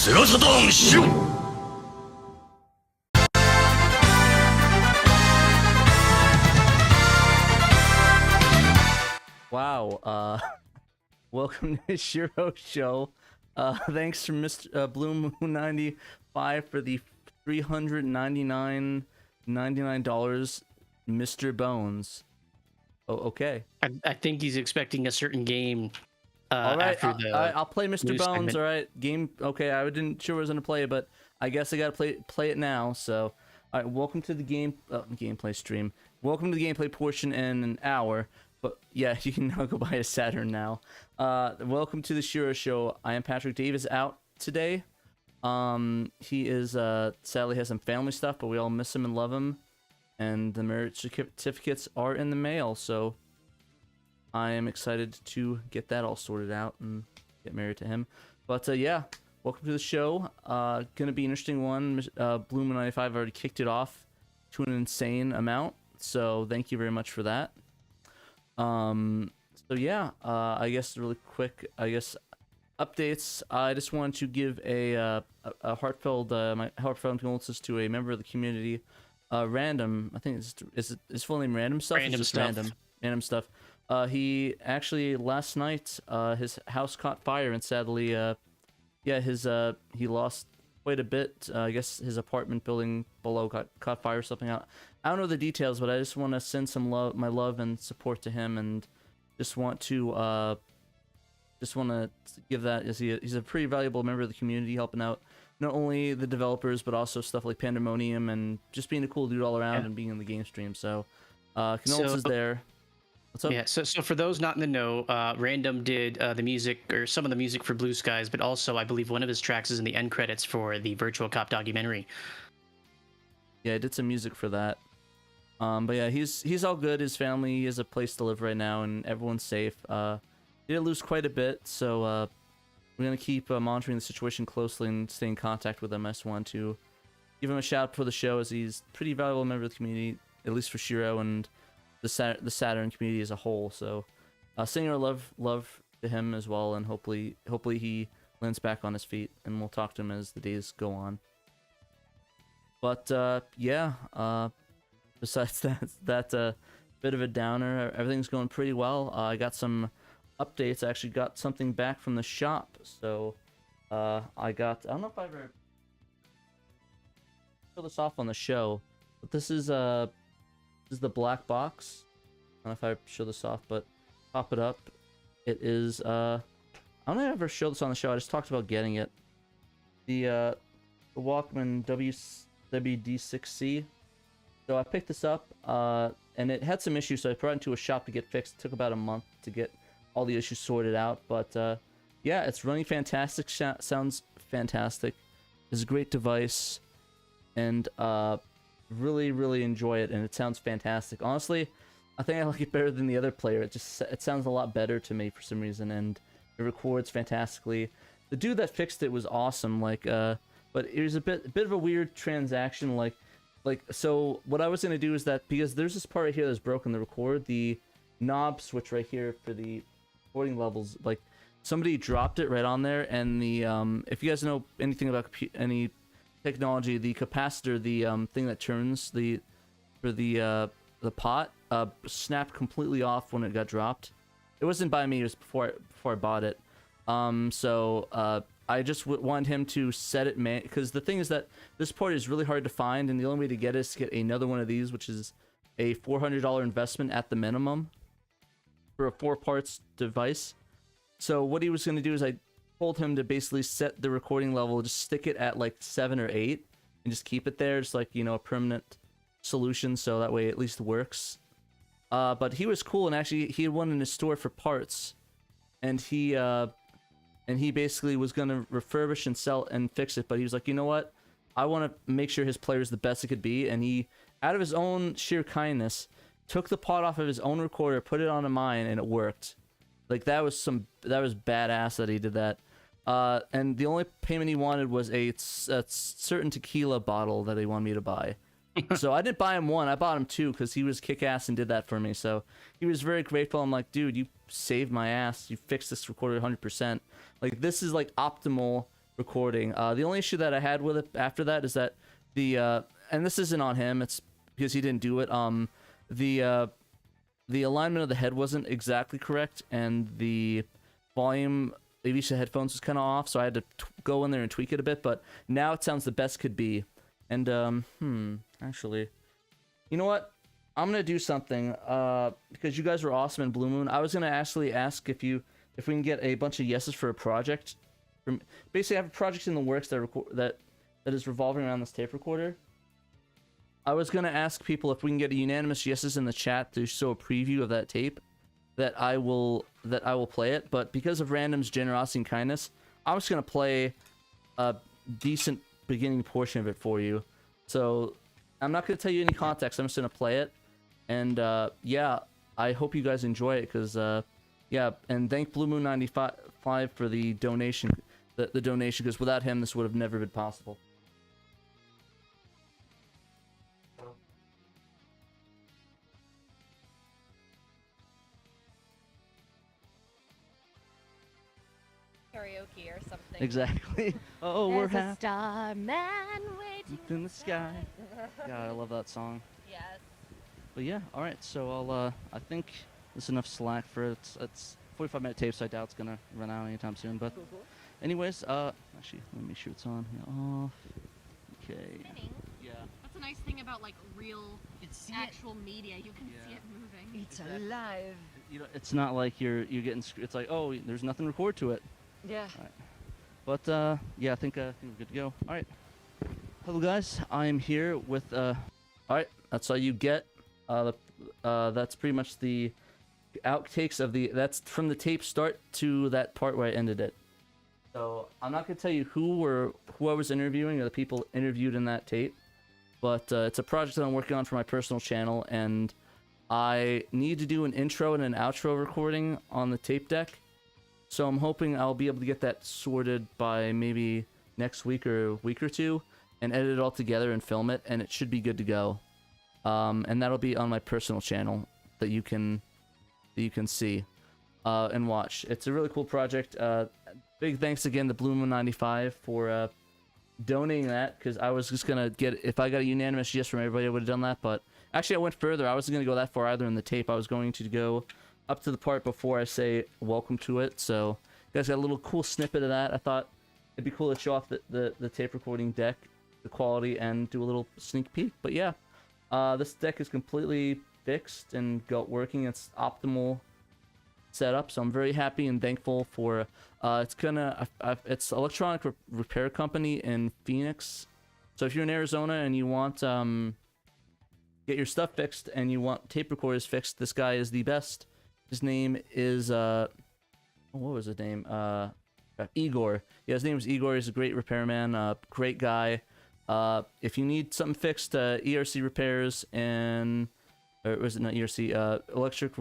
セガサターンシロ Wow, welcome to SHIRO show. Thanks for Mr. Blue Moon 95 for the $399.99, Mr. Bones. Oh, okay. I think he's expecting a certain game. All right, after the I'll play Mr. news Bones. segment. All right, game. Okay, I didn't sure I was gonna play it, but I guess I gotta play it now. So, all right, welcome to the gameplay stream. Welcome to the gameplay portion in an hour. But yeah, you can now go buy a Saturn now. Welcome to the SHIRO show. I am Patrick. Dave is out today. He is sadly has some family stuff, but we all miss him and love him. And the marriage certificates are in the mail, so I am excited to get that all sorted out and get married to him. But yeah, welcome to the show. Gonna be an interesting one. Bloom 95 already kicked it off to an insane amount, so thank you very much for that. So yeah, I guess really quick, updates. I just wanted to give a heartfelt my heartfelt condolences to a member of the community. Random, I think is his full name Random Stuff? Random It's just Stuff. Random Stuff. He actually last night his house caught fire, and sadly he lost quite a bit. I guess his apartment building below caught fire or something. I don't know the details, but I just want to send some my love and support to him, and just want to give that, as he's a pretty valuable member of the community, helping out not only the developers but also stuff like Pandemonium and just being a cool dude all around and being in the game stream. So condolences there. What's up? Yeah, so for those not in the know, Random did the music, or some of the music for Blue Skies, but also I believe one of his tracks is in the end credits for the Virtual Cop documentary. Yeah, I did some music for that. But yeah, he's all good. His family, he has a place to live right now, and everyone's safe. He did lose quite a bit, so we're gonna keep monitoring the situation closely and stay in contact with him. I just want to give him a shout out for the show, as he's a pretty valuable member of the community, at least for SHIRO and the Saturn community as a whole. So, sending our love to him as well, and hopefully he lands back on his feet, and we'll talk to him as the days go on. But yeah, besides that bit of a downer, everything's going pretty well. I got some updates. I actually got something back from the shop. So I don't know if I ever show this off on the show, but this is the black box. I don't know if I show this off, but pop it up. It is I don't know if I ever showed this on the show. I just talked about getting it. The Walkman WD6C. So I picked this up, and it had some issues, so I brought it into a shop to get fixed. It took about a month to get all the issues sorted out, but yeah, it's running fantastic. Sounds fantastic. It's a great device, and really enjoy it, and it sounds fantastic. Honestly, I think I like it better than the other player. It sounds a lot better to me for some reason, and it records fantastically. The dude that fixed it was awesome. But it was a bit of a weird transaction. So what I was gonna do is that, because there's this part right here that's broken, the knob switch right here for the recording levels, like somebody dropped it right on there, and the if you guys know anything about any technology, the capacitor, the thing that turns the pot, snapped completely off when it got dropped. It wasn't by me, it was before I bought it. I just wanted him to set it, because the thing is that this part is really hard to find, and the only way to get it is to get another one of these, which is a $400 investment at the minimum for a 4-parts device. So what he was going to do is I told him to basically set the recording level, just stick it at like 7 or 8, and just keep it there, just like, you know, a permanent solution, so that way it at least works. But he was cool, and actually he had one in his store for parts, and he basically was going to refurbish and sell and fix it, but he was like, you know what? I want to make sure his player is the best it could be, and he, out of his own sheer kindness, took the pot off of his own recorder, put it onto mine, and it worked. Like, that was badass that he did that. And the only payment he wanted was a certain tequila bottle that he wanted me to buy. So I didn't buy him one, I bought him 2, because he was kick-ass and did that for me. So he was very grateful. I'm like, dude, you saved my ass. You fixed this recorder 100%. Like, this is like optimal recording. The only issue that I had with it after that is that and this isn't on him, it's because he didn't do it. The alignment of the head wasn't exactly correct, and the volume of each of the headphones was kind of off, so I had to go in there and tweak it a bit, but now it sounds the best could be. And, actually, you know what? I'm gonna do something, because you guys were awesome in Blue Moon. I was gonna actually ask if we can get a bunch of yeses for a project. Basically, I have a project in the works that is revolving around this tape recorder. I was gonna ask people if we can get a unanimous yeses in the chat to show a preview of that tape, that I will play it. But because of Random's generosity and kindness, I'm just gonna play a decent beginning portion of it for you. So I'm not gonna tell you any context. I'm just gonna play it, and yeah, I hope you guys enjoy it. Cause yeah, and thank Blue Moon 95 for the donation, the donation. Because without him, this would have never been possible. Karaoke or something. Exactly. Oh, we're There's a half starman waiting in the sky. God, I love that song. Yes. But yeah, all right. So I think there's enough slack for it's 45-minute tape, so I doubt it's gonna run out anytime soon. But anyways, actually, let me make sure it's on here. Off. Okay. Spinning. Yeah. That's a nice thing about like real, actual media. You can see it moving. It's alive. You know, it's not like you're getting. It's like, oh, there's nothing to record to it. Yeah. All right. But yeah, I think we're good to go. All right. Hello guys, I am here with all right, that's all you get. That's pretty much the outtakes of that's from the tape start to that part where I ended it. So I'm not gonna tell you who I was interviewing or the people interviewed in that tape, but it's a project that I'm working on for my personal channel, and I need to do an intro and an outro recording on the tape deck. So I'm hoping I'll be able to get that sorted by maybe next week or a week or two, and edit it all together and film it, and it should be good to go. And that'll be on my personal channel that you can see and watch. It's a really cool project. Big thanks again to Blue Moon 95 for donating that, because I was just gonna if I got a unanimous yes from everybody, I would have done that. But actually, I went further. I wasn't gonna go that far either in the tape. I was going to go up to the part before I say welcome to it. So you guys got a little cool snippet of that. I thought it'd be cool to show off the tape recording deck, the quality, and do a little sneak peek. But yeah, this deck is completely fixed and working. It's optimal setup, so I'm very happy and thankful for it's electronic repair company in Phoenix. So if you're in Arizona and you want get your stuff fixed and you want tape recorders fixed, this guy is the best. His name is what was his name? Igor. Yeah, his name is Igor. He's a great repairman, great guy. If you need something fixed, ERC repairs or was it not ERC? Electric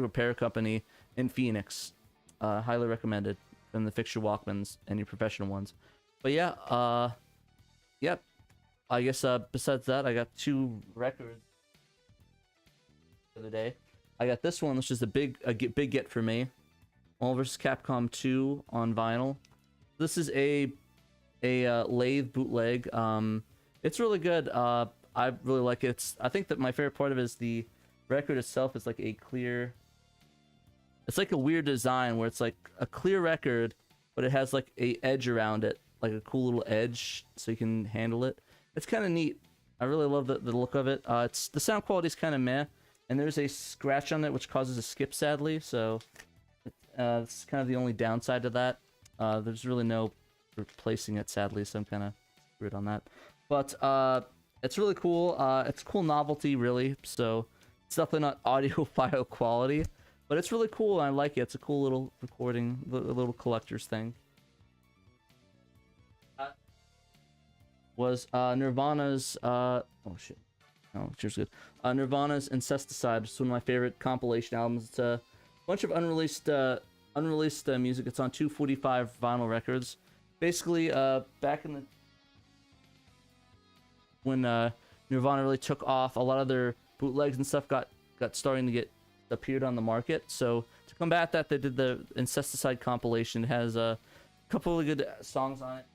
repair company in Phoenix. Highly recommended. From the fix your Walkmans and your professional ones. But yeah, yep. I guess besides that, I got 2 records for the day. I got this one, which is a big get for me. Marvel vs. Capcom 2 on vinyl. This is a lathe bootleg. It's really good. I really like it. I think that my favorite part of it is the record itself is like a clear. It's like a weird design where it's like a clear record, but it has like a edge around it, like a cool little edge, so you can handle it. It's kind of neat. I really love the look of it. The sound quality is kind of meh, and there's a scratch on it which causes a skip, sadly. So it's kind of the only downside to that. There's really no replacing it, sadly, so I'm kind of screwed on that. But it's really cool. It's cool novelty, really. So it's definitely not audiophile quality, but it's really cool. And I like it. It's a cool little recording, a little collector's thing. Was Nirvana's oh shit, oh cheers, good. Nirvana's Insesticides. It's one of my favorite compilation albums. It's a bunch of unreleased music. It's on 245 vinyl records. Basically, back in the when Nirvana really took off, a lot of their bootlegs and stuff got starting to appeared on the market. So to combat that, they did the Insesticide compilation. It has couple of good songs on it.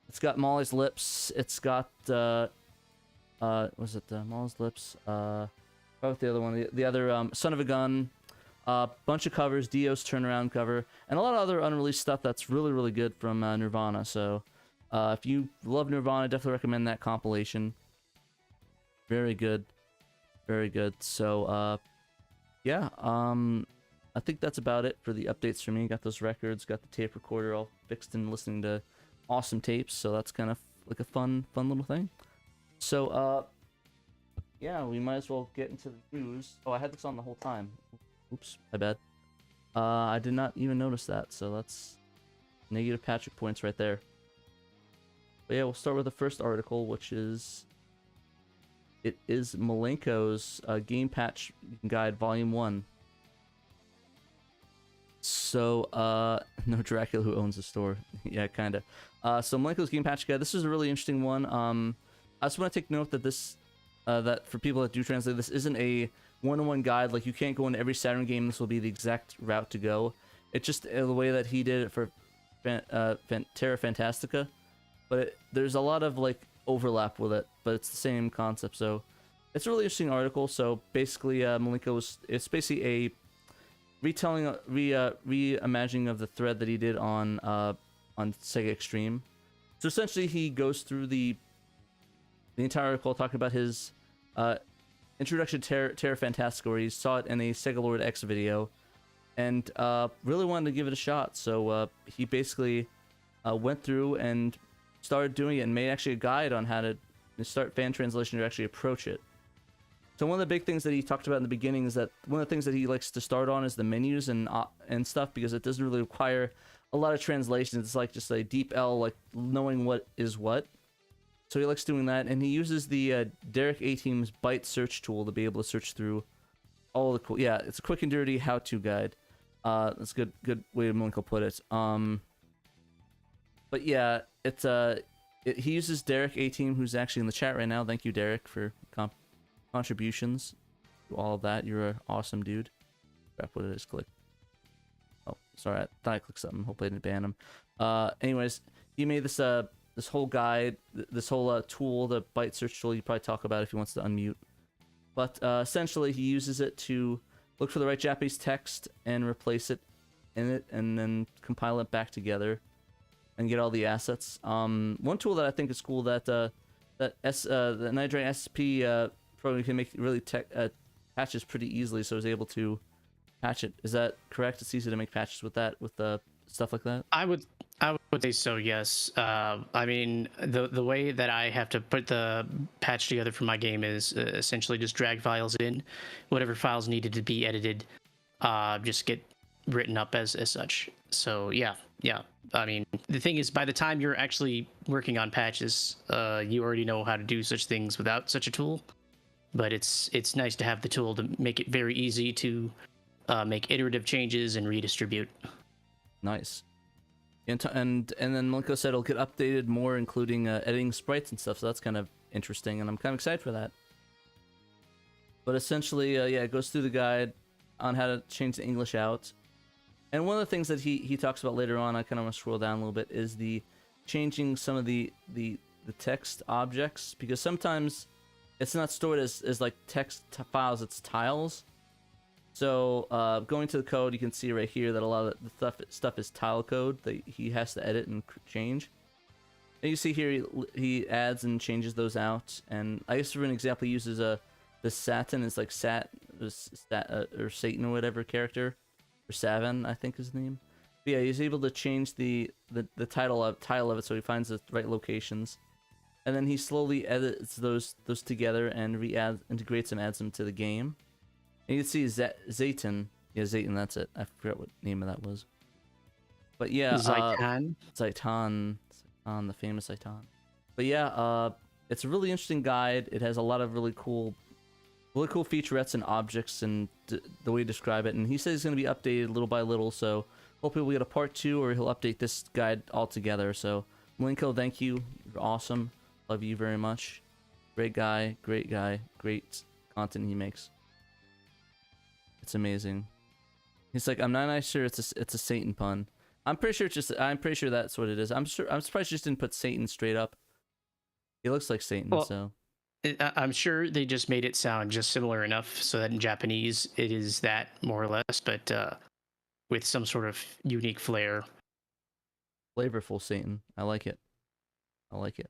It's got Molly's Lips. It's got was it Molly's Lips? What was the other one? The other Son of a Gun. Bunch of covers, Dio's Turnaround cover, and a lot of other unreleased stuff that's really, really good from Nirvana. So, if you love Nirvana, definitely recommend that compilation. Very good. Very good. So, yeah, I think that's about it for the updates for me. Got those records, got the tape recorder all fixed and listening to awesome tapes, so that's kind of like a fun little thing. So, yeah, we might as well get into the news. Oh, I had this on the whole time. Oops, my bad. I did not even notice that, so that's negative Patrick points right there. But yeah, we'll start with the first article, which is... It is Malenko's Game Patch Guide Volume 1. So, no Dracula who owns the store. Yeah, kinda. So Malenko's Game Patch Guide, this is a really interesting one. I just want to take note that this, that for people that do translate, this isn't a one-on-one guide. Like, you can't go into every Saturn game, this will be the exact route to go. It's just the way that he did it for Terra Fantastica. But there's a lot of, like, overlap with it, but it's the same concept, so it's a really interesting article. So basically, Malenko it's basically a retelling, reimagining of the thread that he did on Sega Extreme. So essentially, he goes through the entire article talking about his introduction to Terra Fantastica, where he saw it in a Sega Lord X video, and really wanted to give it a shot. So he basically went through and started doing it and made actually a guide on how to start fan translation to actually approach it. So one of the big things that he talked about in the beginning is that one of the things that he likes to start on is the menus and stuff, because it doesn't really require a lot of translation. It's like just a deep L, like knowing what is what. So he likes doing that, and he uses the Derek A-Team's Byte search tool to be able to search through all the cool... Yeah, it's a quick and dirty how-to guide. That's a good way Malenko put it. But yeah, he uses Derek A-Team, who's actually in the chat right now. Thank you, Derek, for contributions to all of that. You're an awesome dude. Crap, what did I just click? Oh, sorry, I thought I clicked something. Hopefully I didn't ban him. Anyways, he made this this whole guide, this whole tool, the Byte search tool. You probably talk about if he wants to unmute. But essentially, he uses it to look for the right Japanese text and replace it in it, and then compile it back together and get all the assets. One tool that I think is cool that the Nidrain SP program can make really patches pretty easily, so I was able to patch it. Is that correct? It's easy to make patches with that, with stuff like that? I would say so, yes. I mean, the way that I have to put the patch together for my game is essentially just drag files in. Whatever files needed to be edited, just get written up as such. So yeah. I mean, the thing is, by the time you're actually working on patches, you already know how to do such things without such a tool. But it's nice to have the tool to make it very easy to make iterative changes and redistribute. Nice. And then Malenko said it'll get updated more, including editing sprites and stuff, so that's kind of interesting, and I'm kind of excited for that. But essentially, yeah, it goes through the guide on how to change the English out. And one of the things that he talks about later on, I kind of want to scroll down a little bit, is the changing some of the text objects, because sometimes it's not stored as like text files, it's tiles. So going to the code, you can see right here that a lot of the stuff is tile code that he has to edit and change. And you see here he adds and changes those out. And I guess for an example, he uses the Saturn is like or Satan or whatever character, or Savin, I think is the name. But yeah, he's able to change the tile of it so he finds the right locations. And then he slowly edits those together and integrates and adds them to the game. And you can see Zayton. Yeah, Zayton, that's it. I forgot what name of that was. But yeah, Zaytan, the famous Zayton. But yeah, it's a really interesting guide. It has a lot of really cool featurettes and objects and the way to describe it. And he says it's going to be updated little by little, so hopefully we'll get a part 2, or he'll update this guide altogether. So Malenko, thank you. You're awesome. Love you very much. Great guy, great content he makes. It's amazing. He's like, I'm not sure it's a Satan pun. I'm pretty sure that's what it is. I'm surprised you just didn't put Satan straight up. He looks like Satan, Well, so I'm sure they just made it sound just similar enough so that in Japanese it is that more or less, but with some sort of unique flair. flavorful Satan. I like it. I like it.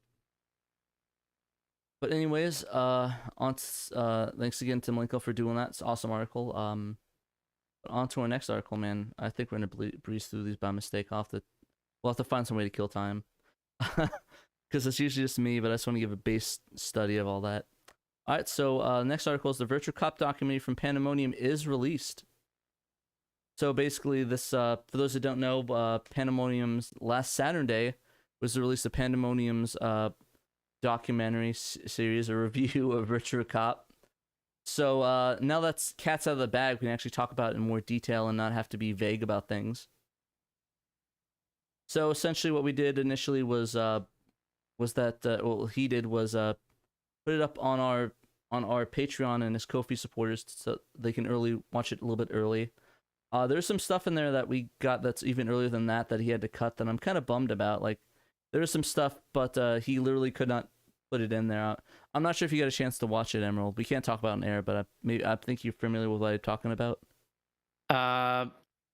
But anyways, thanks again to Malenko for doing that. It's an awesome article. On to our next article, man. I think we're gonna breeze through these by mistake. We'll have to find some way to kill time, because it's usually just me. But I just want to give a base study of all that. All right, so next article is the Virtual Cop documentary from Pandemonium is released. So basically, this for those that don't know, Pandemonium's last Saturn Day was the release of Pandemonium's documentary series, a review of Virtual Cop. So now that's cat's out of the bag, we can actually talk about it in more detail and not have to be vague about things. So essentially, what we did initially was put it up on our Patreon and his Ko-fi supporters so they can watch it a little bit early. There's some stuff in there that we got that's even earlier than that he had to cut that I'm kind of bummed about. Like, there is some stuff, but he literally could not put it in there. I'm not sure if you got a chance to watch it, Emerald. We can't talk about it in air, but I think you're familiar with what I'm talking about.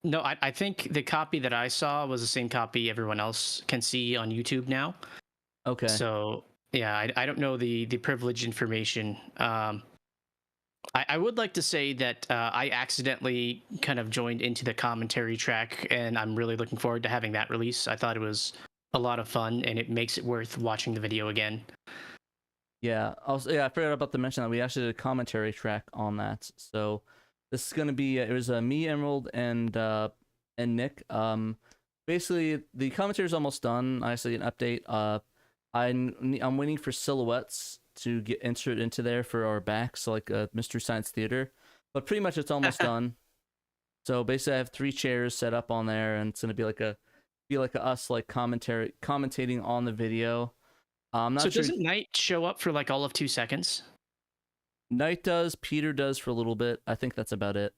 No, I think the copy that I saw was the same copy everyone else can see on YouTube now. Okay. So yeah, I don't know the privileged information. I would like to say that I accidentally kind of joined into the commentary track, and I'm really looking forward to having that release. I thought it was a lot of fun, and it makes it worth watching the video again. Yeah. Also, I forgot about to mention that we actually did a commentary track on that. So this is gonna be it was me, Emerald, and Nick. Basically the commentary is almost done. I see an update. I'm waiting for silhouettes to get inserted into there for our backs, so like Mystery Science Theater. But pretty much it's almost done. So basically, I have 3 chairs set up on there, and it's gonna be like us like commentating on the video. I'm not so sure. Doesn't Knight show up for like all of 2 seconds? Knight does, Peter does for a little bit. I think that's about it.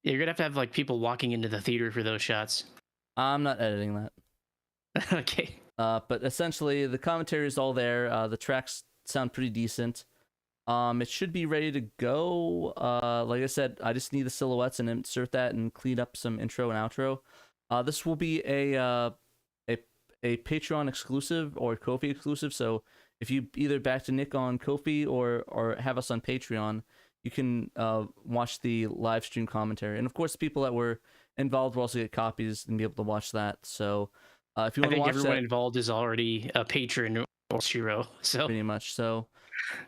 Yeah, you're gonna have like people walking into the theater for those shots. I'm not editing that. Okay. But essentially, the commentary is all there. The tracks sound pretty decent. It should be ready to go. Like I said, I just need the silhouettes and insert that and clean up some intro and outro. This will be a Patreon exclusive or Ko-fi exclusive. So if you either back to Nick on Ko-fi or have us on Patreon, you can watch the live stream commentary. And of course, the people that were involved will also get copies and be able to watch that. So if you want to watch everyone that, involved is already a patron or SHIRO. So pretty much. So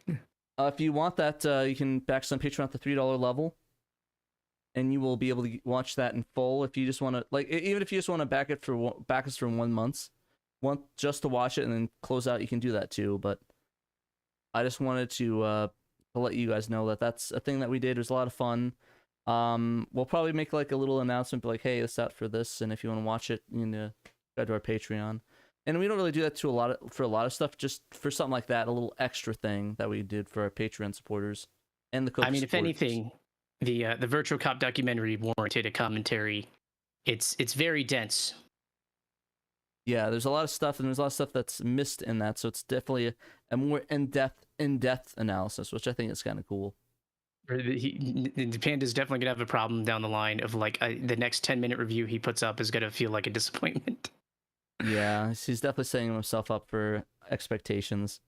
if you want that, you can back us on Patreon at the $3 level, and you will be able to watch that in full. If you just want to, like, even if you just want to back us for 1 month, just to watch it and then close out, you can do that too. But I just wanted to let you guys know that that's a thing that we did. It was a lot of fun. We'll probably make like a little announcement, like, hey, it's out for this, and if you want to watch it, you know, go to our Patreon. And we don't really do that for a lot of stuff, just for something like that, a little extra thing that we did for our Patreon supporters and the Ko-fi I mean, if supporters. anything, the Virtual Cop documentary warranted a commentary. It's very dense. Yeah, there's a lot of stuff, and there's a lot of stuff that's missed in that, so it's definitely a more in-depth analysis, which I think is kind of cool. The Panda's definitely gonna have a problem down the line of like the next 10-minute review he puts up is gonna feel like a disappointment. Yeah, he's definitely setting himself up for expectations.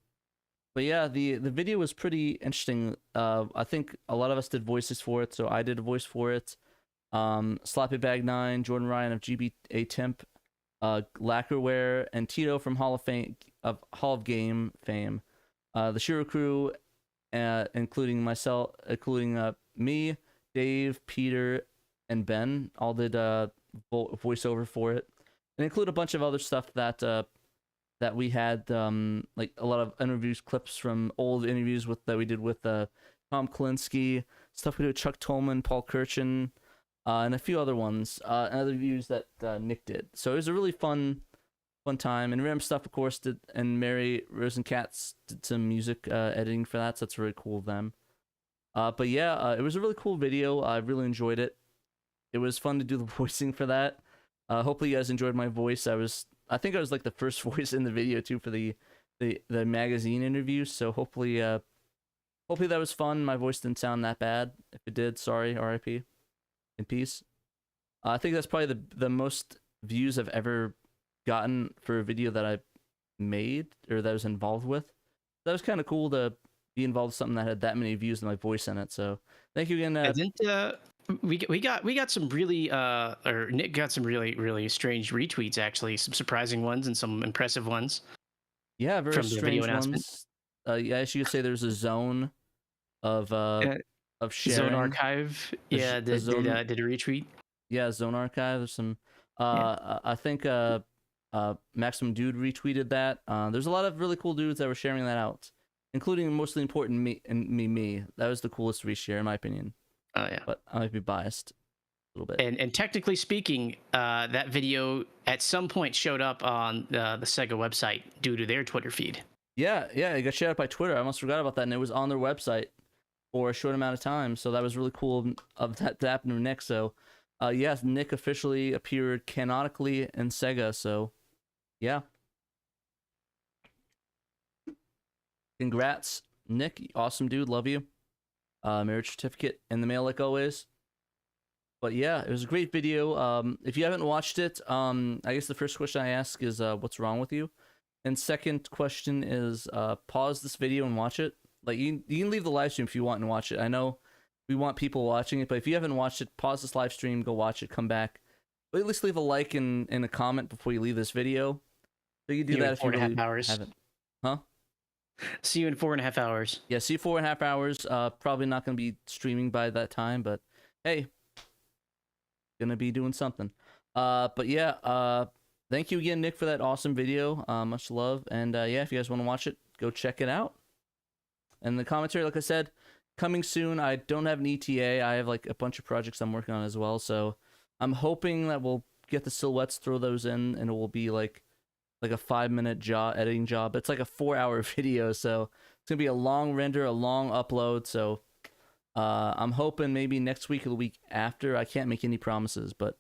But yeah, the video was pretty interesting. I think a lot of us did voices for it, so I did a voice for it. Sloppy Bag 9, Jordan Ryan of GBA Temp, Lacquerware, and Tito from Hall of Game fame. The SHIRO crew, including me, Dave, Peter, and Ben, all did voiceover for it. And include a bunch of other stuff that we had, like a lot of interviews, clips from old interviews that we did with Tom Kalinske, stuff we did with Chuck Tolman, Paul Kirchen, and a few other ones, and other reviews that Nick did. So it was a really fun time. And Ram stuff, of course, and Mary Rosenkatz did some music editing for that, so that's really cool of them. But yeah, it was a really cool video. I really enjoyed it. It was fun to do the voicing for that. Hopefully you guys enjoyed my voice. I think I was like the first voice in the video too for the magazine interview. So hopefully hopefully that was fun. My voice didn't sound that bad. If it did, sorry. R.I.P. In peace. I think that's probably the most views I've ever gotten for a video that I made or that I was involved with. That was kind of cool to be involved with something that had that many views and my voice in it. So thank you again. We got some really or Nick got some really strange retweets, actually, some surprising ones and some impressive ones. Yeah, very from the video strange announcement. ones. Yeah, I should say there's a zone of sharing. Zone Archive, yeah, did a retweet. Yeah, Zone Archive. There's some. I think Maximum Dude retweeted that. There's a lot of really cool dudes that were sharing that out, including mostly important me. That was the coolest reshare in my opinion. Oh yeah, but I might be biased a little bit. And technically speaking, that video at some point showed up on the Sega website due to their Twitter feed. Yeah, it got shared out by Twitter. I almost forgot about that, and it was on their website for a short amount of time. So that was really cool of that to happen to Nick. So, yes, Nick officially appeared canonically in Sega. So, yeah. Congrats, Nick. Awesome dude. Love you. Marriage certificate in the mail like always. But yeah, it was a great video. If you haven't watched it, I guess the first question I ask is what's wrong with you? And second question is pause this video and watch it. Like you can leave the live stream if you want and watch it. I know we want people watching it, but if you haven't watched it, pause this live stream, go watch it, come back. But at least leave a like and a comment before you leave this video. So you can do that if you really haven't. Huh? See you in 4.5 hours. Yeah, see you 4.5 hours. Probably not going to be streaming by that time, but hey, gonna be doing something. But yeah, thank you again, Nick, for that awesome video. Much love, and yeah, if you guys want to watch it, go check it out. And the commentary, like I said, coming soon. I don't have an ETA. I have like a bunch of projects I'm working on as well, so I'm hoping that we'll get the silhouettes, throw those in, and it will be like a 5-minute editing job. It's like a 4-hour video, so it's gonna be a long render, a long upload. So I'm hoping maybe next week or the week after. I can't make any promises, but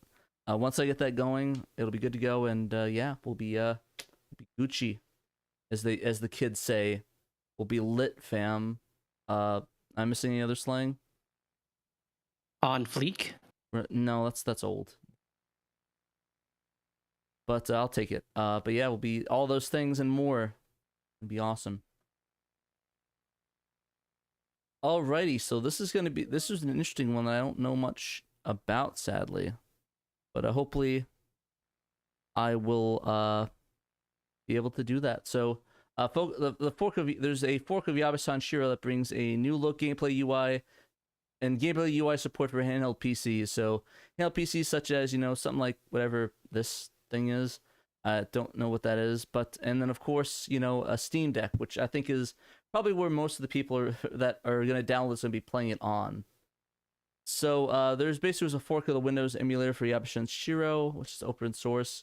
once I get that going, it'll be good to go. And yeah, we'll be Gucci, as the kids say. We'll be lit, fam. I'm missing any other slang? On fleek? No, that's old. But I'll take it. But yeah, we'll be all those things and more. It'll be awesome. Alrighty, so this is an interesting one that I don't know much about, sadly. But hopefully I will be able to do that. So there's a fork of Yabasan SHIRO that brings a new look gameplay UI and gameplay UI support for handheld PCs. So handheld PCs such as, something like whatever this thing is. I don't know what that is, and then of course, a Steam Deck, which I think is probably where most of the people that are going to download this and be playing it on. So there's basically a fork of the Windows emulator for Yabasan SHIRO, which is open source.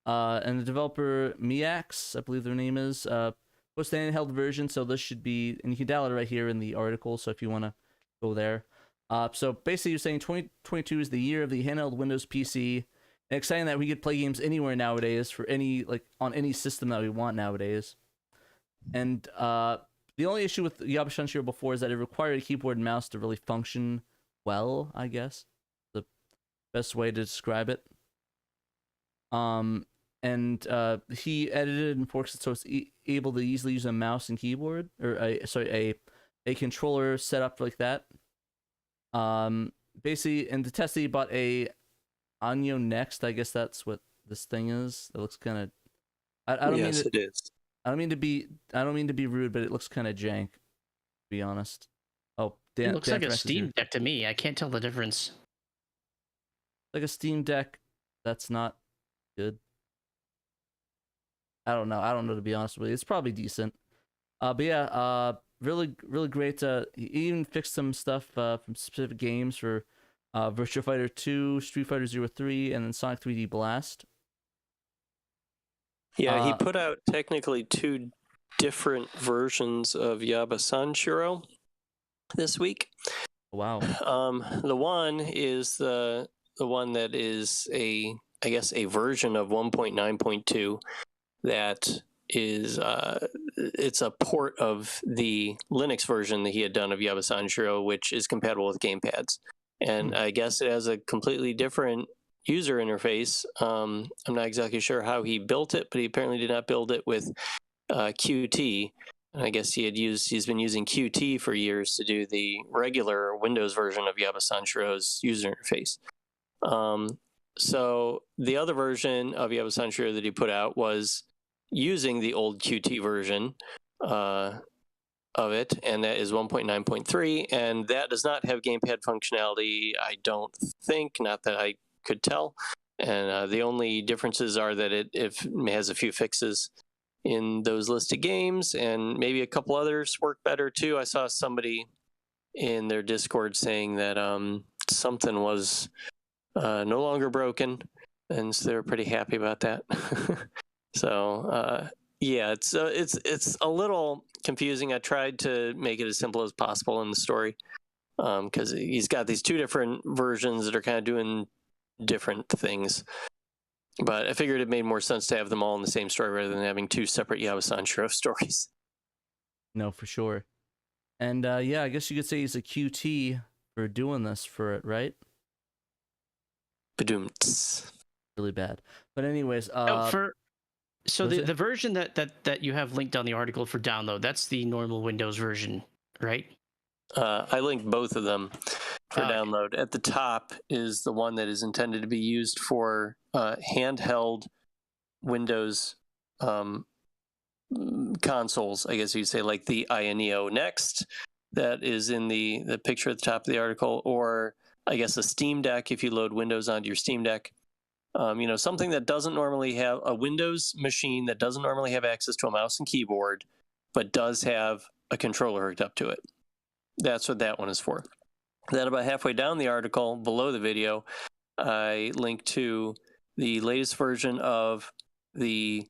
And the developer Miax, I believe their name is, post the handheld version. So this should be, and you can download it right here in the article. So if you want to go there. So basically you're saying 2022 is the year of the handheld Windows PC. And exciting that we could play games anywhere nowadays for on any system that we want nowadays. And the only issue with Yabasan SHIRO before is that it required a keyboard and mouse to really function well, I guess. The best way to describe it. And he edited and forks it so it's able to easily use a mouse and keyboard, or a controller set up like that. Basically, and to test it, he bought a Anyo Next. I guess that's what this thing is. It looks kind of. I don't yes, mean it is. I don't mean to be rude, but it looks kind of jank. To be honest. Oh, it looks like a Steam Deck to me. I can't tell the difference. Like a Steam Deck, that's not good. I don't know to be honest with you. It's probably decent. But yeah, really great. He even fixed some stuff from specific games for Virtua Fighter 2, Street Fighter 03, and then Sonic 3D Blast. Yeah, he put out technically 2 different versions of Yabasan SHIRO this week. Wow. The one is the one that is a I guess, a version of 1.9.2 that is it's a port of the Linux version that he had done of Yabasan Shiro, which is compatible with gamepads. And I guess it has a completely different user interface. I'm not exactly sure how he built it, but he apparently did not build it with Qt. And I guess he's been using Qt for years to do the regular Windows version of Yabasan Shiro's user interface. So the other version of Yabasan Shiro that he put out was using the old Qt version of it, and that is 1.9.3, and that does not have gamepad functionality, I don't think, not that I could tell. And the only differences are that it has a few fixes in those listed games, and maybe a couple others work better too. I saw somebody in their Discord saying that something was no longer broken, and so they were pretty happy about that. So yeah, it's a little confusing. I tried to make it as simple as possible in the story, because he's got these two different versions that are kind of doing different things. But I figured it made more sense to have them all in the same story rather than having two separate Yabasan Shiro stories. No, for sure. And yeah, I guess you could say he's a QT for doing this for it, right? Badoomts. Really bad. But anyways, so the version that you have linked on the article for download, that's the normal Windows version, right? I linked both of them for download. At the top is the one that is intended to be used for handheld Windows consoles, I guess you'd say, like the Ioneo Next that is in the picture at the top of the article, or I guess a Steam Deck if you load Windows onto your Steam Deck. Something that doesn't normally have a Windows machine that doesn't normally have access to a mouse and keyboard, but does have a controller hooked up to it. That's what that one is for. Then about halfway down the article, below the video, I linked to the latest version of the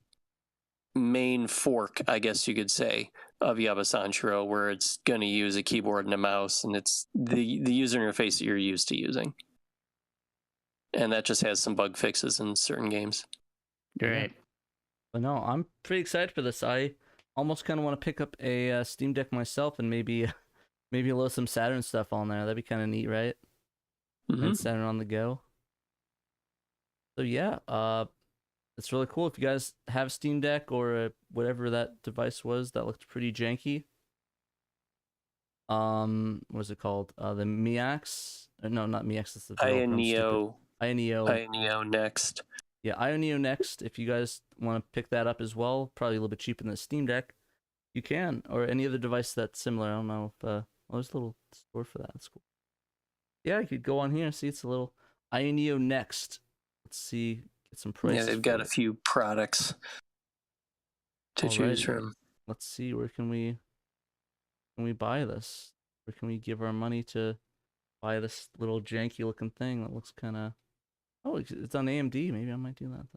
main fork, I guess you could say, of Yabasan Shiro, where it's going to use a keyboard and a mouse, and it's the user interface that you're used to using. And that just has some bug fixes in certain games. Great. But no, I'm pretty excited for this. I almost kind of want to pick up a Steam Deck myself and maybe load some Saturn stuff on there. That'd be kind of neat, right? Mm-hmm. And Saturn on the go. So yeah, it's really cool. If you guys have Steam Deck or whatever that device was that looked pretty janky. What was it called? The Miax? No, not Miax. It's the Ioneo Next. Yeah, Ioneo Next. If you guys want to pick that up as well, probably a little bit cheaper than the Steam Deck, you can. Or any other device that's similar. I don't know if there's a little store for that. That's cool. Yeah, you could go on here and see it's a little Ioneo Next. Let's see, get some prices. Yeah, they've got a few products to choose from. Let's see, where can we buy this? Where can we give our money to buy this little janky looking thing that looks kind of... Oh, it's on AMD. Maybe I might do that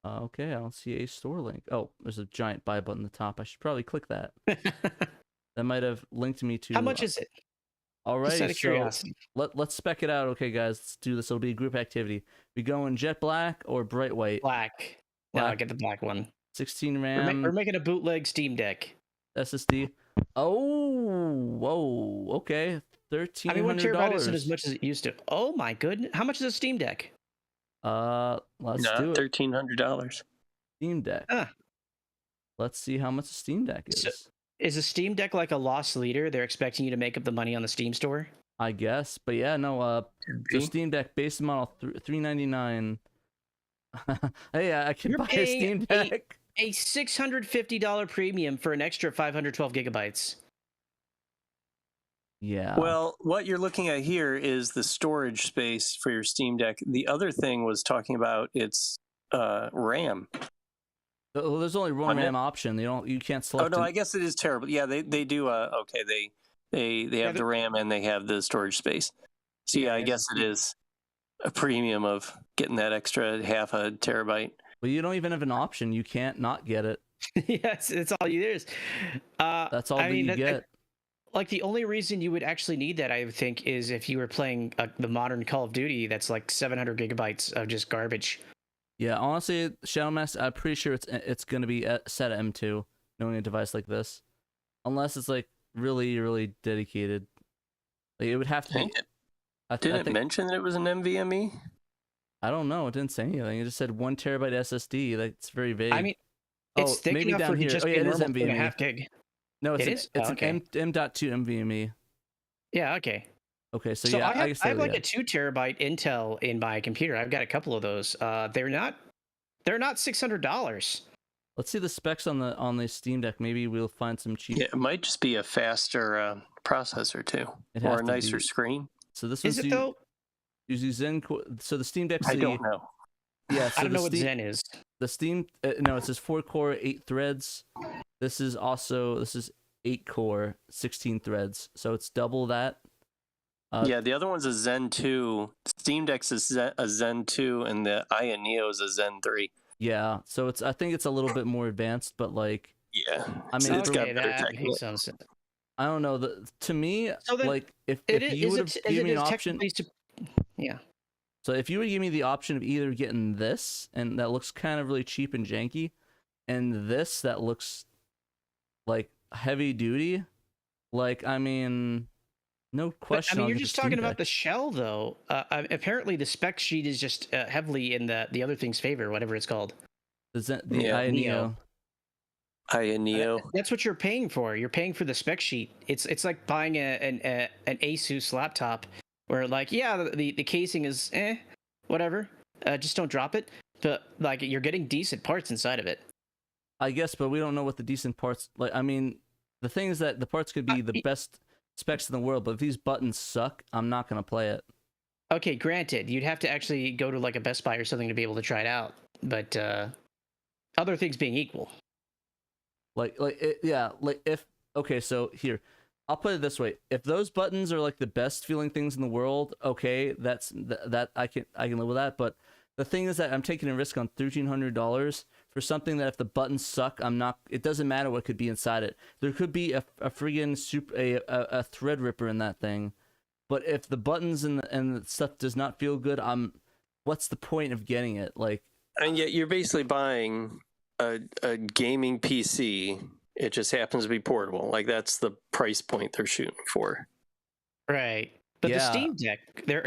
then. Okay, I don't see a store link. Oh, there's a giant buy button at the top. I should probably click that. That might have linked me to... How much is it? All right, Just out of curiosity. Let's spec it out. Okay, guys, let's do this. It'll be a group activity. We going jet black or bright white? Black. No, I get the black one. 16 RAM. We're making a bootleg Steam Deck. SSD. Oh, whoa. Okay, $1,300. I mean, $1 terabyte isn't as much as it used to. Oh my goodness! How much is a Steam Deck? Let's do it. $1,300. Steam Deck. Let's see how much a Steam Deck is. So, is a Steam Deck like a lost leader? They're expecting you to make up the money on the Steam store? I guess, but yeah, no. The Steam Deck base model $399. Hey, I can buy a Steam Deck. A $650 premium for an extra 512 gigabytes. Yeah. Well, what you're looking at here is the storage space for your Steam Deck. The other thing was talking about its RAM. Well, there's only one RAM option. You can't select. Oh no, I guess it is terrible. Yeah, they do. Okay, they have the RAM and they have the storage space. So yeah, I guess it is a premium of getting that extra half a terabyte. Well, you don't even have an option. You can't not get it. Yes, it's all you is. That's all you get. like the only reason you would actually need that, I would think, is if you were playing the modern Call of Duty that's like 700 gigabytes of just garbage. Yeah, honestly, Shadow Mask, I'm pretty sure it's gonna be set at M2, knowing a device like this, unless it's like really, really dedicated. Like it would have to be. Didn't it mention that it was an NVMe? I don't know. It didn't say anything. It just said 1 terabyte SSD. That's very vague. I mean, it's thick maybe enough down for here. just Oh be yeah, a it is normal NVMe. 2.5 gig. No, it's okay. an M.2 NVMe. Yeah, okay. Okay, so So yeah, I have like a 2 terabyte Intel in my computer. I've got a couple of those. They're not $600. Let's see the specs on the Steam Deck. Maybe we'll find some cheap. Yeah, it might just be a faster processor too, It or has a to nicer be. screen. So this Is was it though? usually Zen. So the Steam Deck's I don't know. Yeah, so I don't the know what Steam, Zen is. The Steam, no, it says 4-core, 8 threads. This is 8-core, 16 threads. So it's double that. Yeah, the other one's a Zen 2. Steam Deck's a Zen 2, and the Aya Neo is a Zen 3. Yeah, so I think it's a little bit more advanced, but like, Yeah, I mean, it's got better that tech. makes some sense. I don't know. To me, So then, like, if Is you would have it given me an option, yeah. so if you would give me the option of either getting this, and that looks kind of really cheap and janky, and this that looks like heavy duty, like, I mean, no question. But, I mean, I'll you're get just the Steam talking about Deck. the shell, though. Apparently, the spec sheet is just heavily in the other thing's favor, whatever it's called. The Yeah. Aya Neo. Aya Neo. That's what you're paying for. You're paying for the spec sheet. It's like buying an Asus laptop, where like, yeah, the casing is whatever. Just don't drop it. But like, you're getting decent parts inside of it. I guess, but we don't know what the decent parts like. I mean, the thing is that the parts could be the best specs in the world, but if these buttons suck, I'm not gonna play it. Okay, granted, you'd have to actually go to like a Best Buy or something to be able to try it out. But other things being equal, Okay, so here, I'll put it this way: if those buttons are like the best feeling things in the world, okay, that I can live with that. But the thing is that I'm taking a risk on $1,300 for something that if the buttons suck, I'm not. It doesn't matter what could be inside it. There could be a friggin' a thread ripper in that thing, but if the buttons and the stuff does not feel good, what's the point of getting it? Like, And yet you're basically buying a gaming PC. It just happens to be portable. Like, that's the price point they're shooting for. right? But the Yeah. Steam Deck, they're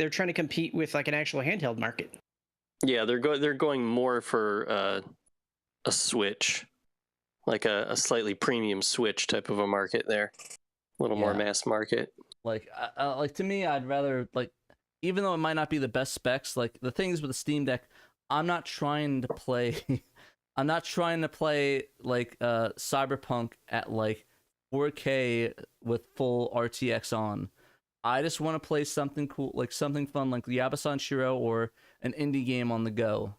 trying to compete with like an actual handheld market. Yeah, they're going more for a Switch, like a slightly premium Switch type of a market there, a little more Yeah. mass market. like, like to me, I'd rather like, even though it might not be the best specs, like the things with the Steam Deck, I'm not trying to play. I'm not trying to play like Cyberpunk at like 4K with full RTX on. I just want to play something cool, like something fun, like the Yabasan SHIRO or an indie game on the go.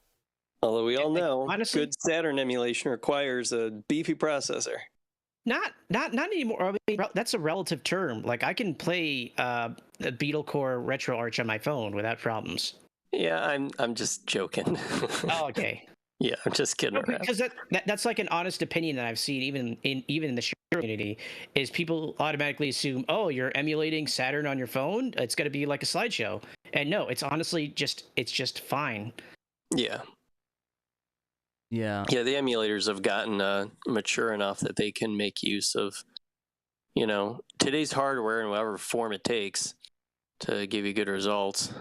Although we all know, honestly- good Saturn emulation requires a beefy processor. Not anymore. I mean, that's a relative term. Like, I can play the Beetlecore Retro Arch on my phone without problems. Yeah, I'm just joking. Oh, okay. Yeah, I'm just kidding around. Because that's like an honest opinion that I've seen even in the Shiro community, is people automatically assume, oh, you're emulating Saturn on your phone, it's going to be like a slideshow. And no, it's honestly just fine. Yeah. Yeah. Yeah, the emulators have gotten mature enough that they can make use of, today's hardware in whatever form it takes to give you good results.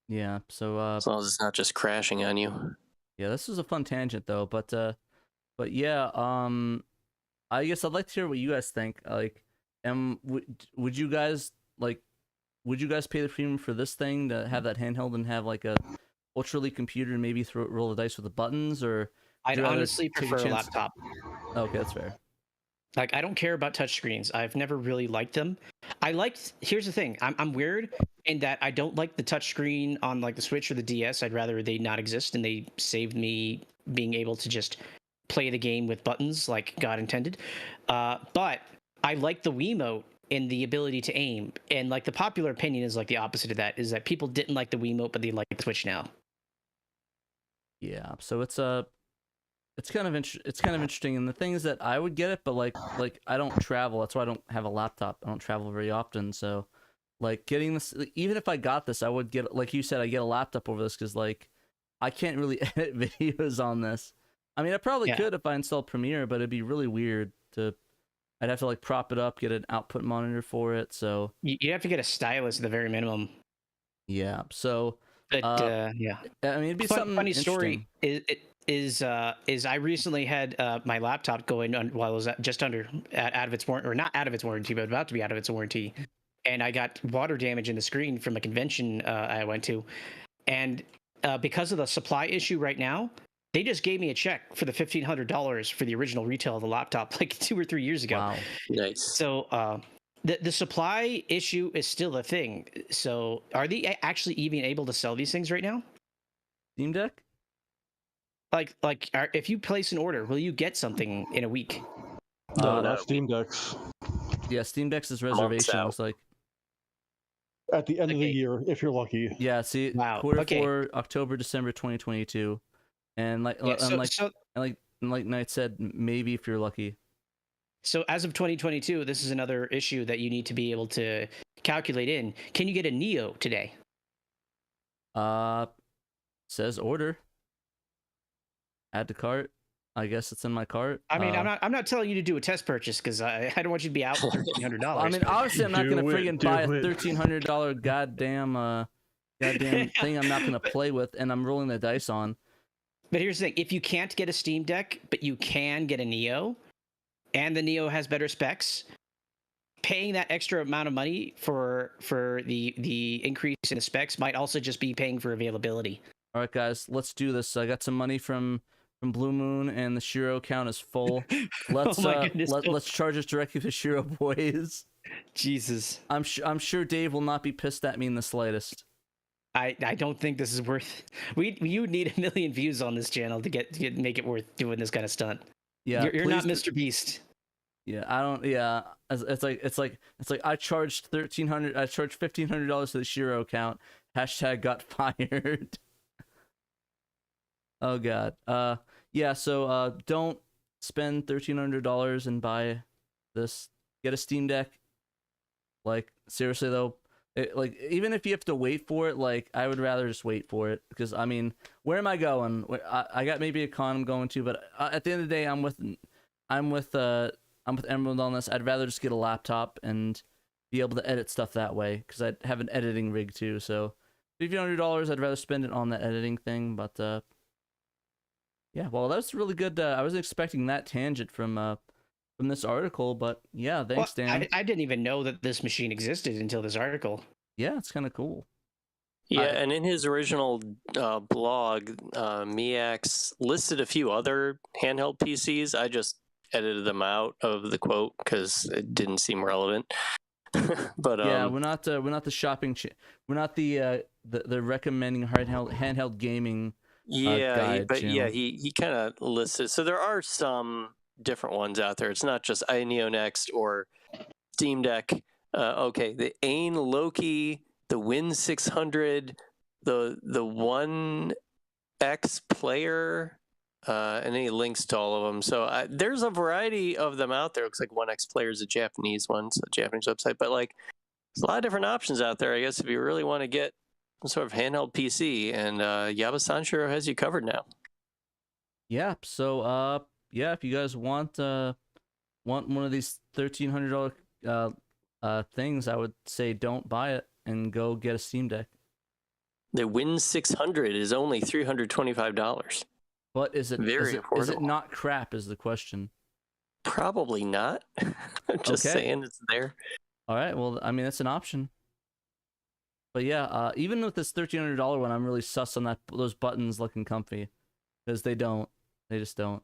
Yeah. So As long as it's not just crashing on you. yeah, this was a fun tangent though, but yeah, I guess I'd like to hear what you guys think. Like, would you guys pay the premium for this thing to have that handheld and have like a ultra lead computer and maybe roll the dice with the buttons, or I'd would you rather honestly take a prefer a chance- laptop. Okay, that's fair. Like, I don't care about touchscreens. I've never really liked them. Here's the thing. I'm weird in that I don't like the touchscreen on like the Switch or the DS. I'd rather they not exist, and they saved me being able to just play the game with buttons like God intended. But I like the Wiimote and the ability to aim. And like the popular opinion is like the opposite of that, is that people didn't like the Wiimote, but they like the Switch now. Yeah. So it's it's kind of interesting. And the thing is that I would get it, but like I don't travel. That's why I don't have a laptop. I don't travel very often. So like getting this, even if I got this, I would get, like you said, I get a laptop over this because like I can't really edit videos on this. I mean, I probably could if I installed Premiere, but it'd be really weird to. I'd have to like prop it up, get an output monitor for it. So You have to get a stylus at the very minimum. yeah. So But yeah, I mean, it'd be something funny interesting. story is I recently had my laptop going on while I was just out of its warranty, or not out of its warranty, but about to be out of its warranty, and I got water damage in the screen from a convention I went to, and because of the supply issue right now, they just gave me a check for the $1,500 for the original retail of the laptop like 2 or 3 years ago. Wow. Nice. So the supply issue is still a thing. So are they actually even able to sell these things right now? Steam Deck? If you place an order, will you get something in a week? No, Uh, not Steam Decks. Yeah, Steam Deck's is Months reservation. out. Looks like. At the end of the Okay. year, if you're lucky. Yeah, see, Wow, quarter okay. 4, October, December 2022, and like Knight said, maybe if you're lucky. So as of 2022, this is another issue that you need to be able to calculate in. Can you get a Neo today? Says order. Add to cart. I guess it's in my cart. I mean, I'm not telling you to do a test purchase because I don't want you to be out for $1,300. I mean, obviously, I'm not Do gonna it, friggin' do buy a it. $1,300 goddamn thing I'm not gonna play with, and I'm rolling the dice on. But here's the thing: if you can't get a Steam Deck, but you can get a Neo, and the Neo has better specs, paying that extra amount of money for the increase in the specs might also just be paying for availability. All right, guys, let's do this. I got some money from Blue Moon, and the SHIRO account is full. Let's Oh my goodness. let's charge this directly to SHIRO, boys. Jesus, I'm sure Dave will not be pissed at me in the slightest. I don't think this is worth. You would need 1 million views on this channel to make it worth doing this kind of stunt. Yeah, you're not please Mr. Beast. Yeah, I don't. Yeah, it's like I charged $1,500. I charged $1,500 to the SHIRO account. Hashtag got fired. Oh god. Yeah. So don't spend $1,300 and buy this. Get a Steam Deck. Like seriously though, like even if you have to wait for it, like I would rather just wait for it because I mean, where am I going? I got maybe a con I'm going to, but at the end of the day, I'm with Emerald on this. I'd rather just get a laptop and be able to edit stuff that way because I have an editing rig too. So $1,500, I'd rather spend it on that editing thing. But yeah, well, that was really good. I wasn't expecting that tangent from this article, but yeah, thanks, Well, Dan. I didn't even know that this machine existed until this article. Yeah, it's kind of cool. Yeah, and in his original blog, Miax listed a few other handheld PCs. I just edited them out of the quote because it didn't seem relevant. But Yeah, we're not the shopping. We're not the recommending handheld gaming. Guide channel. yeah, he kind of listed. So there are some different ones out there. It's not just iNeo Next or Steam Deck. Okay, the Ain Loki, the Win 600, the One X Player, and any links to all of them. So there's a variety of them out there. Looks like One X Player is a Japanese one, so a Japanese website. But like, there's a lot of different options out there. I guess if you really want to get some sort of handheld PC, and Yaba-san sure has you covered now. Yeah. So yeah, if you guys want one of these $1,300 things, I would say don't buy it and go get a Steam Deck. The Win 600 is only $325. But is it Very is it affordable. not crap? Is the question. Probably not. Just Okay. saying it's there. All right. Well, I mean that's an option. But yeah, even with this $1,300 one, I'm really sus on those buttons looking comfy, because they just don't.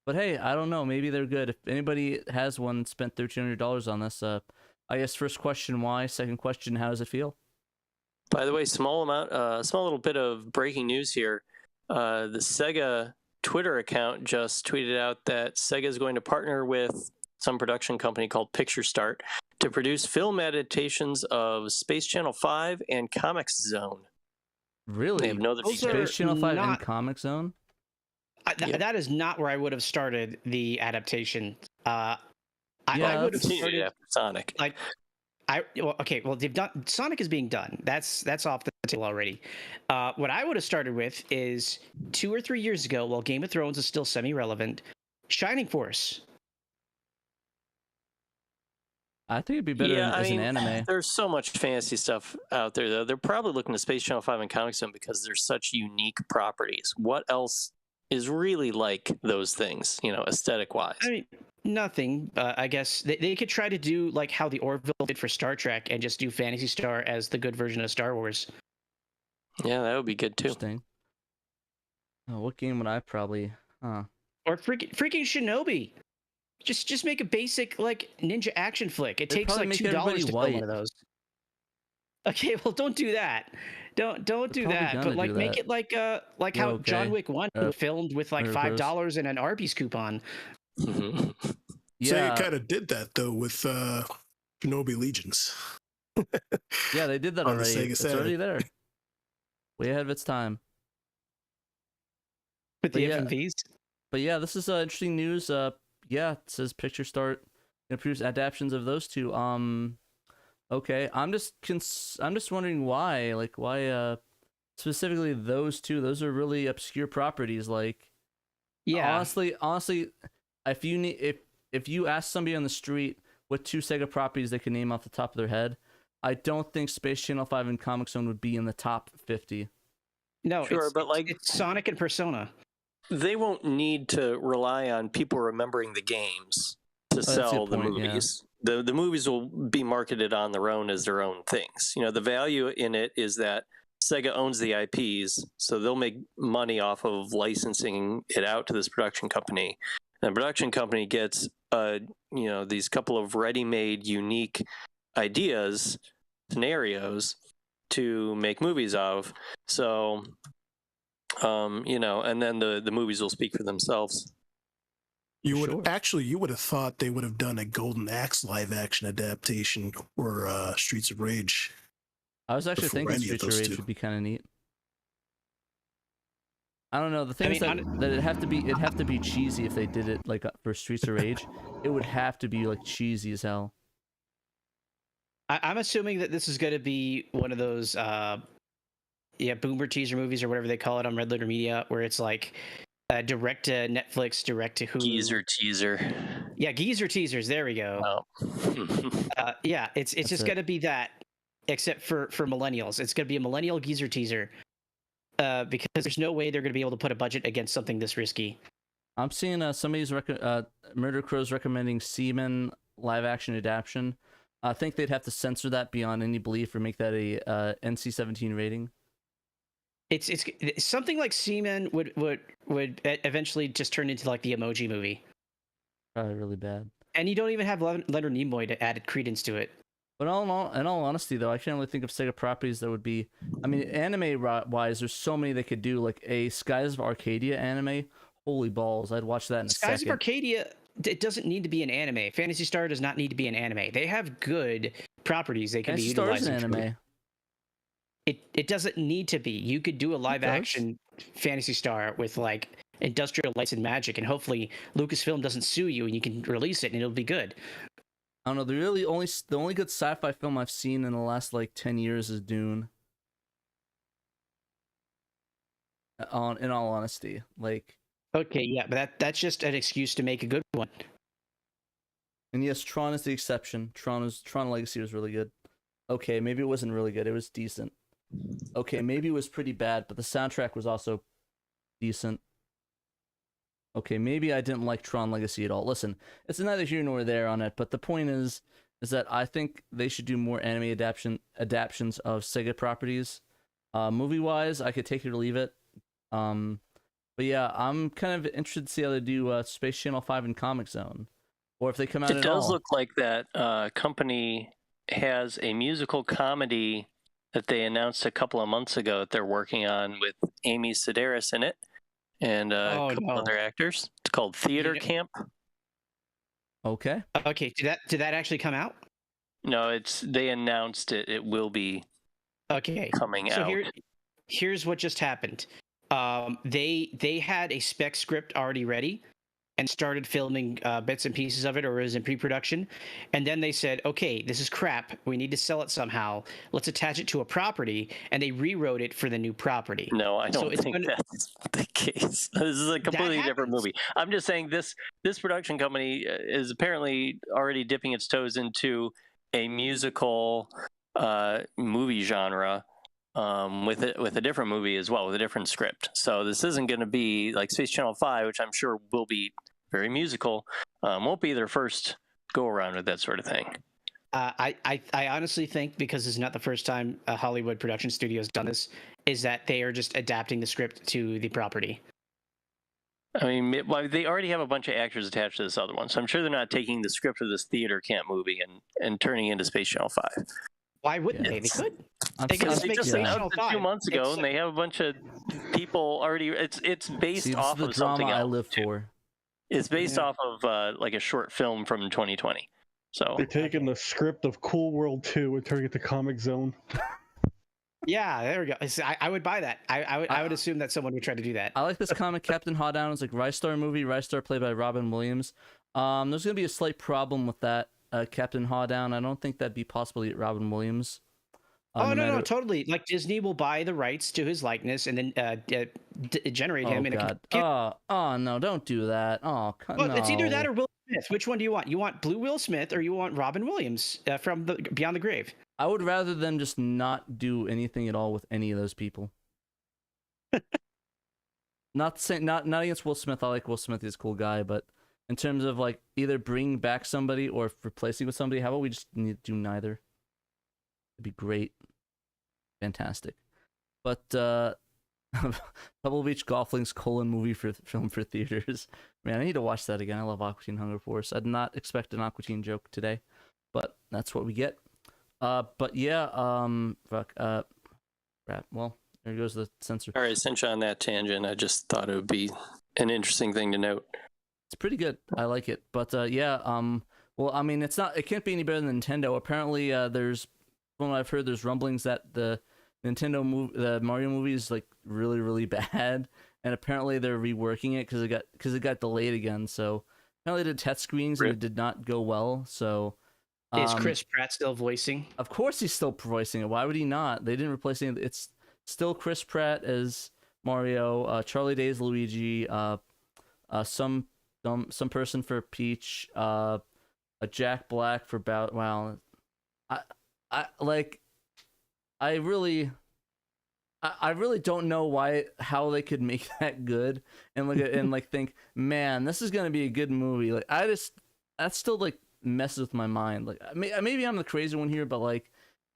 But hey, I don't know. Maybe they're good. If anybody has one, spent $1,300 on this, I guess first question, why? Second question, how does it feel? By the way, small little bit of breaking news here. The Sega Twitter account just tweeted out that Sega is going to partner with some production company called Picture Start to produce film adaptations of Space Channel 5 and Comics Zone. They Really? have no other Those details. are Space Channel 5 and not- Comic Zone? Yep. That is not where I would have started the adaptation. I would have Continued started after Sonic. like well, they've done Sonic is being done. That's off the table already. What I would have started with is 2 or 3 years ago, while Game of Thrones is still semi-relevant, Shining Force. I think it'd be better as an anime. There's so much fantasy stuff out there, though. They're probably looking to Space Channel 5 and Comic Zone because there's such unique properties. What else is really like those things, aesthetic-wise? I mean, nothing. I guess they could try to do like how the Orville did for Star Trek and just do Phantasy Star as the good version of Star Wars. Yeah, that would be good, too. Interesting. Oh, what game would I probably... Huh. Or freaking Shinobi. Just make a basic like ninja action flick. It takes like $2 to film one of those. Okay, well, don't do that. Don't do that. But like, make it like how John Wick 1 filmed with like $5 and an Arby's coupon. Mm-hmm. Yeah, Sega kind of did that though with Shinobi Legions. Yeah, they did that On the already. SEGA It's Saturn. already there. Way ahead of its time. With the But yeah. FMVs. But yeah, this is interesting news. Yeah, it says Picture Start gonna produce adaptations of those two. Okay, I'm just wondering why, like why specifically those two. Those are really obscure properties. Like, Yeah. honestly, if you ask somebody on the street what 2 Sega properties they can name off the top of their head, I don't think Space Channel 5 and Comic Zone would be in the top 50. No, Sure, but like it's Sonic and Persona. they won't need to rely on people remembering the games to sell the movies. The movies will be marketed on their own as their own things. The value in it is that Sega owns the IPs, so they'll make money off of licensing it out to this production company. And the production company gets these couple of ready-made unique ideas, scenarios to make movies of. So and then the movies will speak for themselves. You would have thought they would have done a Golden Axe live action adaptation or Streets of Rage. I was actually before thinking any of Streets of those Rage two. would be kind of neat. I don't know. The thing is that it'd have to be cheesy if they did it like for Streets of Rage. It would have to be like cheesy as hell. I'm assuming that this is going to be one of those boomer teaser movies or whatever they call it on Red Letter Media, where it's like direct to Netflix, direct to Hulu. Geezer teaser. Yeah, geezer teasers. There we go. Oh. Yeah, it's just going to be that, except for millennials. It's going to be a millennial geezer teaser because there's no way they're going to be able to put a budget against something this risky. I'm seeing somebody's Murder Crow's recommending Seaman live action adaptation. I think they'd have to censor that beyond any belief or make that a NC-17 rating. It's something like Seaman would eventually just turn into like the Emoji Movie. Probably really bad. And you don't even have Leonard Nimoy to add credence to it. But in all honesty, though, I can't really think of Sega properties that would be... I mean, anime-wise, there's so many they could do. Like a Skies of Arcadia anime. Holy balls, I'd watch that in a second. Skies of Arcadia, it doesn't need to be an anime. Phantasy Star does not need to be an anime. They have good properties they can be utilized. Phantasy Star is an anime. It doesn't need to be. You could do a live-action Phantasy Star with like industrial lights and magic, and hopefully Lucasfilm doesn't sue you, and you can release it, and it'll be good. I don't know. The only good sci-fi film I've seen in the last like 10 years is Dune. In all honesty, like. Okay, yeah, but that's just an excuse to make a good one. And yes, Tron is the exception. Tron Legacy was really good. Okay, maybe it wasn't really good. It was decent. Okay, maybe it was pretty bad, but the soundtrack was also decent. Okay, maybe I didn't like Tron Legacy at all. Listen, it's neither here nor there on it, but the point is that I think they should do more anime adaptions of Sega properties. Movie-wise, I could take it or leave it. But yeah, I'm kind of interested to see how they do Space Channel 5 and Comic Zone, or if they come out at all. It does look like that company has a musical comedy that they announced a couple of months ago that they're working on with Amy Sedaris in it and a couple other actors. It's called Theater Camp. Okay. Okay, did that actually come out? No, they announced it. It will be coming out. Here's what just happened. They had a spec script already ready and started filming bits and pieces of it, or it was in pre-production. And then they said, okay, this is crap. We need to sell it somehow. Let's attach it to a property. And they rewrote it for the new property. No, I don't think gonna... that's the case. This is a completely different movie. I'm just saying this production company is apparently already dipping its toes into a musical movie genre with a different movie as well, with a different script. So this isn't going to be like Space Channel 5, which I'm sure will be very musical. Won't be their first go around with that sort of thing. I honestly think, because this is not the first time a Hollywood production studio has done this, is that they are just adapting the script to the property. I mean, they already have a bunch of actors attached to this other one, so I'm sure they're not taking the script of this theater camp movie and turning it into Space Channel 5. Why wouldn't they? They could. They Because could they just just make announced it 2 months ago, and they have a bunch of people already. It's based off the of something drama else. I live for. It's based off of like a short film from 2020. So They're taking the script of Cool World 2 and turning it to Comic Zone. Yeah, there we go. I would buy that. I would assume that someone would try to do that. I like this comic, Captain Hawdown. It's like Rice Star movie. Rice Star played by Robin Williams. There's gonna be a slight problem with that, Captain Hawdown. I don't think that'd be possible to get Robin Williams. No, totally. Like Disney will buy the rights to his likeness and then generate him in a computer. Oh no, don't do that. Oh, Well, no. it's either that or Will Smith. Which one do you want? You want Blue Will Smith or you want Robin Williams from Beyond the Grave? I would rather them just not do anything at all with any of those people. Not against Will Smith. I like Will Smith. He's a cool guy, but in terms of like either bringing back somebody or replacing with somebody, how about we just need to do neither? It'd be great. Fantastic. But Pebble Beach Golfling's colon movie film for theaters. Man, I need to watch that again. I love Aqua Teen Hunger Force. I did not expect an Aqua Teen joke today, but that's what we get. But yeah, crap. Well, there goes the censor. all right, since you're on that tangent, I just thought it would be an interesting thing to note. It's pretty good. I like it. But yeah, well, I mean, it can't be any better than Nintendo. Apparently, there's, from what I've heard, there's rumblings that the the Mario movie is like really, really bad, and apparently they're reworking it because it got delayed again. So apparently they did test screenings and it did not go well. So Is Chris Pratt still voicing? of course he's still voicing it. Why would he not? They didn't replace any. It's still Chris Pratt as Mario, Charlie Day as Luigi, some person for Peach, a Jack Black for Bowser. Wow, I really don't know how they could make that good and look at and like think, man, this is gonna be a good movie. Like that still like messes with my mind. Like maybe I'm the crazy one here, but like,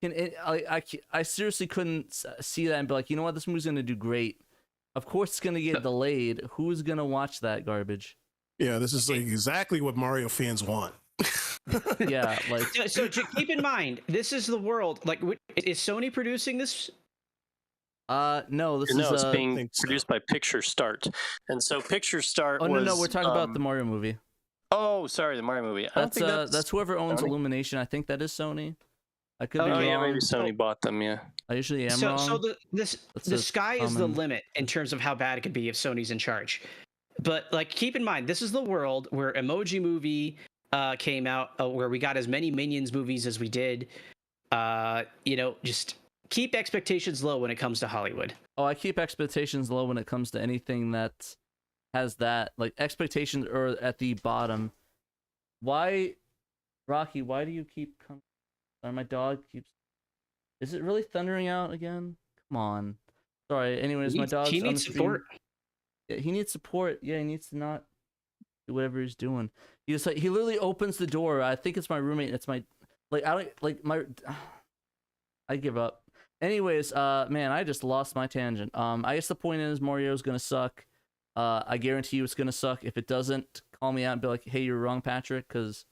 I seriously couldn't see that and be like, you know what, this movie's gonna do great. Of course it's gonna get delayed. Who's gonna watch that garbage? Yeah, this is like exactly what Mario fans want. Yeah, like So keep in mind, this is the world. Like, is Sony producing this? no, It's is being produced by Picture Start, and so Picture Start. Oh was, no, we're talking about the Mario movie. Oh, sorry, the Mario movie. I don't think That's whoever owns Sony. Illumination. I think that is Sony. I could be Oh wrong. yeah, maybe Sony bought them. Yeah. I usually am So wrong. the sky is the limit in terms of how bad it could be if Sony's in charge. But like, keep in mind, this is the world where Emoji Movie came out, where we got as many Minions movies as we did. Just keep expectations low when it comes to Hollywood. Oh, I keep expectations low when it comes to anything that has that. Like, expectations are at the bottom. Why, Rocky? Why do you keep coming? My dog keeps. Is it really thundering out again? Come on. Sorry. Anyways, my dog's He on the needs stream. support. Yeah, he needs support. Yeah, he needs to not do whatever he's doing. He literally opens the door. I think it's my roommate. It's my I give up. Anyways, man, I just lost my tangent. I guess the point is Mario's gonna suck. I guarantee you it's gonna suck. If it doesn't, call me out and be like, hey, you're wrong, Patrick. Because,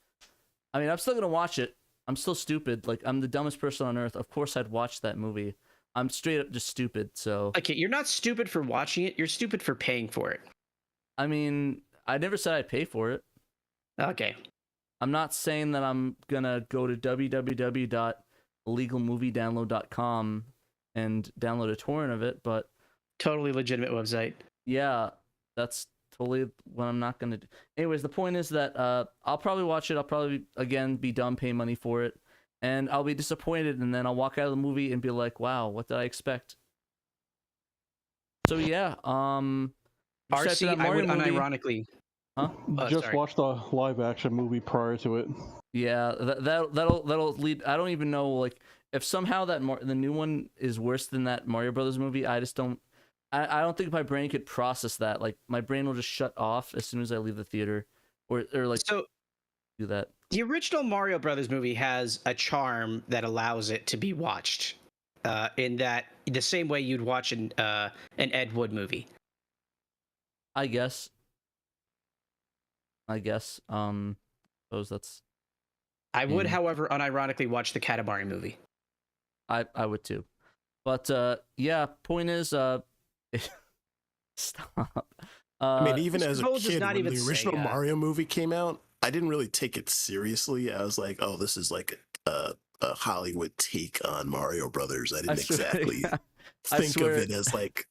I mean, I'm still gonna watch it. I'm still stupid. Like, I'm the dumbest person on earth. Of course I'd watch that movie. I'm straight up just stupid, so... Okay, you're not stupid for watching it. You're stupid for paying for it. I mean, I never said I'd pay for it. Okay. I'm not saying that I'm gonna go to www.illegalmoviedownload.com and download a torrent of it, but Totally legitimate website. Yeah, that's totally what I'm not gonna do. Anyways, the point is that I'll probably watch it. I'll probably again be dumb, pay money for it, and I'll be disappointed, and then I'll walk out of the movie and be like, "Wow, what did I expect?" So yeah, except for RC, that I would Mario movie, unironically. huh? Just Sorry. watch the live action movie prior to it. Yeah, that'll lead. I don't even know like if somehow the new one is worse than that Mario Brothers movie. I just don't. I don't think my brain could process that. Like my brain will just shut off as soon as I leave the theater, or like So do that. the original Mario Brothers movie has a charm that allows it to be watched, in that the same way you'd watch an Ed Wood movie. I guess. Suppose that's. I would, Yeah. however, unironically watch the Katamari movie. I would too, but yeah. Point is stop. I mean, even Mr. as a Bowles is kid, not when even the original Sega. Mario movie came out, I didn't really take it seriously. I was like, "Oh, this is like a Hollywood take on Mario Brothers." I didn't exactly I think of swear- it as like.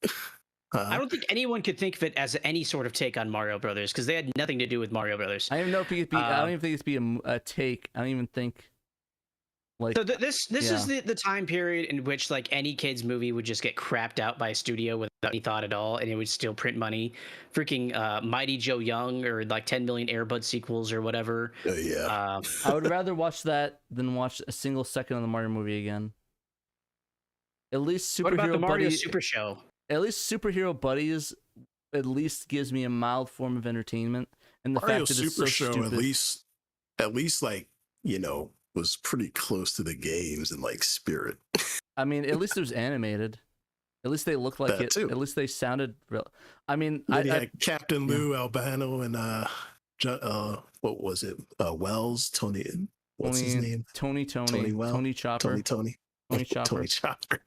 I don't think anyone could think of it as any sort of take on Mario Brothers because they had nothing to do with Mario Brothers. I don't even know if it could be. I don't even think it's be a take. I don't even think. Like So this is yeah. the time period in which like any kid's movie would just get crapped out by a studio without any thought at all, and it would still print money. Freaking Mighty Joe Young or like 10 million Airbud sequels or whatever. Yeah. I would rather watch that than watch a single second of the Mario movie again. At least What about the superhero Mario buddy. Super Show? At least superhero buddies. At least gives me a mild form of entertainment, and the Mario fact that it's Super so Show stupid. at least like was pretty close to the games in like spirit. I mean, at least it was animated. At least they looked like That it. too. At least they sounded real. I mean, Then you I had Captain Lou Albano and what was it? Wells, Tony. What's his name? Tony Chopper. Tony. Chopper. Tony Chopper.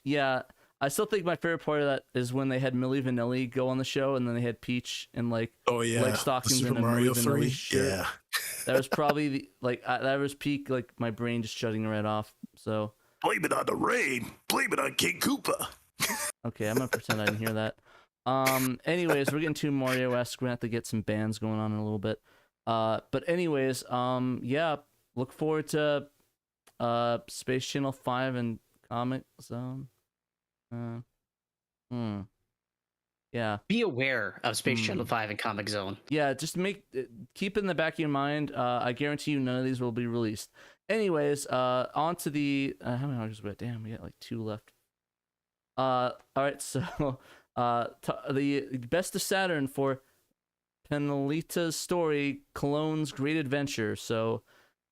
Yeah, I still think my favorite part of that is when they had Milli Vanilli go on the show, and then they had Peach in like Oh yeah, leg stockings Super and a Mario Milli 3. Vanilli shirt. Yeah. That was probably that was peak like my brain just shutting right off. So Blame it on the rain. Blame it on King Koopa. okay, I'm gonna pretend I didn't hear that. Anyways, we're getting too Mario-esque. We're gonna have to get some bands going on in a little bit. But anyways, yeah, look forward to Space Channel 5 and Comic Zone. Yeah. Be aware of Space Channel 5 and Comic Zone. Yeah, just keep it in the back of your mind. I guarantee you none of these will be released. Anyways, on to the how many hours we got? Damn, we got like 2 left. All right, so the Best of Saturn for Penelita's Story: Cologne's Great Adventure. So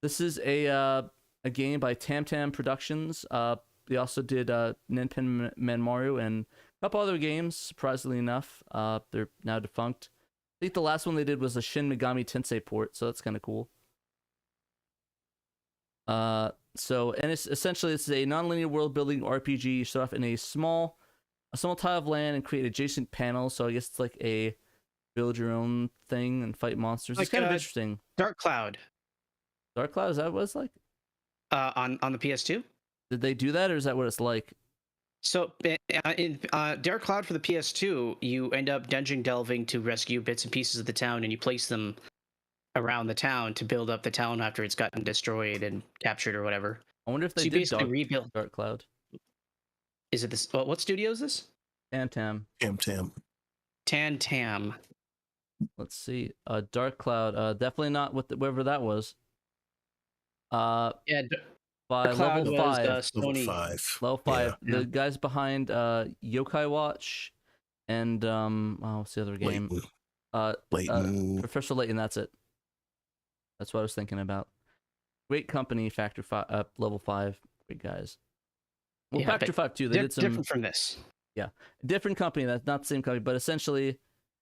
this is a game by Tam Tam Productions. They also did Ninpin Manmaru and a couple other games, surprisingly enough. They're now defunct. I think the last one they did was a Shin Megami Tensei port, so that's kind of cool. And it's essentially it's a non-linear world-building RPG. You start off in a small tile of land and create adjacent panels. So I guess it's like a build your own thing and fight monsters. It's kind of interesting. Dark Cloud. Dark Cloud, is that what it's like? On the PS2. Did they do that, or is that what it's like? So in Dark Cloud for the PS2, you end up dungeon delving to rescue bits and pieces of the town, and you place them around the town to build up the town after it's gotten destroyed and captured or whatever. I wonder if they So you did basically rebuild. Dark Cloud. Is it this? What studio is this? Tam Tam. Tam. Tam. Let's see. Dark Cloud. Definitely not whatever that was. By Cloud level was, 5. Sony. Level 5. Yeah. The guys behind Yokai Watch and what's the other game? Layton. Professor Layton. That's it. That's what I was thinking about. Great company. Factor 5. Level 5. Great guys. Well, Yeah, Factor 5 too. They did some different from this. different company. That's not the same company, but essentially,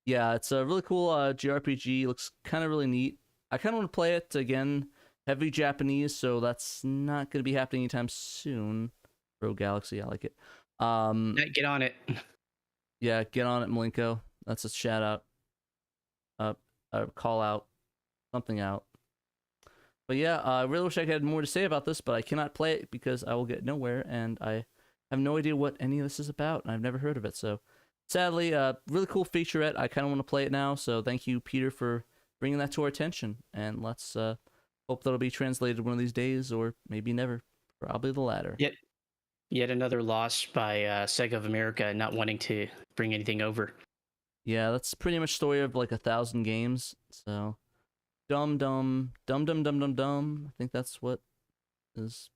yeah, it's a really cool JRPG. Looks kind of really neat. I kind of want to play it again. Heavy Japanese, so that's not going to be happening anytime soon. Rogue Galaxy, I like it. Get on it. Yeah, get on it, Malenko. That's a shout out. A call out. Something out. But yeah, I really wish I had more to say about this, but I cannot play it because I will get nowhere, and I have no idea what any of this is about, and I've never heard of it. So, sadly, really cool featurette. I kind of want to play it now. So, thank you, Peter, for bringing that to our attention. And let's hope that'll be translated one of these days, or maybe never. Probably the latter. Yet another loss by Sega of America not wanting to bring anything over. Yeah, that's pretty much story of like 1,000 games. So, dumb. I think that's what is.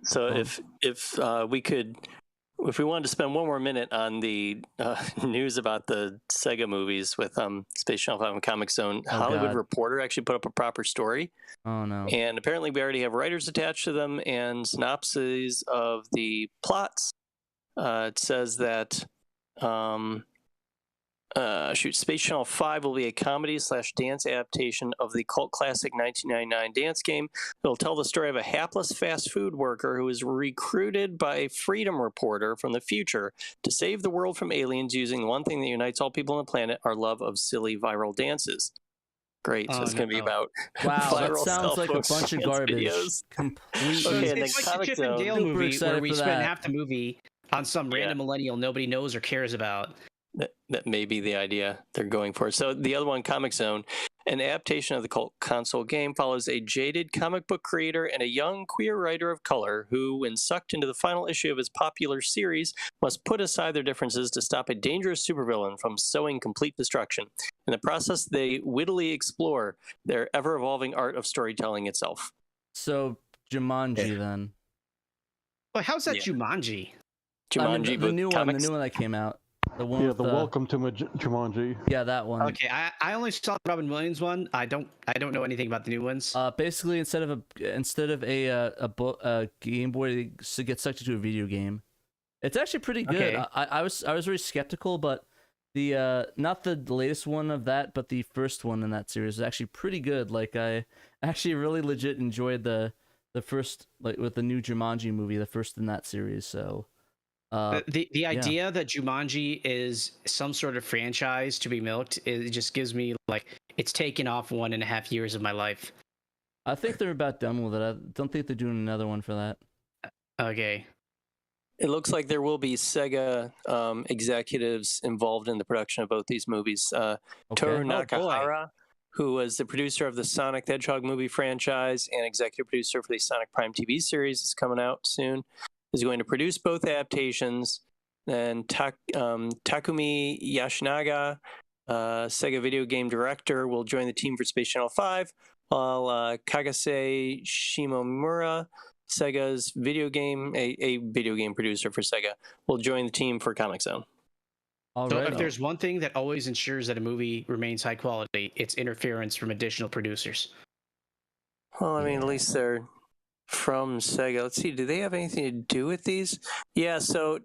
So Oh. if we could, if we wanted to spend one more minute on the news about the Sega movies with Space Channel 5 and Comic Zone, Oh, Hollywood God. Reporter actually put up a proper story. Oh no. And apparently we already have writers attached to them and synopses of the plots. It says that Space Channel 5 will be a comedy/dance adaptation of the cult classic 1999 dance game. It'll tell the story of a hapless fast food worker who is recruited by a freedom reporter from the future to save the world from aliens using the one thing that unites all people on the planet, our love of silly viral dances. Great. So it's going to be about Wow, that viral sounds like a bunch of self-dance garbage. videos. Completely. Okay, and then It's like the Comic Chip and Zone. Dale Super movie excited where we for spend that. half the movie on some random millennial nobody knows or cares about. That may be the idea they're going for. So the other one, Comic Zone, an adaptation of the cult console game, follows a jaded comic book creator and a young queer writer of color who, when sucked into the final issue of his popular series, must put aside their differences to stop a dangerous supervillain from sowing complete destruction. In the process, they wittily explore their ever-evolving art of storytelling itself. So Jumanji then. But how's that Yeah. Jumanji? Jumanji, the but new one, comics. the new one that came out. The one Yeah, with the Welcome to Jumanji. Yeah, that one. Okay, I only saw the Robin Williams one. I don't know anything about the new ones. Basically, instead of a Game Boy, to get sucked into a video game. It's actually pretty good. Okay. I was very skeptical, but the not the latest one of that, but the first one in that series is actually pretty good. Like I actually really legit enjoyed the first, like with the new Jumanji movie, the first in that series. So. The idea that Jumanji is some sort of franchise to be milked, it just gives me like it's taken off 1.5 years of my life. I think they're about done with it. I don't think they're doing another one for that. Okay. It looks like there will be Sega executives involved in the production of both these movies. Toru Okay. Nakahara, who was the producer of the Sonic the Hedgehog movie franchise and executive producer for the Sonic Prime TV series, is coming out soon, is going to produce both adaptations. And Takumi Yashinaga, Sega video game director, will join the team for Space Channel 5, while Kagase Shimomura, Sega's video game, a video game producer for Sega, will join the team for Comic Zone. So Alright. if there's one thing that always ensures that a movie remains high quality, it's interference from additional producers. Well, I mean, at least they're from Sega. Let's see, do they have anything to do with these? Yeah, so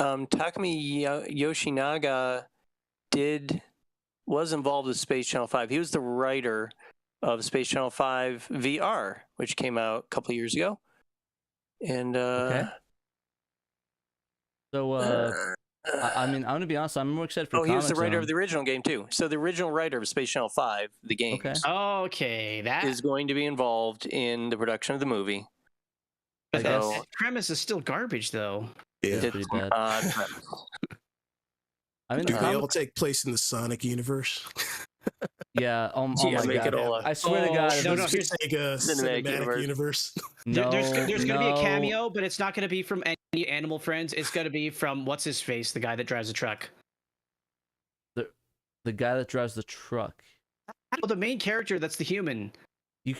Takumi Yoshinaga was involved with Space Channel 5. He was the writer of Space Channel 5 VR, which came out a couple of years ago. And Okay. So I mean, I'm gonna be honest. I'm more excited for. he was the Comic writer Zone. of the original game too. So the original writer of Space Channel 5, the game, Okay. Okay, that is going to be involved in the production of the movie. but So- that premise is still garbage though. Yeah. It's pretty bad. I mean, Do the they comic- all take place in the Sonic universe? yeah. Oh Yeah, my make god! it all I swear to God, if no, this- no, here's- Sega Cinematic Cinematic Universe. no, there's going to be a no. cameo, but it's not going to be from any Animal Friends. It's going to be from what's his face, the guy that drives the truck. The guy that drives the truck. Oh, the main character that's the human.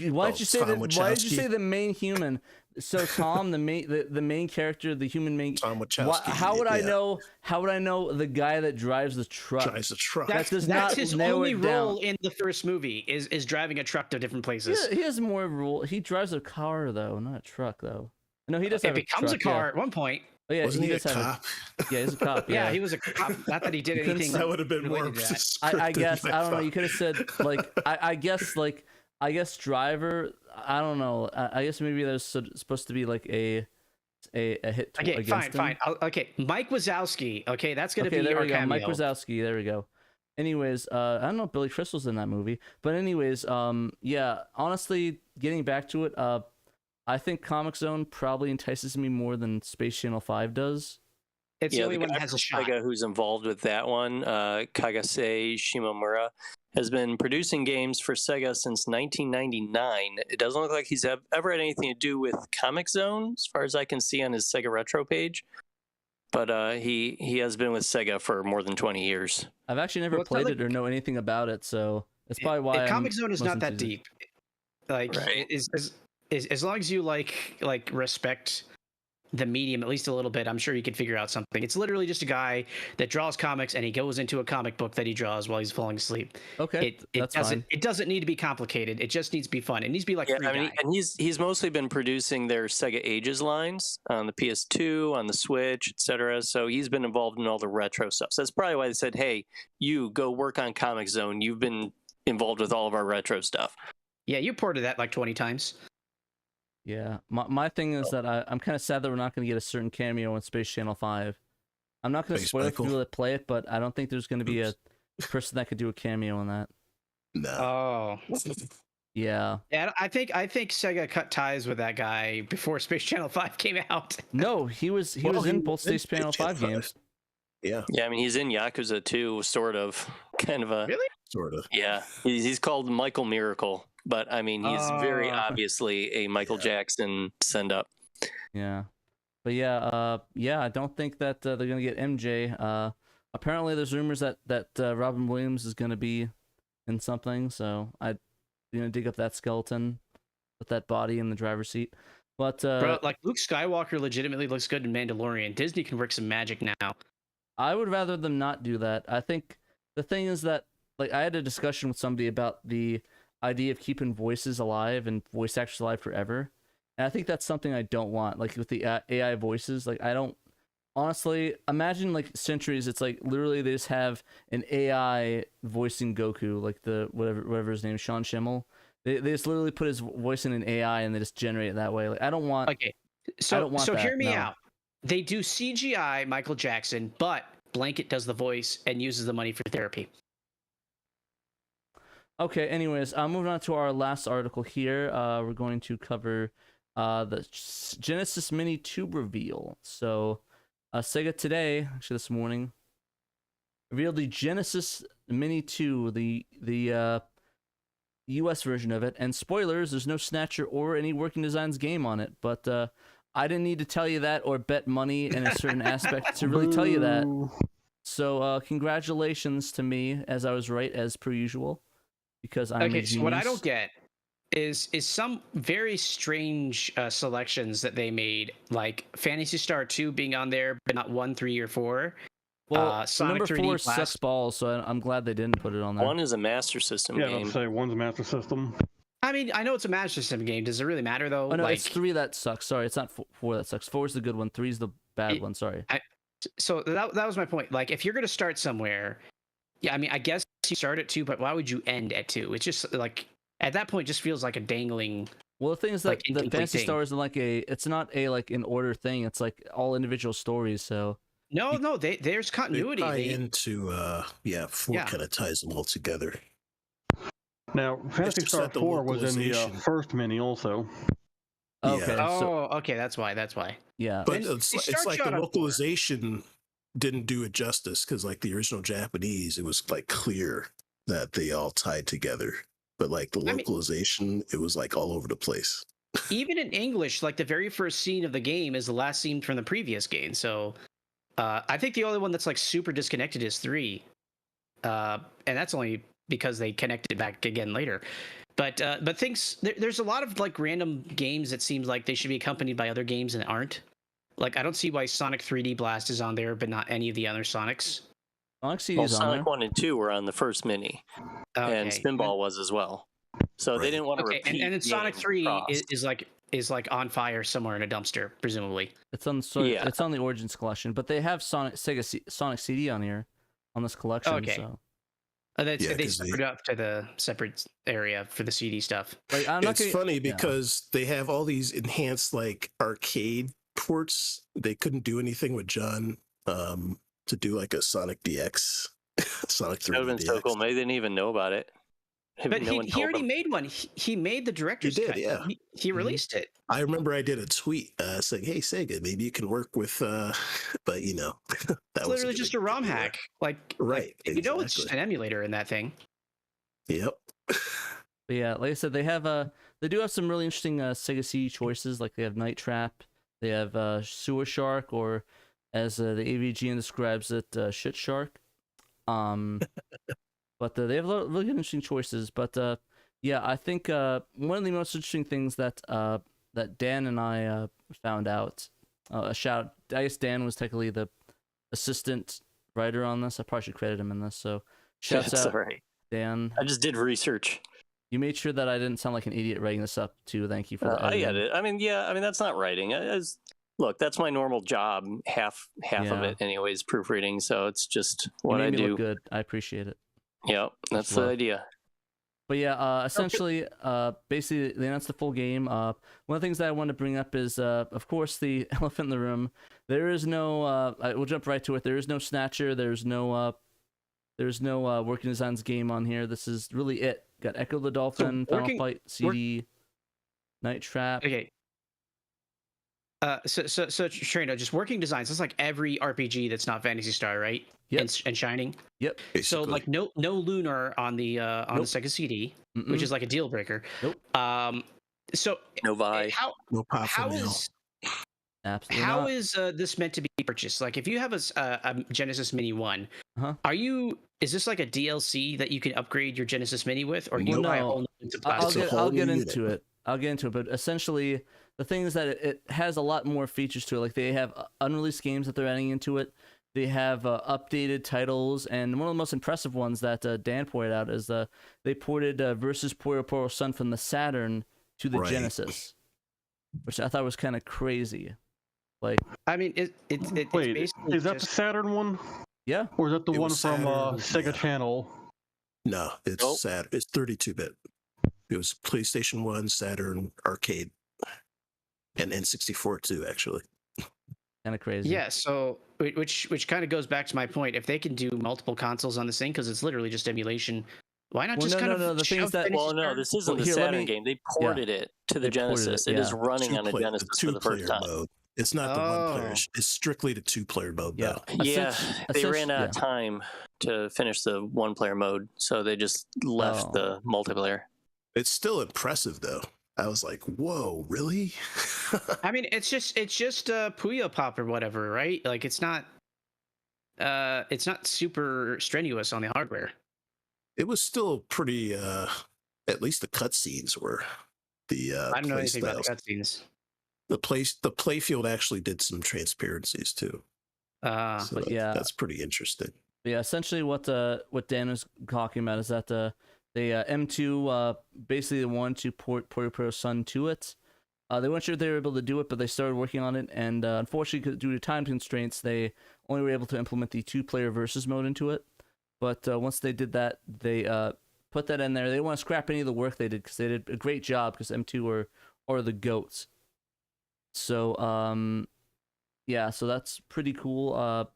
Why did you say Tom that? Why did you Wachowski. say the main human? So Tom, the main character, the human main. Tom Wachowski. How would I yeah, know? How would I know the guy that drives the truck? Drives a truck. That does That's not his narrow only it down. role in the first movie is driving a truck to different places. He has more rule. He drives a car though, not a truck though. No, he does It have becomes a truck, a car at one point. Yeah. Oh, yeah, Wasn't he a does have cop? Yeah, he's a cop. Yeah, Yeah, he was a cop. Not that he did You couldn't anything. say- That would have been more related to that. I scripted guess than I don't know. thought. You could have said like I guess driver. I don't know. I guess maybe there's supposed to be like a hit Okay, against fine. him. Okay, Mike Wazowski. Okay, that's gonna Okay, be there our we go. cameo. Mike Wazowski. There we go. Anyways, I don't know if Billy Crystal's in that movie, but anyways, yeah. Honestly, getting back to it, I think Comic Zone probably entices me more than Space Channel 5 does. It's the Yeah, only the one guy that has a from shot. Sega who's involved with that one, Kagase Shimomura, has been producing games for Sega since 1999. It doesn't look like he's ever had anything to do with Comic Zone, as far as I can see on his Sega Retro page. But he has been with Sega for more than 20 years. I've actually never Well, it's not played like- it or know anything about it, so it's probably why I'm Comic Zone is most not that enthusiastic. deep. Like, Right. as long as you like respect the medium at least a little bit, I'm sure you could figure out something. It's literally just a guy that draws comics and he goes into a comic book that he draws while he's falling asleep. Okay, that's fine. It doesn't need to be complicated. It just needs to be fun. It needs to be like Yeah, Free I mean, Guy. and he's mostly been producing their Sega Ages lines on the PS2, on the Switch, etc. So he's been involved in all the retro stuff. So that's probably why they said, "Hey, you go work on Comic Zone. You've been involved with all of our retro stuff." Yeah, you ported that like 20 times. Yeah, my thing is that I'm kind of sad that we're not going to get a certain cameo in Space Channel 5. I'm not going to Space spoil it for Michael? people that play it, but I don't think there's going to be a Oops. person that could do a cameo in that. No. Oh. Yeah. Yeah, I think Sega cut ties with that guy before Space Channel 5 came out. No, he was Well, in he both was in Space Channel Space Channel 5 5. games. Yeah, Yeah, I mean, he's in Yakuza 2, sort of, kind of a. Really? sort of. Yeah, he's called Michael Miracle, but I mean, he's very Oh. obviously a Michael Yeah. Jackson send up. Yeah. But yeah, I don't think that they're going to get MJ. Apparently there's rumors that Robin Williams is going to be in something, so I'm going to dig up that skeleton with that body in the driver's seat. But Bro, like Luke Skywalker legitimately looks good in Mandalorian. Disney can work some magic now. I would rather them not do that. I think the thing is that, like, I had a discussion with somebody about the idea of keeping voices alive and voice actors alive forever. And I think that's something I don't want. Like, with the AI voices, like, I don't honestly imagine, like, centuries. It's like literally they just have an AI voicing Goku, like the whatever his name is, Sean Schimmel. They just literally put his voice in an AI and they just generate it that way. Like, I don't want. Okay. So don't want that, hear me no. out. They do CGI Michael Jackson, but Blanket does the voice and uses the money for therapy. Okay, anyways, moving on to our last article here. We're going to cover the Genesis Mini Tube reveal. So, Sega today, actually this morning, revealed the Genesis Mini 2, the US version of it. And spoilers, there's no Snatcher or any Working Designs game on it. But I didn't need to tell you that or bet money in a certain aspect to really tell you that. Boo. So, congratulations to me, as I was right as per usual. Because I'm a Okay, genius. so what I don't get is some very strange selections that they made, like Phantasy Star 2 being on there, but not 1, 3, or 4. Well, Sonic number 3D 4 Blast. sucks balls, so I'm glad they didn't put it on there. One is a Master System Yeah, I was game. about to say one's a Master System. I mean, I know it's a Master System game. Does it really matter though? Oh no, like, it's 3 that sucks. Sorry, it's not 4 that sucks. 4 is the good one. 3 is the bad one. Sorry. so that was my point. Like, if you're gonna start somewhere, yeah, I mean, I guess you start at 2, but why would you end at 2? It's just like at that point, it just feels like a dangling. Well, the thing is that like, the incomplete Fantasy thing. Star isn't like it's not a like an order thing. It's like all individual stories. So No, there's They continuity. tie into, four Yeah. kind of ties them all together. Now, Fantasy just Star that the 4 was in the localization. first mini also. okay, Yeah. so Okay, that's why. yeah, But And it's, they it's start like you the out on 4. localization didn't do it justice because, like, the original Japanese, it was like clear that they all tied together. But like the I mean- localization, it was like all over the place. Even in English, like the very first scene of the game is the last scene from the previous game. So I think the only one that's like super disconnected is 3, and that's only because they connected back again later. But there's a lot of like random games that seems like they should be accompanied by other games and aren't. Like, I don't see why Sonic 3D Blast is on there, but not any of the other Sonics. Sonic CD Well, is on there. Sonic 1 and 2 were on the first mini, and Spinball was as well. So they Right. didn't want to Okay, repeat. and then Sonic games 3 across. is like on fire somewhere in a dumpster, presumably. It's on Yeah. it's on the Origins collection, but they have Sonic CD on here on this collection. Okay. So Yeah, They 'cause separate up to the separate area for the CD stuff. like I'm not It's gonna, funny yeah. because they have all these enhanced like arcade ports. They couldn't do anything with John to do like a Sonic DX, Sonic That would have 3D been so DX. cool. Maybe they didn't even know about it. But no one he told already them. made one. He made the director's did, cut. yeah. He released it. I remember I did a tweet saying, "Hey Sega, maybe you can work with," but you know, that It's was literally just a ROM hack. Like Right, you know, it's just exactly. an emulator in that thing. Yep. But yeah, like I said, they do have some really interesting Sega CD choices. Like they have Night Trap, they have Sewer Shark, or as the AVGN describes it, Shit Shark. But they have a lot of really interesting choices. But yeah, I think one of the most interesting things that that Dan and I found out. I guess Dan was technically the assistant writer on this. I probably should credit him in this. So shouts It's out, all right. Dan. I just did research. You made sure that I didn't sound like an idiot writing this up too. Thank you for that. I get it. I mean, yeah. I mean, that's not writing. Look, that's my normal job. Half of Yeah. it, anyways, proofreading. So it's just what You made I me do. look good. I appreciate it. Yep, that's the love. idea. But yeah, essentially, basically, they announced the full game. One of the things that I want to bring up is, of course, the elephant in the room. There is no. We'll jump right to it. There is no Snatcher. There's no Working Designs game on here. This is really it. Got Echo the Dolphin, Final Fight CD, Night Trap. Okay. So Trayno, just Working Designs. That's like every RPG that's not Phantasy Star, right? Yep. And Shining. Yep. So Basically. like no Lunar on the Nope. Sega CD, Mm-mm. which is like a deal breaker. Nope. So No Vi. no pop how from hell. is Absolutely how not. is this meant to be purchased? Like, if you have a Genesis Mini 1, Uh-huh. is this like a DLC that you can upgrade your Genesis Mini with, or do you Well, buy a no. whole new I'll plastic? It's a get whole new into unit. it. I'll get into it. But essentially, the thing is that it has a lot more features to it. Like they have unreleased games that they're adding into it. They have updated titles, and one of the most impressive ones that Dan pointed out is they ported Versus Puyo Puyo Sun from the Saturn to the Right. Genesis, which I thought was kind of crazy. Like, I mean, it's Wait, basically is that the just, Saturn one? yeah, Or is that the It one was from Saturn, Sega yeah. Channel? No, it's Nope. Saturn. It's 32-bit. It was PlayStation 1, Saturn, Arcade, and N64 too, actually. kind of crazy. yeah. So which kind of goes back to my point. If they can do multiple consoles on this thing, because it's literally just emulation, why not Well, just no, kind no, of no, the thing is shove that- Phantasy Well, no, Star? this isn't Well, the here, let Saturn me- game. They ported it to the They ported Genesis. it, It is yeah. running on a Two-player- Genesis the for the first two-player time. mode. It's not the one player. Oh. It's strictly the two-player mode, Yeah. though. Yeah, they ran Essentially- out of time to finish the one-player mode, so they just left Oh. the multiplayer. It's still impressive, though. I was like, "Whoa, really?" I mean, it's just Puyo Pop or whatever, right? Like it's not super strenuous on the hardware. It was still pretty. At least the cutscenes were the. I don't know play anything about the styles. cutscenes. The playfield actually did some transparencies too. So But yeah. that's pretty interesting. Yeah, essentially what Dan was talking about is that they M2 basically wanted to port Puyo Puyo Sun to it. They weren't sure if they were able to do it, but they started working on it, and unfortunately, due to time constraints, they only were able to implement the two-player versus mode into it. But once they did that, they put that in there. They didn't want to scrap any of the work they did because they did a great job because M2 are the GOATs. So yeah, so that's pretty cool.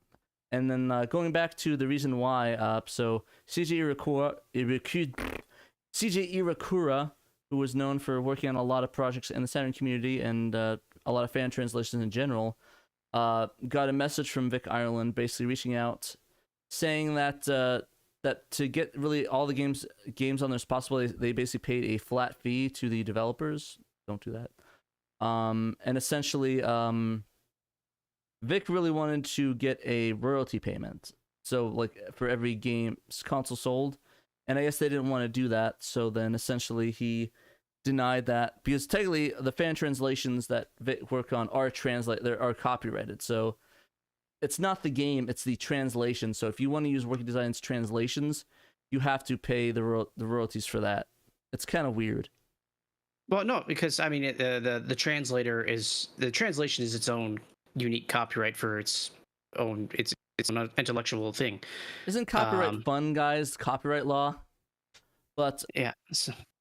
And then going back to the reason why, so CJ Irakura, who was known for working on a lot of projects in the Saturn community and a lot of fan translations in general, got a message from Vic Ireland basically reaching out, saying that that to get really all the games on there as possible, they basically paid a flat fee to the developers. Don't do that. And essentially, Vic really wanted to get a royalty payment. So, like, for every game console sold. And I guess they didn't want to do that. So then essentially he denied that. Because technically, the fan translations that Vic work on are copyrighted. So it's not the game, it's the translation. So if you want to use Working Designs translations, you have to pay the royalties for that. It's kind of weird. Well, no, because I mean, the translation is its own unique copyright for its own an intellectual thing. Isn't copyright fun, guys? Copyright law. But yeah,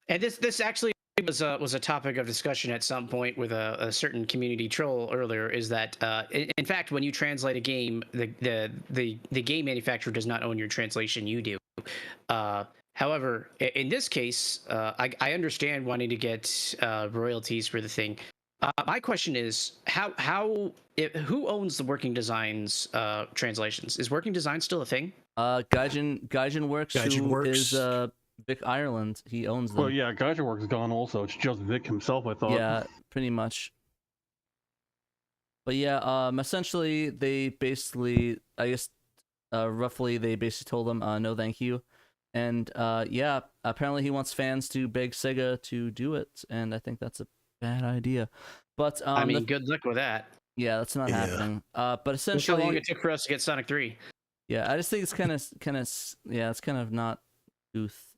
and this actually was a topic of discussion at some point with a certain community troll earlier. Is that in fact, when you translate a game, the game manufacturer does not own your translation. You do. However, in this case, I understand wanting to get royalties for the thing. My question is, who owns the Working Designs translations? Is Working Design still a thing? Gaijin Works, Gaijin who Works. is Vic Ireland. He owns them. Well, yeah, Geyserworks is gone also. It's just Vic himself, I thought. Yeah, pretty much. But yeah, essentially they basically, I guess, roughly they basically told him no, thank you, and yeah, apparently he wants fans to beg Sega to do it, and I think that's a bad idea. But I mean, good luck with that. yeah, that's not Yeah. happening. But Look how essentially, long it took for us to get Sonic 3. yeah, I just think it's kind of, yeah, it's kind of not truth.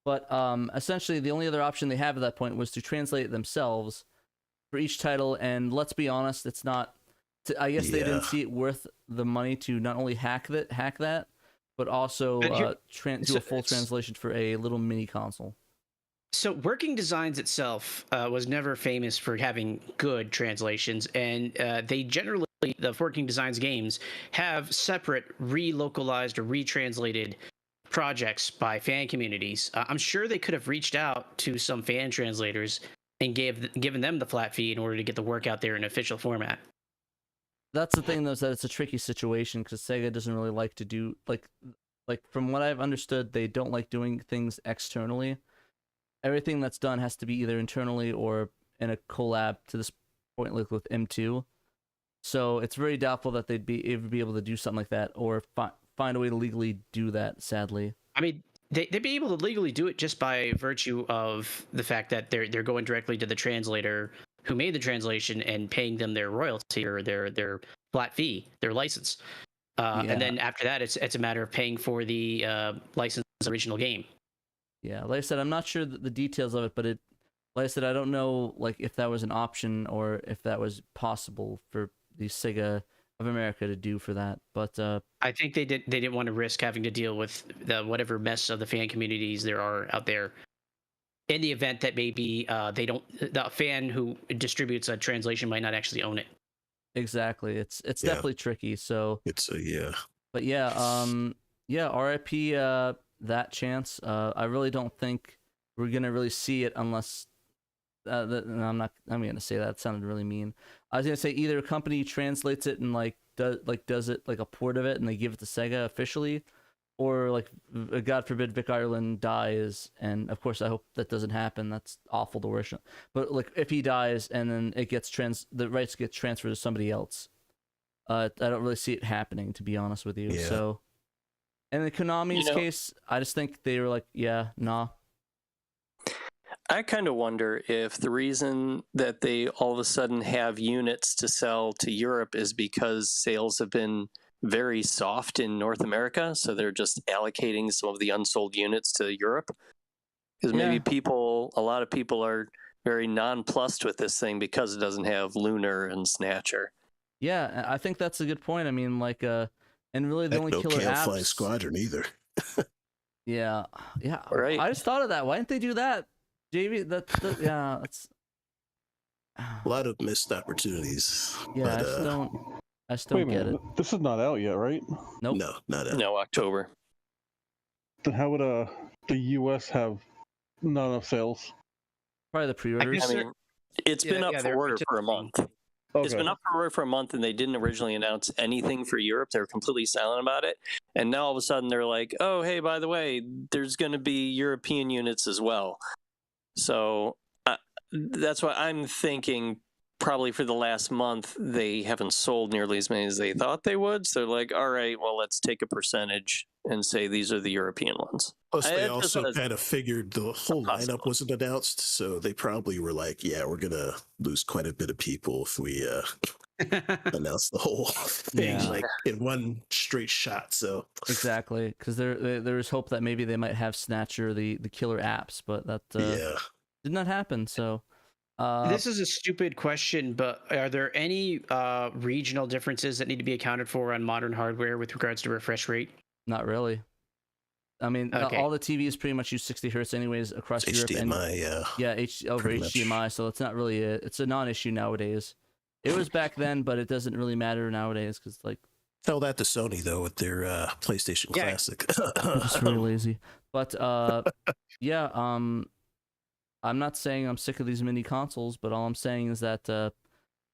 But essentially, the only other option they have at that point was to translate it themselves for each title, and let's be honest, it's not. I guess they didn't Yeah. see it worth the money to not only hack that, but also But here- do a full translation for a little mini console. So, Working Designs itself was never famous for having good translations, and they generally, the Working Designs games, have separate relocalized or retranslated projects by fan communities. I'm sure they could have reached out to some fan translators and given them the flat fee in order to get the work out there in official format. That's the thing, though, is that it's a tricky situation because Sega doesn't really like to do like from what I've understood, they don't like doing things externally. Everything that's done has to be either internally or in a collab to this point, like with M2. So it's very doubtful that they'd be able to do something like that or find a way to legally do that. Sadly, I mean, they'd be able to legally do it just by virtue of the fact that they're going directly to the translator who made the translation and paying them their royalty or their flat fee, their license. And then after that, it's a matter of paying for the licensed original game. Yeah, like I said, I'm not sure the details of it, but like I said, I don't know like if that was an option or if that was possible for the Sega of America to do for that. But I think they didn't want to risk having to deal with whatever mess of the fan communities there are out there. In the event that maybe the fan who distributes a translation might not actually own it. exactly, it's definitely tricky. So It's a yeah. but yeah, RIP that chance. I really don't think we're gonna really see it unless. I'm gonna say that. It sounded really mean. I was gonna say either a company translates it and does it like a port of it and they give it to Sega officially, or like God forbid Vic Ireland dies, and of course I hope that doesn't happen. That's awful to worship. But like if he dies and then it gets the rights get transferred to somebody else, I don't really see it happening, to be honest with you. Yeah. So, and in Konami's case, I just think they were like, yeah, nah. I kind of wonder if the reason that they all of a sudden have units to sell to Europe is because sales have been very soft in North America, so they're just allocating some of the unsold units to Europe. Because maybe a lot of people are very nonplussed with this thing because it doesn't have Lunar and Snatcher. Yeah, I think that's a good point. I mean, like, and really the only no killer Can't apps. Fly Squadron either. Yeah. Right. I just thought of that. Why didn't they do that, JV? That's A lot of missed opportunities. Yeah, but, I just don't Wait a get minute. it. This is not out yet, right? Nope. No, not at No, October. Then how would the US have not enough sales? Probably the pre-orders. I mean, it's been up for order for a month. Okay. It's been up for order for a month, and they didn't originally announce anything for Europe. They were completely silent about it. And now all of a sudden they're like, oh, hey, by the way, there's going to be European units as well. So that's why I'm thinking probably for the last month, they haven't sold nearly as many as they thought they would. So they're like, all right, well, let's take a percentage and say these are the European ones. Plus, they I also just- kind of figured the whole possible. lineup wasn't announced, so they probably were like, "Yeah, we're gonna lose quite a bit of people if we announce the whole thing Yeah. like in one straight shot." So Exactly, because there is hope that maybe they might have Snatcher, the killer apps, but that yeah, did not happen. So This is a stupid question, but are there any regional differences that need to be accounted for on modern hardware with regards to refresh rate? not really. I mean, Okay. all the TVs pretty much use 60 hertz anyways across Europe. And, HDMI. yeah, over pretty much. HDMI, so it's not really it's a non-issue nowadays. It was back then, but it doesn't really matter nowadays because like Tell that to Sony though with their PlayStation Yeah. Classic. they're just really lazy. But yeah, I'm not saying I'm sick of these mini consoles, but all I'm saying is that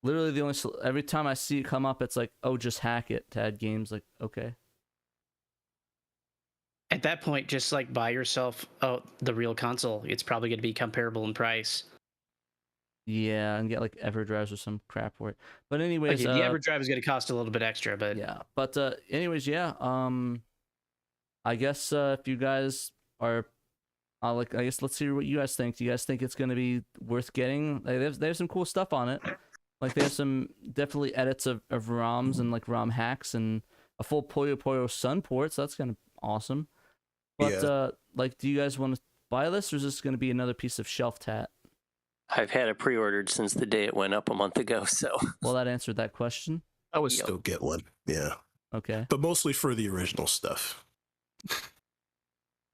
literally the only every time I see it come up, it's like, oh, just hack it to add games. Like, okay. At that point, just like buy yourself the real console. It's probably going to be comparable in price. Yeah, and get like EverDrives or some crap for it. But anyways, Okay, the EverDrive is going to cost a little bit extra, but yeah. But anyways, yeah. I guess if you guys are, I guess let's hear what you guys think. Do you guys think it's going to be worth getting? Like, they have some cool stuff on it. Like they have some definitely edits of ROMs and like ROM hacks and a full Puyo Puyo Sun port. So that's kind of awesome. But like, do you guys want to buy this, or is this going to be another piece of shelf tat? I've had it pre-ordered since the day it went up a month ago. So well, that answered that question. I would still get one. Yeah. Okay. But mostly for the original stuff.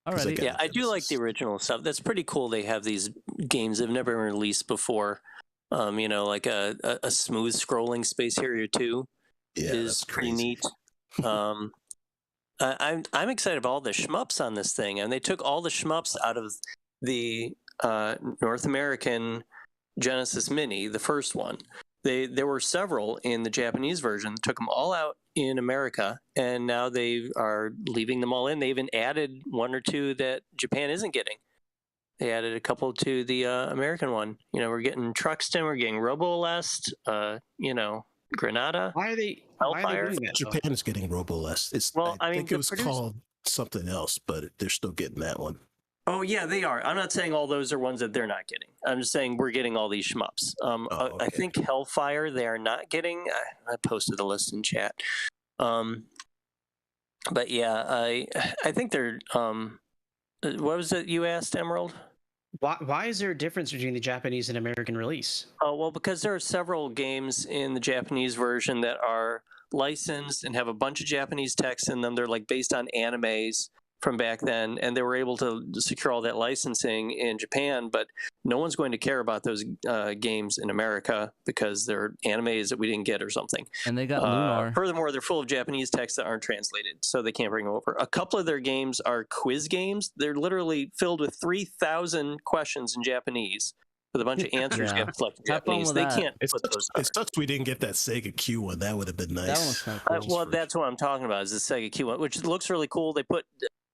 Alrighty. Yeah, I do like the original stuff. That's pretty cool. They have these games that have never been released before. You know, like a smooth scrolling Space Harrier 2 is pretty neat. I'm excited about all the shmups on this thing, and they took all the shmups out of the North American Genesis Mini, the first one. There were several in the Japanese version. Took them all out in America, and now they are leaving them all in. They even added one or two that Japan isn't getting. They added a couple to the American one. You know, we're getting Truxton, we're getting Robolest, you know, Granada. Why are they doing that? Japan is getting Robolest. I think it was called something else, but they're still getting that one. Oh, yeah, they are. I'm not saying all those are ones that they're not getting. I'm just saying we're getting all these shmups. Okay. I think Hellfire they are not getting. I posted a list in chat. But yeah, I think they're. What was it you asked, Emerald? Why is there a difference between the Japanese and American release? Oh, well, because there are several games in the Japanese version that are licensed and have a bunch of Japanese text in them. They're like based on animes from back then, and they were able to secure all that licensing in Japan, but no one's going to care about those games in America because they're animes that we didn't get or something. And they got Lunar. Furthermore, they're full of Japanese texts that aren't translated, so they can't bring them over. A couple of their games are quiz games. They're literally filled with 3,000 questions in Japanese with a bunch of answers you have to select in Japanese. They can't put those on. It sucks we didn't get that Sega Q one. That would have been nice. That one was kind of cool. Well, that's what I'm talking about, is the Sega Q one, which looks really cool. They put,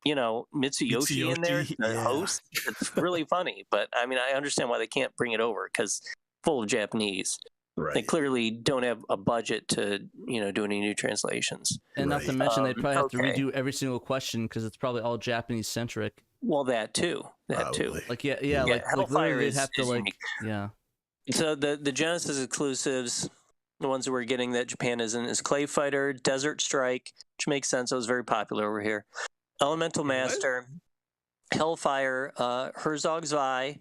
you know, Mitsuyoshi in there, the host. It's really funny, but I mean, I understand why they can't bring it over because full of Japanese. Right. They clearly don't have a budget to, you know, do any new translations. And not to mention, they'd probably have to redo every single question because it's probably all Japanese centric. Well, that too. Like like Hellfire they'd have to like unique. yeah. So the Genesis exclusives, the ones that we're getting that Japan isn't, is Clay Fighter, Desert Strike, which makes sense. It was very popular over here. Elemental Master, Hellfire, Herzog Zwei,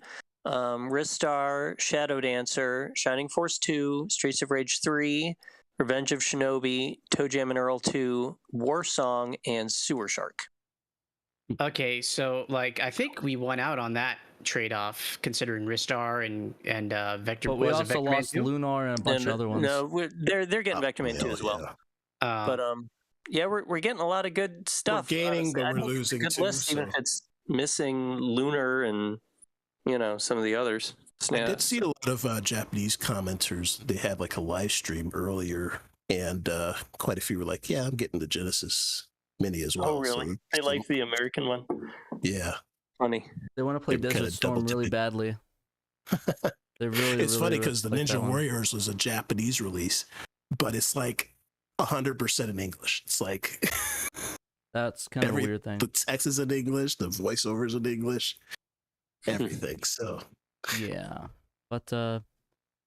Ristar, Shadow Dancer, Shining Force 2, Streets of Rage 3, Revenge of Shinobi, Toe Jam and Earl 2, War Song, and Sewer Shark. Okay, so like I think we won out on that trade-off, considering Ristar and Vector. But we also lost Lunar and a bunch of other ones. No, they're getting Vector Man 2 as well. But yeah, we're getting a lot of good stuff. We're gaining, but we're it's losing a good too. list, even if it's missing Lunar and, you know, some of the others. I did see a lot of Japanese commenters. They had like a live stream earlier, and quite a few were like, "Yeah, I'm getting the Genesis Mini as well." Oh, really? So, they like the American one? Yeah. Funny. They want to play Desert Storm really badly. They really. It's funny because the like Ninja Warriors was a Japanese release, but it's like 100% in English. It's like that's kind of a weird thing. The text is in English, the voiceovers in English, everything. So yeah, but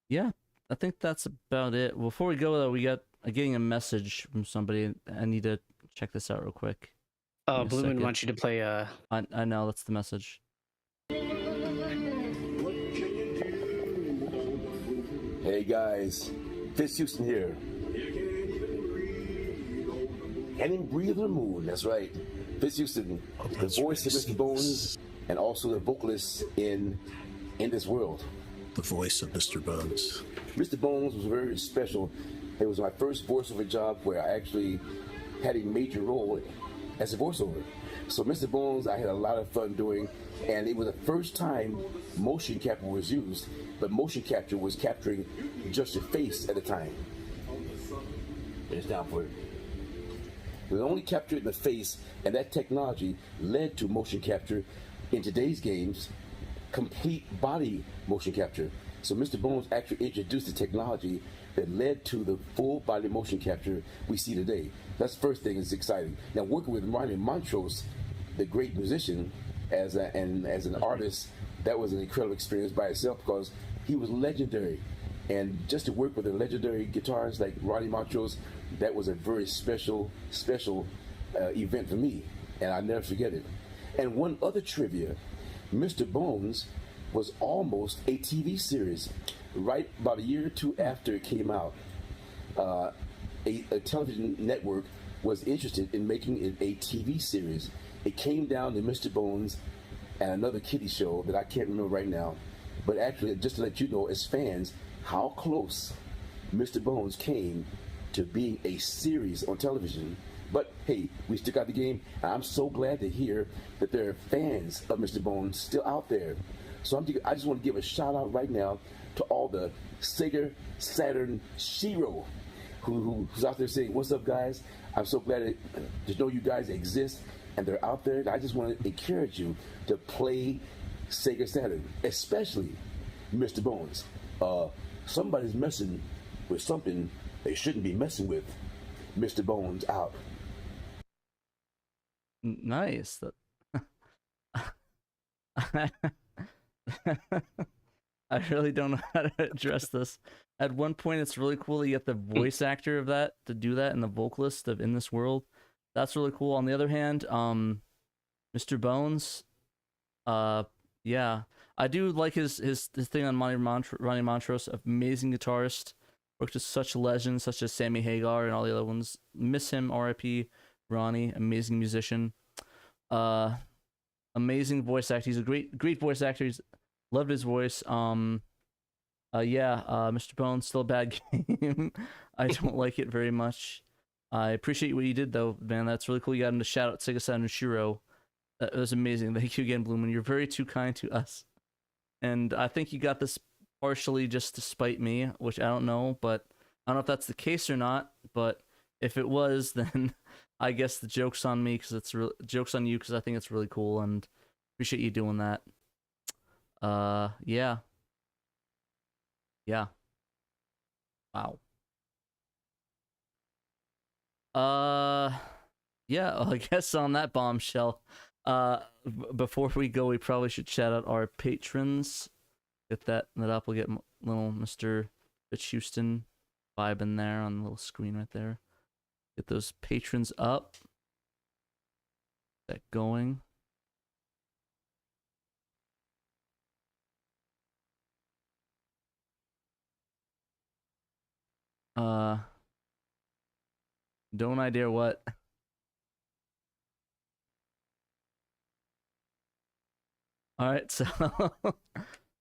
yeah, I think that's about it. Before we go though, we got getting a message from somebody. I need to check this out real quick. Oh, Blumen wants you to play. I know that's the message. Hey guys, Fitz Houston here. Can him breathe the moon? That's right. Fitz Houston, the voice of Mr. Bones, and also the vocalist in This World. The voice of Mr. Bones. Mr. Bones was very special. It was my first voiceover job where I actually had a major role as a voiceover. So Mr. Bones, I had a lot of fun doing, and it was the first time motion capture was used, but motion capture was capturing just your face at a time. It's down for it. It was only captured in the face, and that technology led to motion capture in today's games, complete body motion capture. So Mr. Bones actually introduced the technology that led to the full body motion capture we see today. That's the first thing that's exciting. Now, working with Ronnie Montrose, the great musician, as an artist, that was an incredible experience by itself because he was legendary. And just to work with a legendary guitarist like Ronnie Montrose, that was a very special event for me, and I'll never forget it. And one other trivia, Mr. Bones was almost a TV series. Right about a year or two after it came out, a television network was interested in making it a TV series. It came down to Mr. Bones and another kiddie show that I can't remember right now. But actually, just to let you know, as fans, how close Mr. Bones came to being a series on television. But hey, we still got the game, and I'm so glad to hear that there are fans of Mr. Bones still out there. So I just want to give a shout out right now to all the SEGA Saturn SHIRO who's out there saying, "What's up, guys? I'm so glad to know you guys exist and they're out there." I just want to encourage you to play SEGA Saturn, especially Mr. Bones. Somebody's messing with something they shouldn't be messing with. Mr. Bones out. Nice. I really don't know how to address this. At one point, it's really cool that you get the voice actor of that to do that and the vocalist of In This World. That's really cool. On the other hand, Mr. Bones, yeah, I do like his thing on Ronnie Montrose. Amazing guitarist. Worked with such legends such as Sammy Hagar and all the other ones. Miss him, R.I.P. Ronnie. Amazing musician. Amazing voice actor. He's a great voice actor. He's loved his voice. Mr. Bones, still a bad game. I don't like it very much. I appreciate what you did though, man. That's really cool. You got him to shout out SEGA Saturn SHIRO. That was amazing. Thank you again, Bloomman. You're very too kind to us. And I think you got this partially just to spite me, which I don't know, but I don't know if that's the case or not. But if it was, then I guess the joke's on me because joke's on you because I think it's really cool and appreciate you doing that. Yeah. Wow. Yeah, well, I guess on that bombshell, before we go, we probably should shout out our patrons. Get that up. We'll get little Mr. Rich Houston vibing there on the little screen right there. Get those patrons up. Get that going. Don't I dare what? Alright, so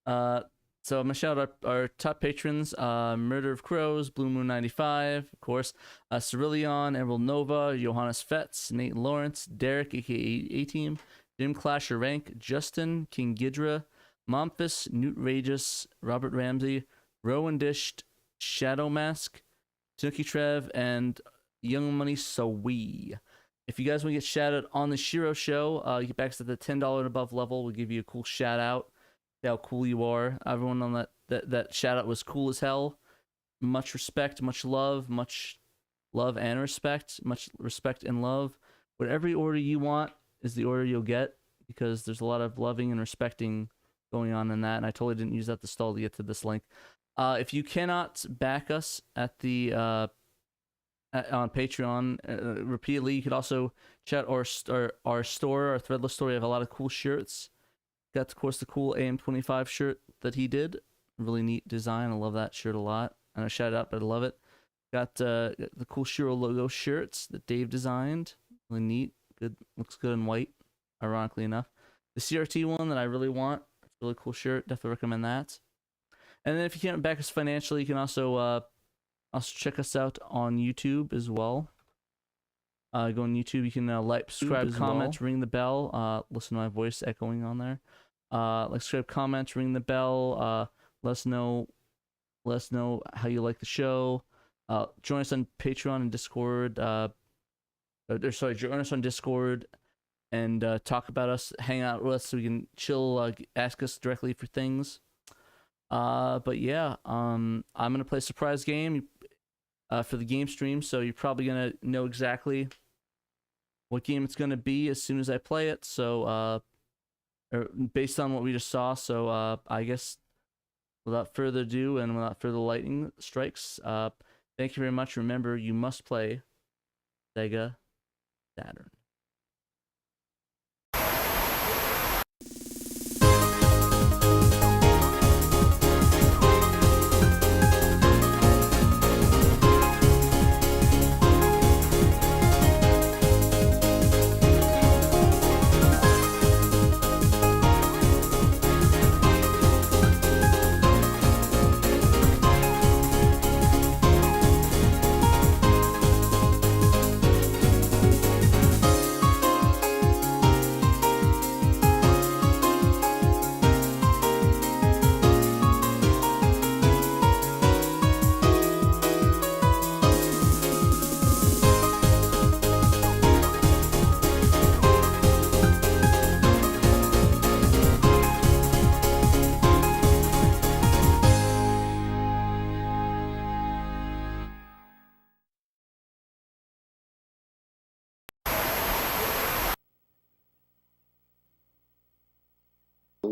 so I'm gonna shout out our top patrons, Murder of Crows, Blue Moon 95, of course, Cerillion, Emerald Nova, Johannes Fetz, Nate Lawrence, Derek aka A-Team, Jim Clasher Rank, Justin, King Ghidra, Momphis, Newt Rageous, Robert Ramsey, Rowan Dished, Shadow Mask, Tanuki Trev, and Young Money Sawi. If you guys want to get shouted on the SHIRO show, you get back to the $10 and above level. We'll give you a cool shout out. See how cool you are. Everyone on that shout out was cool as hell. Much respect, much love and respect. Much respect and love. Whatever order you want is the order you'll get because there's a lot of loving and respecting going on in that. And I totally didn't use that to stall to get to this link. If you cannot back us at the on Patreon repeatedly, you could also check our store, our Threadless store. We have a lot of cool shirts. Got, of course, the cool AM25 shirt that he did. Really neat design. I love that shirt a lot. And I shout it out, but I love it. Got the cool SHIRO logo shirts that Dave designed. Really neat. Good. Looks good in white, ironically enough. The CRT one that I really want. It's a really cool shirt. Definitely recommend that. And then if you can't back us financially, you can also check us out on YouTube as well. Go on YouTube. You can like, subscribe, comment, ring the bell. Listen to my voice echoing on there. Like, subscribe, comment, ring the bell. Let us know how you like the show. Join us on Patreon and Discord. Join us on Discord and talk about us, hang out with us so we can chill, ask us directly for things. But yeah, I'm gonna play a surprise game for the game stream, so you're probably gonna know exactly what game it's gonna be as soon as I play it. So or based on what we just saw. So I guess without further ado and without further lightning strikes, thank you very much. Remember, you must play SEGA Saturn.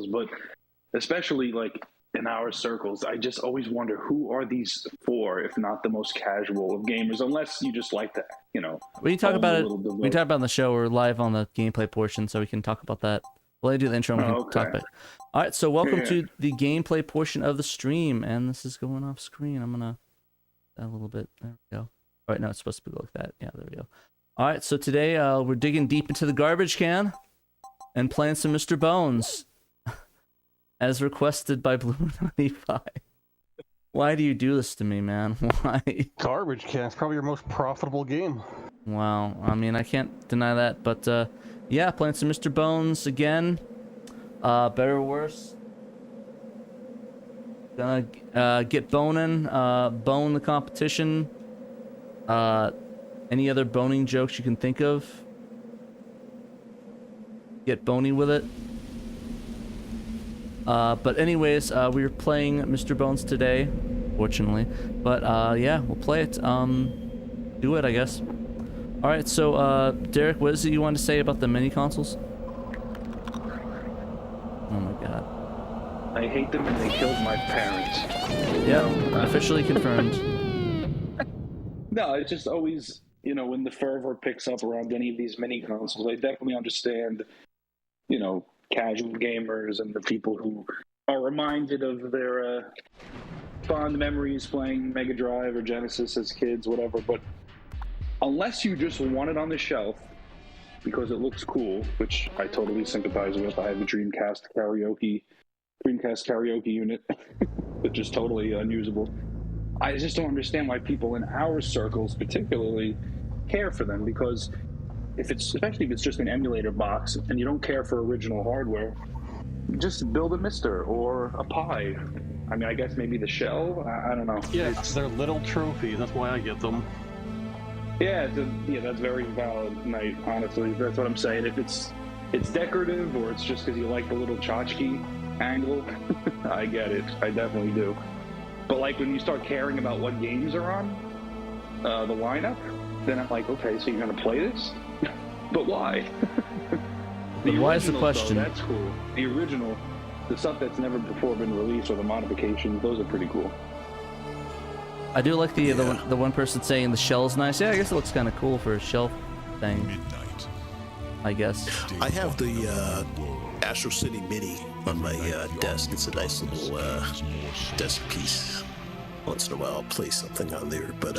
But especially like in our circles, I just always wonder, who are these for, if not the most casual of gamers, unless you just like that, you know. We can talk about it. We can talk about it on the show. We're live on the gameplay portion, so we can talk about that. Well, I do the intro and we can talk about it. All right, so welcome to the gameplay portion of the stream, and this is going off screen. I'm gonna a little bit. There we go. All right, no, it's supposed to be like that. Yeah, there we go. All right, so today we're digging deep into the garbage can and playing some Mr. Bones. As requested by Blue95. Why do you do this to me, man? Why? Garbage Can's probably your most profitable game. Wow, I mean, I can't deny that, but yeah, playing some Mr. Bones again. Better or worse. Gonna get boning, bone the competition. Any other boning jokes you can think of? Get bony with it. But anyways, we were playing Mr. Bones today, fortunately. But yeah, we'll play it. Do it, I guess. All right, so Derek, what is it you wanted to say about the mini consoles? Oh my god. I hate them and they killed my parents. Yeah, officially confirmed. No, it's just always, you know, when the fervor picks up around any of these mini consoles, I definitely understand, you know, casual gamers and the people who are reminded of their fond memories playing Mega Drive or Genesis as kids, whatever. But unless you just want it on the shelf because it looks cool, which I totally sympathize with. I have a Dreamcast karaoke unit, which is totally unusable. I just don't understand why people in our circles particularly care for them, because especially if it's just an emulator box and you don't care for original hardware, just build a Mister or a Pi. I mean, I guess maybe the shell. I don't know. Yeah, they're little trophies. That's why I get them. Yeah, that's very valid, Knight. Honestly, that's what I'm saying. If it's decorative or it's just because you like the little tchotchke angle, I get it. I definitely do. But like when you start caring about what games are on the lineup, then I'm like, okay, so you're gonna play this? But why? Why is the question? Though, that's cool. The original, the stuff that's never before been released, or the modifications, those are pretty cool. I do like the one person saying the shell is nice. Yeah, I guess it looks kind of cool for a shelf thing. Midnight. I guess. I have the Astro City Mini on my desk. It's a nice little desk piece. Once in a while, I'll play something on there. But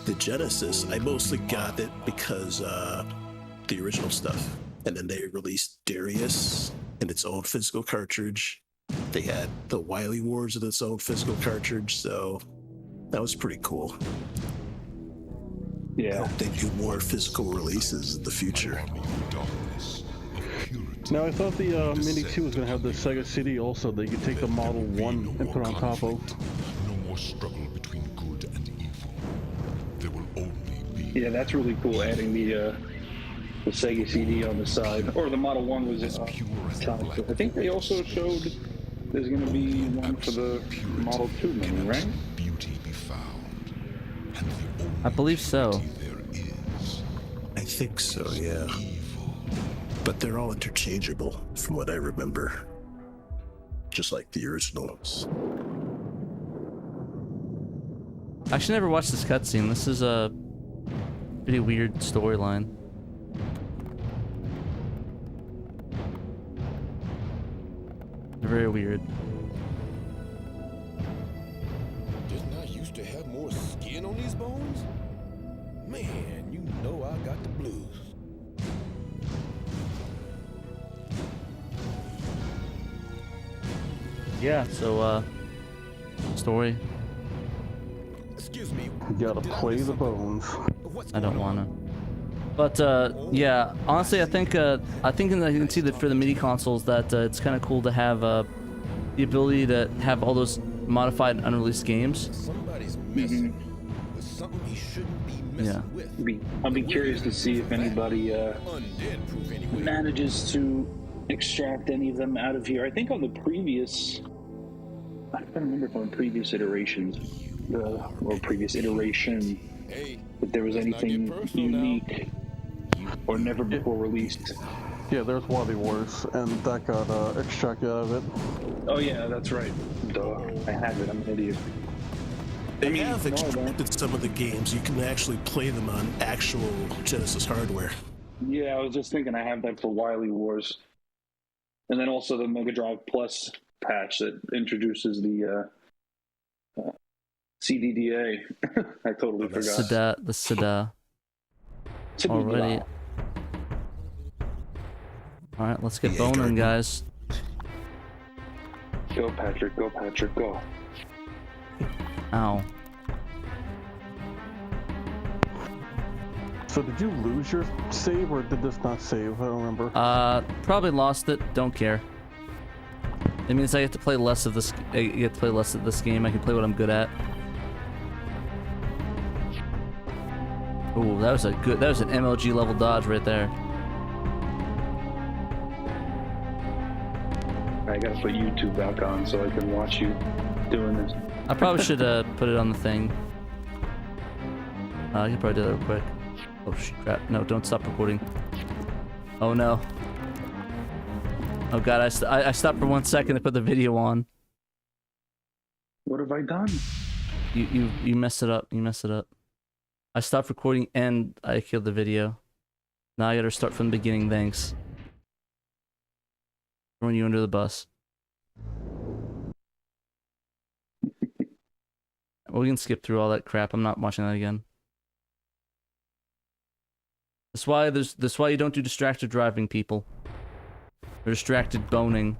the Genesis, I mostly got it because the original stuff. And then they released Darius in its own physical cartridge. They had the Wily Wars in its own physical cartridge, so that was pretty cool. I Yeah. hope they do more physical releases in the future. Now, I thought the Mini 2 was going to have the Sega CD also, that you could take the Model 1 and put on top of. No more struggle between good and evil. There will only be. Yeah, that's really cool. Adding the Sega CD on the side, or the Model 1 was top. I think they also showed there's going to be one for the Model 2 Mini, right? Beauty be found, and the only I believe so. beauty there is I think so, yeah. But they're all interchangeable, from what I remember. Just like the originals. I actually never watched this cutscene. This is a pretty weird storyline. Very weird. Didn't I used to have more skin on these bones? Man, you know I got the blues. Yeah, so, story. Excuse me. You gotta play the bones. What's I don't going on? wanna. But, yeah, honestly, I think I can see that for the MIDI consoles that it's kind of cool to have the ability to have all those modified and unreleased games. Somebody's messing with something he shouldn't be messing Yeah. with. I'll be curious to see if anybody Undead proof anyway. manages to extract any of them out of here. I think on the previous, I don't remember if on previous iterations, or previous iteration, Hey, if there was let's not get anything personal now. unique or never before released. Yeah, there's Wally Wars, and that got extracted out of it. Oh yeah, that's right. Duh, I have it. I'm an idiot. They have no, I don't. extracted some of the games. You can actually play them on actual Genesis hardware. Yeah, I was just thinking I have that for Wily Wars, and then also the Mega Drive Plus patch that introduces the CDDA. I totally forgot. The SEGA. CDDA. Alrighty. Alright, let's get Yeah, boning, Jordan. guys. Go Patrick, go Patrick, go. Ow. So did you lose your save, or did this not save? I don't remember. Probably lost it. Don't care. It means I get to play less of this. I get to play less of this game. I can play what I'm good at. Ooh, that was an MLG level dodge right there. I gotta put YouTube back on so I can watch you doing this. I probably should put it on the thing. You can probably do that real quick. Oh crap! No, don't stop recording. Oh no. Oh god, I stopped for 1 second to put the video on. What have I done? You messed it up. You messed it up. I stopped recording and I killed the video. Now I gotta start from the beginning. Thanks. Throwing you under the bus. We can skip through all that crap. I'm not watching that again. That's why you don't do distracted driving, people. Or distracted boning.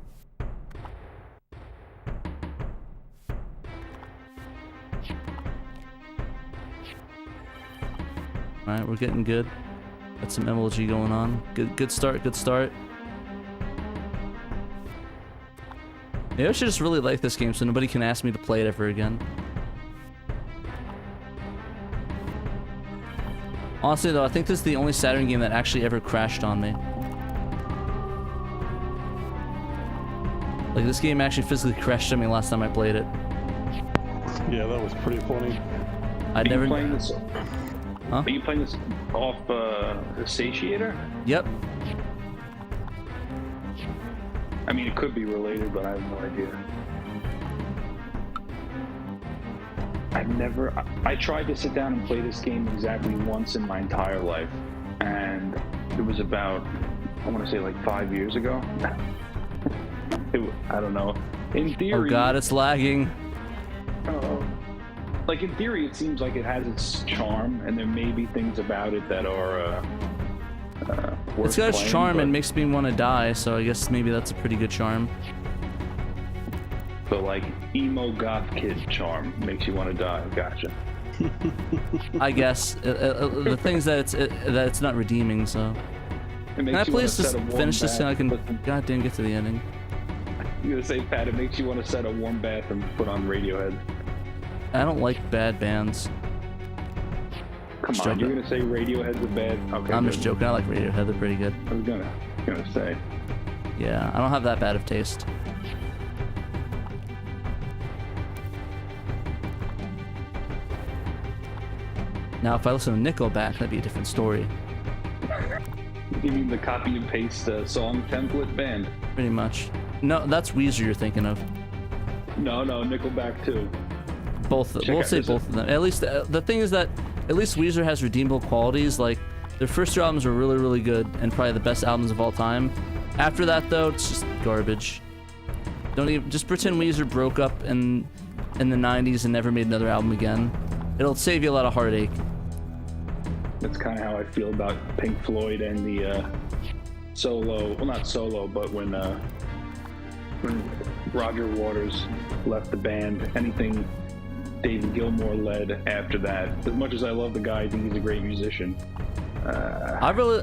Alright, we're getting good. Got some MLG going on. Good start, good start. Maybe I should just really like this game so nobody can ask me to play it ever again. Honestly though, I think this is the only Saturn game that actually ever crashed on me. Like, this game actually physically crashed on me last time I played it. Yeah, that was pretty funny. Are you playing this? Huh? Are you playing this off the Satiator? Yep. I mean, it could be related, but I have no idea. I tried to sit down and play this game exactly once in my entire life, and it was about, I want to say like 5 years ago. I don't know. In theory. Oh god, it's lagging. Like, in theory, it seems like it has its charm, and there may be things about it that are worth It's got its playing, charm but- and makes me want to die, so I guess maybe that's a pretty good charm. So, like, emo goth kid charm makes you want to die. Gotcha. I guess the things that it's not redeeming. So It can makes I you wanna please just set a warm finish this so I bath can and put- goddamn get to the ending? I'm gonna say, Pat, it makes you want to set a warm bath and put on Radiohead. I don't like bad bands. Come Just on, you're joking. gonna say Radiohead's a bad? Okay, I'm good. just joking. I like Radiohead. They're pretty good. I was gonna say. Yeah, I don't have that bad of taste. Now, if I listen to Nickelback, that'd be a different story. You mean the copy and paste song template band? Pretty much. No, that's Weezer you're thinking of. No, Nickelback too. Both. Check We'll out say this- both of them. At least the thing is that at least Weezer has redeemable qualities. Like their first two albums were really, really good and probably the best albums of all time. After that, though, it's just garbage. Don't even just pretend Weezer broke up in the '90s and never made another album again. It'll save you a lot of heartache. That's kind of how I feel about Pink Floyd and the solo. Well, not solo, but when Roger Waters left the band, anything David Gilmour led after that. As much as I love the guy, I think he's a great musician. I really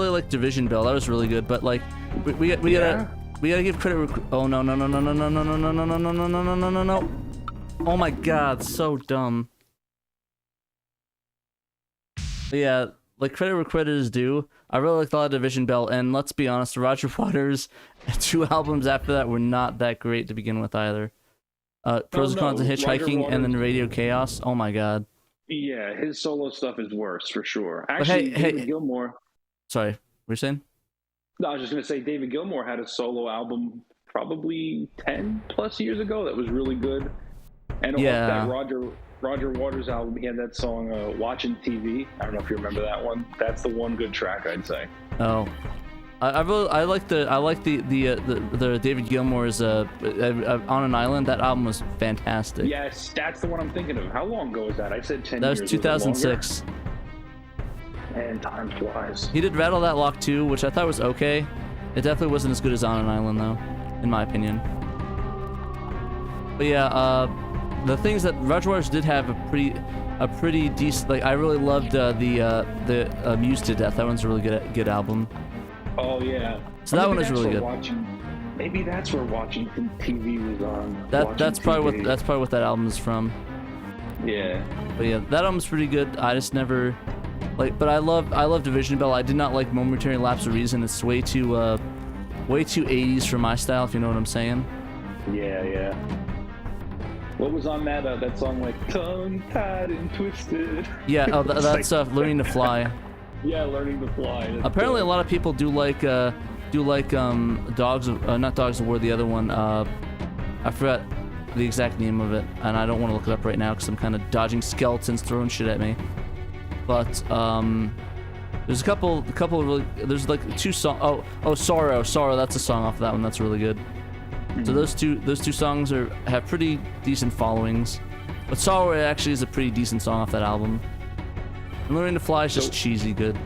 liked Division Bell. That was really good. But like, we gotta give credit. Oh no. Oh my God, so dumb. But yeah, like credit where credit is due. I really liked a lot of Division Bell, and let's be honest, Roger Waters' two albums after that were not that great to begin with either. Pros and Cons of Hitchhiking and then Radio Chaos. Oh my God. Yeah, his solo stuff is worse for sure. But Actually, hey, David Gilmour. Sorry, what were you saying? No, I was just gonna say David Gilmour had a solo album probably 10 plus years ago that was really good. And Yeah. that Roger Waters album, he had that song "Watching TV." I don't know if you remember that one. That's the one good track, I'd say. Oh, I like the David Gilmour's On an Island. That album was fantastic. Yes, that's the one I'm thinking of. How long ago was that? I said 10 That years. was it 2006. longer? Man, time flies. He did Rattle That Lock too, which I thought was okay. It definitely wasn't as good as On an Island though, in my opinion. But yeah, the things that Roger Waters did have a pretty decent. Like I really loved the Amused to Death. That one's a really good album. Oh yeah. So that one is really good. Maybe that's where Watching TV was on. That's probably what that album is from. Yeah. But yeah, that album's pretty good. I just never like. But I love Division Bell. I did not like Momentary Lapse of Reason. It's way too 80s for my style, if you know what I'm saying. Yeah. What was on that song like tongue tied and twisted? Yeah, oh, that's Learning to Fly. Yeah, Learning to Fly. That's Apparently, good. a lot of people do like Dogs of not Dogs of War, the other one. I forgot the exact name of it, and I don't want to look it up right now because I'm kind of dodging skeletons throwing shit at me. But there's a couple of really. There's like two songs. Oh, Sorrow. That's a song off of that one. That's really good. So those two songs have pretty decent followings, but Sorrow actually is a pretty decent song off that album. And Learning to Fly is just cheesy good.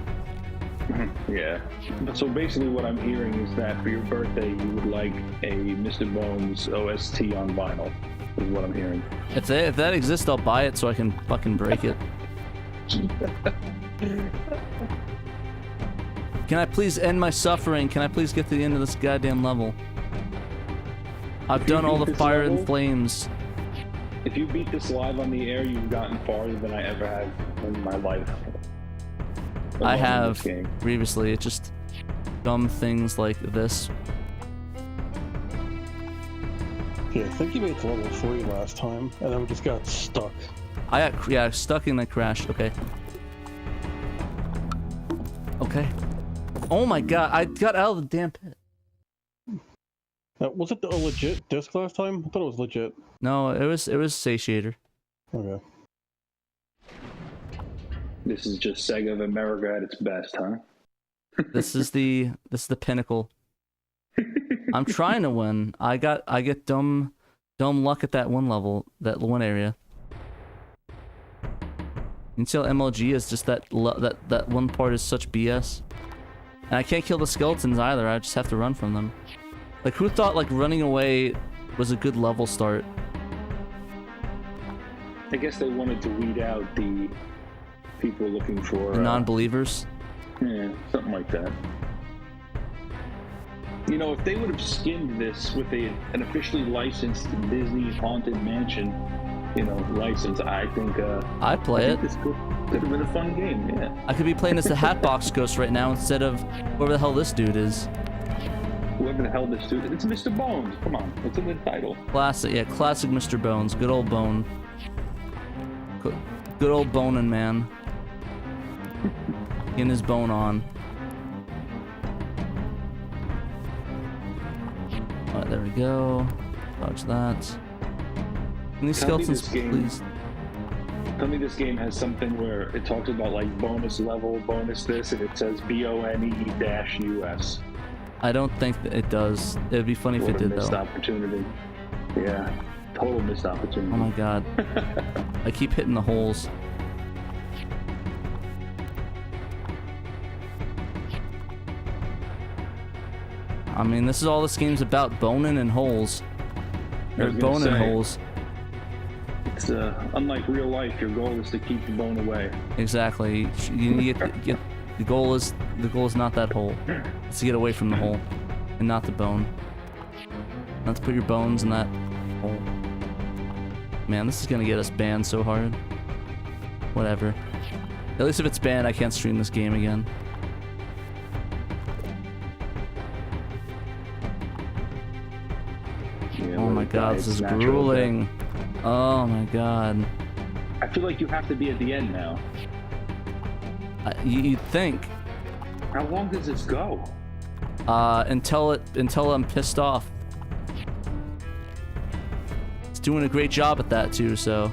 Yeah. So basically, what I'm hearing is that for your birthday, you would like a Mr. Bones OST on vinyl. Is what I'm hearing. If that exists, I'll buy it so I can fucking break it. Can I please end my suffering? Can I please get to the end of this goddamn level? I've done all the fire and flames. If you beat this live on the air, you've gotten farther than I ever have in my life. I have previously. It's just dumb things like this. Yeah, I think you made it to level 3 last time, and then we just got stuck. I got stuck and then crashed. Okay. Oh my god! I got out of the damn pit. Was it a legit disc last time? I thought it was legit. No, it was Satiator. Okay. This is just Sega of America at its best, huh? This is the pinnacle. I'm trying to win. I get dumb luck at that one level, that one area. You can tell MLG is just that one part is such BS. And I can't kill the skeletons either. I just have to run from them. Like, who thought like running away was a good level start? I guess they wanted to weed out the people looking for The non-believers. yeah, something like that. You know, if they would have skinned this with an officially licensed Disney Haunted Mansion, you know, license, I think I'd play it. This could have been a fun game, yeah. I could be playing as the Hatbox Ghost right now instead of whoever the hell this dude is. Whoever the hell this dude is. It's Mr. Bones. Come on, it's in the title. Classic, yeah, classic Mr. Bones. Good old Bone. Good old Bonin' man. Getting his bone on. Alright, there we go. Dodge that. And these skeletons, please. Tell me this game has something where it talks about like bonus level, bonus this, and it says BONE-US. I don't think that it does. It would be funny if it did, missed though. Opportunity. Yeah, total missed opportunity. Oh my god. I keep hitting the holes. I mean, this is all this game's about, boning and holes. Or boning holes. It's unlike real life. Your goal is to keep the bone away. Exactly. You get the goal is not that hole. It's to get away from the hole, and not the bone. Not to put your bones in that hole. Man, this is gonna get us banned so hard. Whatever. At least if it's banned, I can't stream this game again. Yeah, Oh my god, this is grueling. Oh my god. I feel like you have to be at the end now. You'd think. How long does this go? Until I'm pissed off. It's doing a great job at that too, so.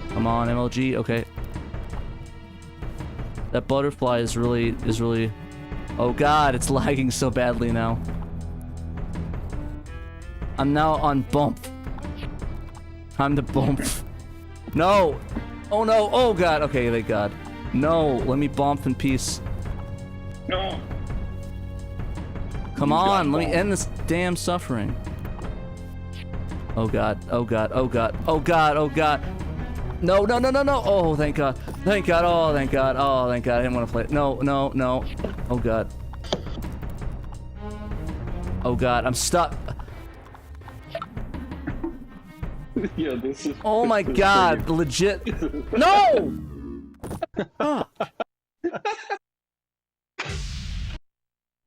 Come on, MLG, okay. That butterfly is really. Oh god, it's lagging so badly now. I'm now on bump. Time to bump. No! Oh no! Oh god! Okay, thank god. No! Let me bump in peace. No! Come on! Let me end this damn suffering. Oh god! Oh god! Oh god! Oh god! Oh god! No! No! No! No! No! Oh thank god! Thank god! Oh thank god! Oh thank god! I didn't want to play it. No! No! No! Oh god! Oh god! I'm stuck. Yeah, this is. Oh my god, legit. No!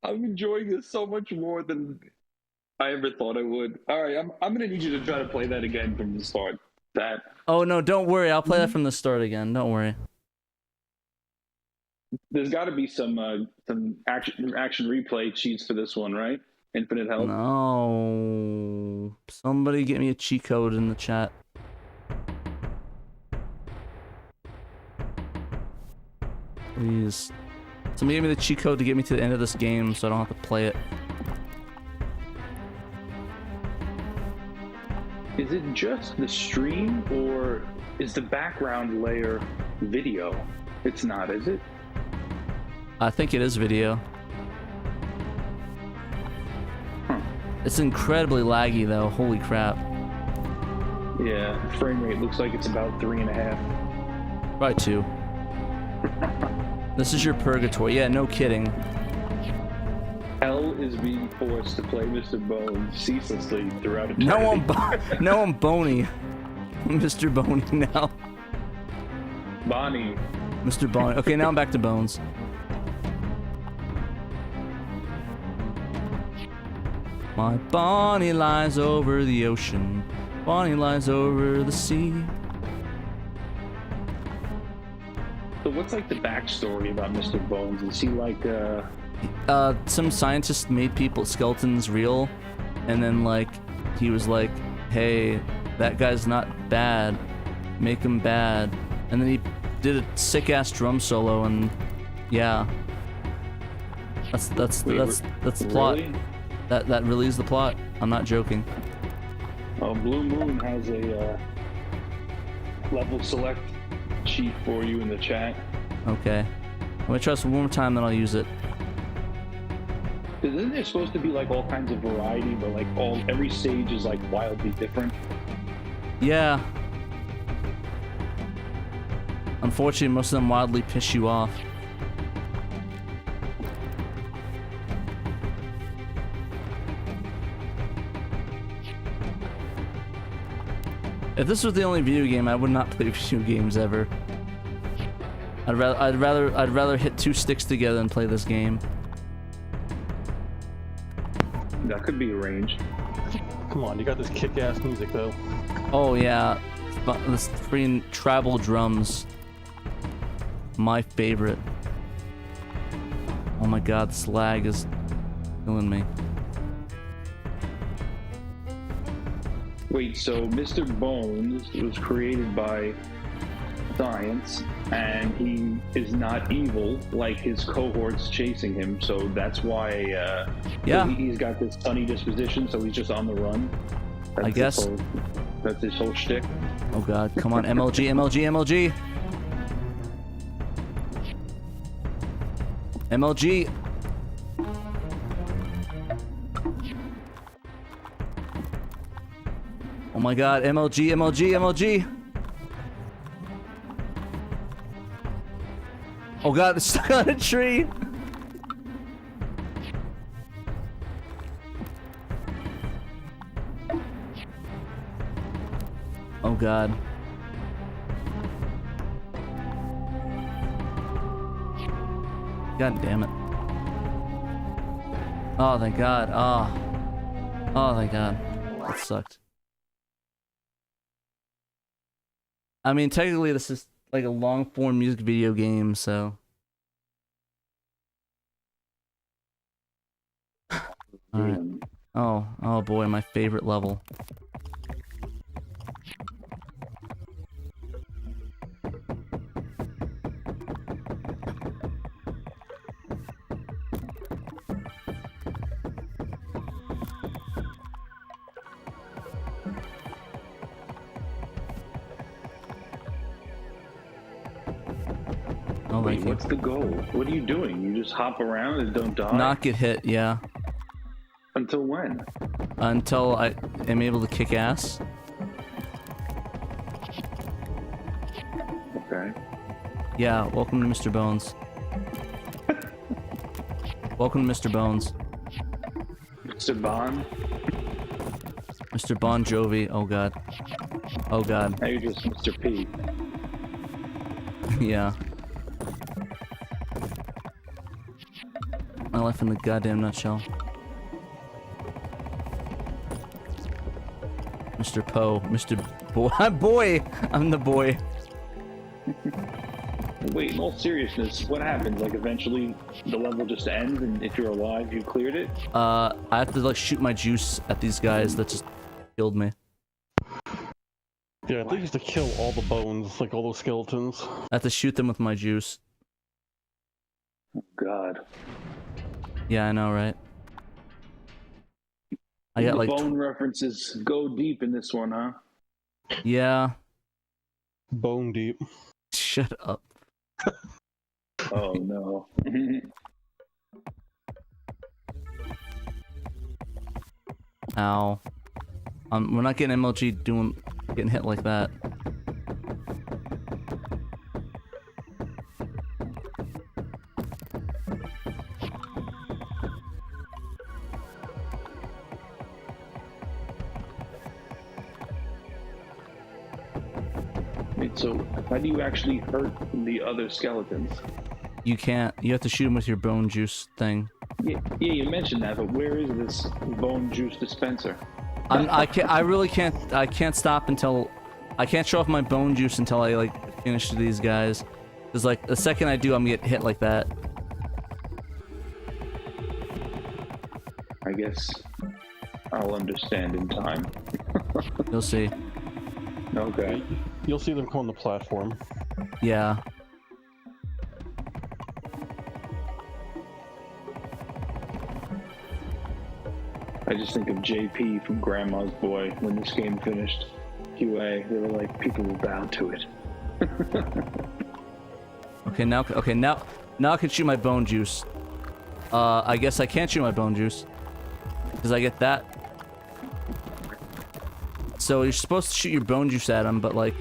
I'm enjoying this so much more than I ever thought I would. All right, I'm gonna need you to try to play that again from the start. That. Oh no, don't worry. I'll play that from the start again. Don't worry. There's got to be some action replay cheats for this one, right? Infinite health. No. Somebody get me a cheat code in the chat. Please. Somebody give me the cheat code to get me to the end of this game so I don't have to play it. Is it just the stream, or is the background layer video? It's not, is it? I think it is video. It's incredibly laggy though, holy crap. Yeah, frame rate looks like it's about 3.5. Probably 2. This is your purgatory. Yeah, no kidding. Hell is being forced to play Mr. Bones ceaselessly throughout eternity. No, I'm Boney. Mr. Boney now. Bonnie. Mr. Boney. Okay, now I'm back to Bones. My Bonnie lies over the ocean. Bonnie lies over the sea. So what's like the backstory about Mr. Bones? Is he like some scientist made skeletons real, and then like he was like, hey, that guy's not bad, make him bad, and then he did a sick ass drum solo, and yeah, that's the plot. Really? That really is the plot. I'm not joking. Oh, Blue Moon has a level select cheat for you in the chat. Okay. I'm gonna try this one more time, then I'll use it. Isn't there supposed to be like all kinds of variety, but like every stage is like wildly different? Yeah. Unfortunately, most of them wildly piss you off. If this was the only video game, I would not play video games ever. I'd rather hit 2 sticks together than play this game. That could be arranged. Come on, you got this kick-ass music though. Oh yeah, this freaking tribal drums. My favorite. Oh my god, this lag is killing me. Wait, so Mr. Bones was created by science, and he is not evil like his cohorts chasing him, so that's why yeah, he's got this sunny disposition, so he's just on the run. I guess. That's his whole shtick. Oh god, come on, MLG, MLG, MLG! MLG! Oh my god, MLG, MLG, MLG! Oh god, it's stuck on a tree! Oh god. God damn it. Oh, thank god. Oh. Oh, thank god. That sucked. I mean, technically this is like a long-form music video game, so... Alright. Oh boy, my favorite level. Wait, what's the goal? What are you doing? You just hop around and don't die? Not get hit, yeah. Until when? Until I am able to kick ass. Okay. Yeah, welcome to Mr. Bones. Welcome to Mr. Bones. Mr. Bon? Mr. Bon Jovi, oh god. Oh god. Now you're just Mr. P. Yeah. My life in the goddamn nutshell. Mr. Poe, Mr. Boy, I'm the boy. Wait, in all seriousness, what happens? Like, eventually the level just ends, and if you're alive, you cleared it? I have to, like, shoot my juice at these guys that just killed me. Yeah, I think you have to kill all the bones, like all those skeletons. I have to shoot them with my juice. Oh, God. Yeah, I know, right? I got, the like... bone references go deep in this one, huh? Yeah. Bone deep. Shut up. Oh, no. Ow. We're not getting MLG getting hit like that. Wait, so how do you actually hurt the other skeletons? You can't. You have to shoot them with your bone juice thing. Yeah, you mentioned that, but where is this bone juice dispenser? I can't. I really can't. I can't stop until I can't show off my bone juice until I like finish these guys. Cause like the second I do, I'm gonna get hit like that. I guess I'll understand in time. You'll see. Okay. You'll see them come on the platform. Yeah. I just think of JP from Grandma's Boy when this game finished. QA, they were like, people will bow to it. Okay, now I can shoot my bone juice. I guess I can't shoot my bone juice because I get that. So you're supposed to shoot your bone juice at him, but like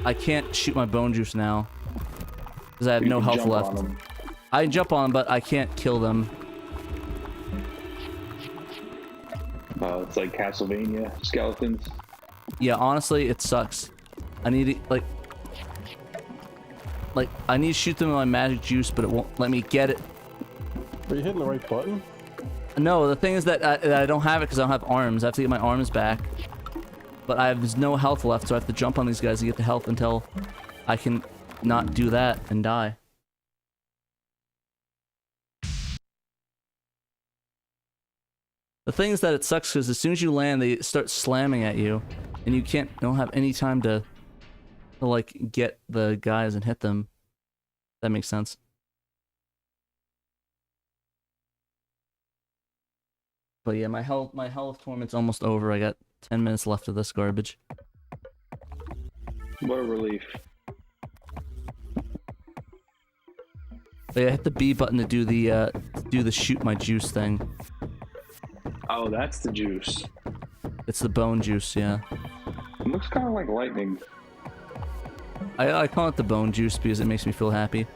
I can't shoot my bone juice now. Because I have You no can health jump left. on 'em. I can jump on them, but I can't kill them. It's like Castlevania skeletons. Yeah, honestly, it sucks. I need to, like, I need to shoot them with my magic juice, but it won't let me get it. Are you hitting the right button? No, the thing is that I don't have it because I don't have arms. I have to get my arms back. But I have no health left, so I have to jump on these guys to get the health until I can not do that and die. The thing is that it sucks because as soon as you land, they start slamming at you, and you don't have any time to like get the guys and hit them. That makes sense. But yeah, my health torment's almost over. I got 10 minutes left of this garbage. What a relief. But yeah, I hit the B button to do the shoot my juice thing. Oh, that's the juice. It's the bone juice, yeah. It looks kind of like lightning. I call it the bone juice because it makes me feel happy.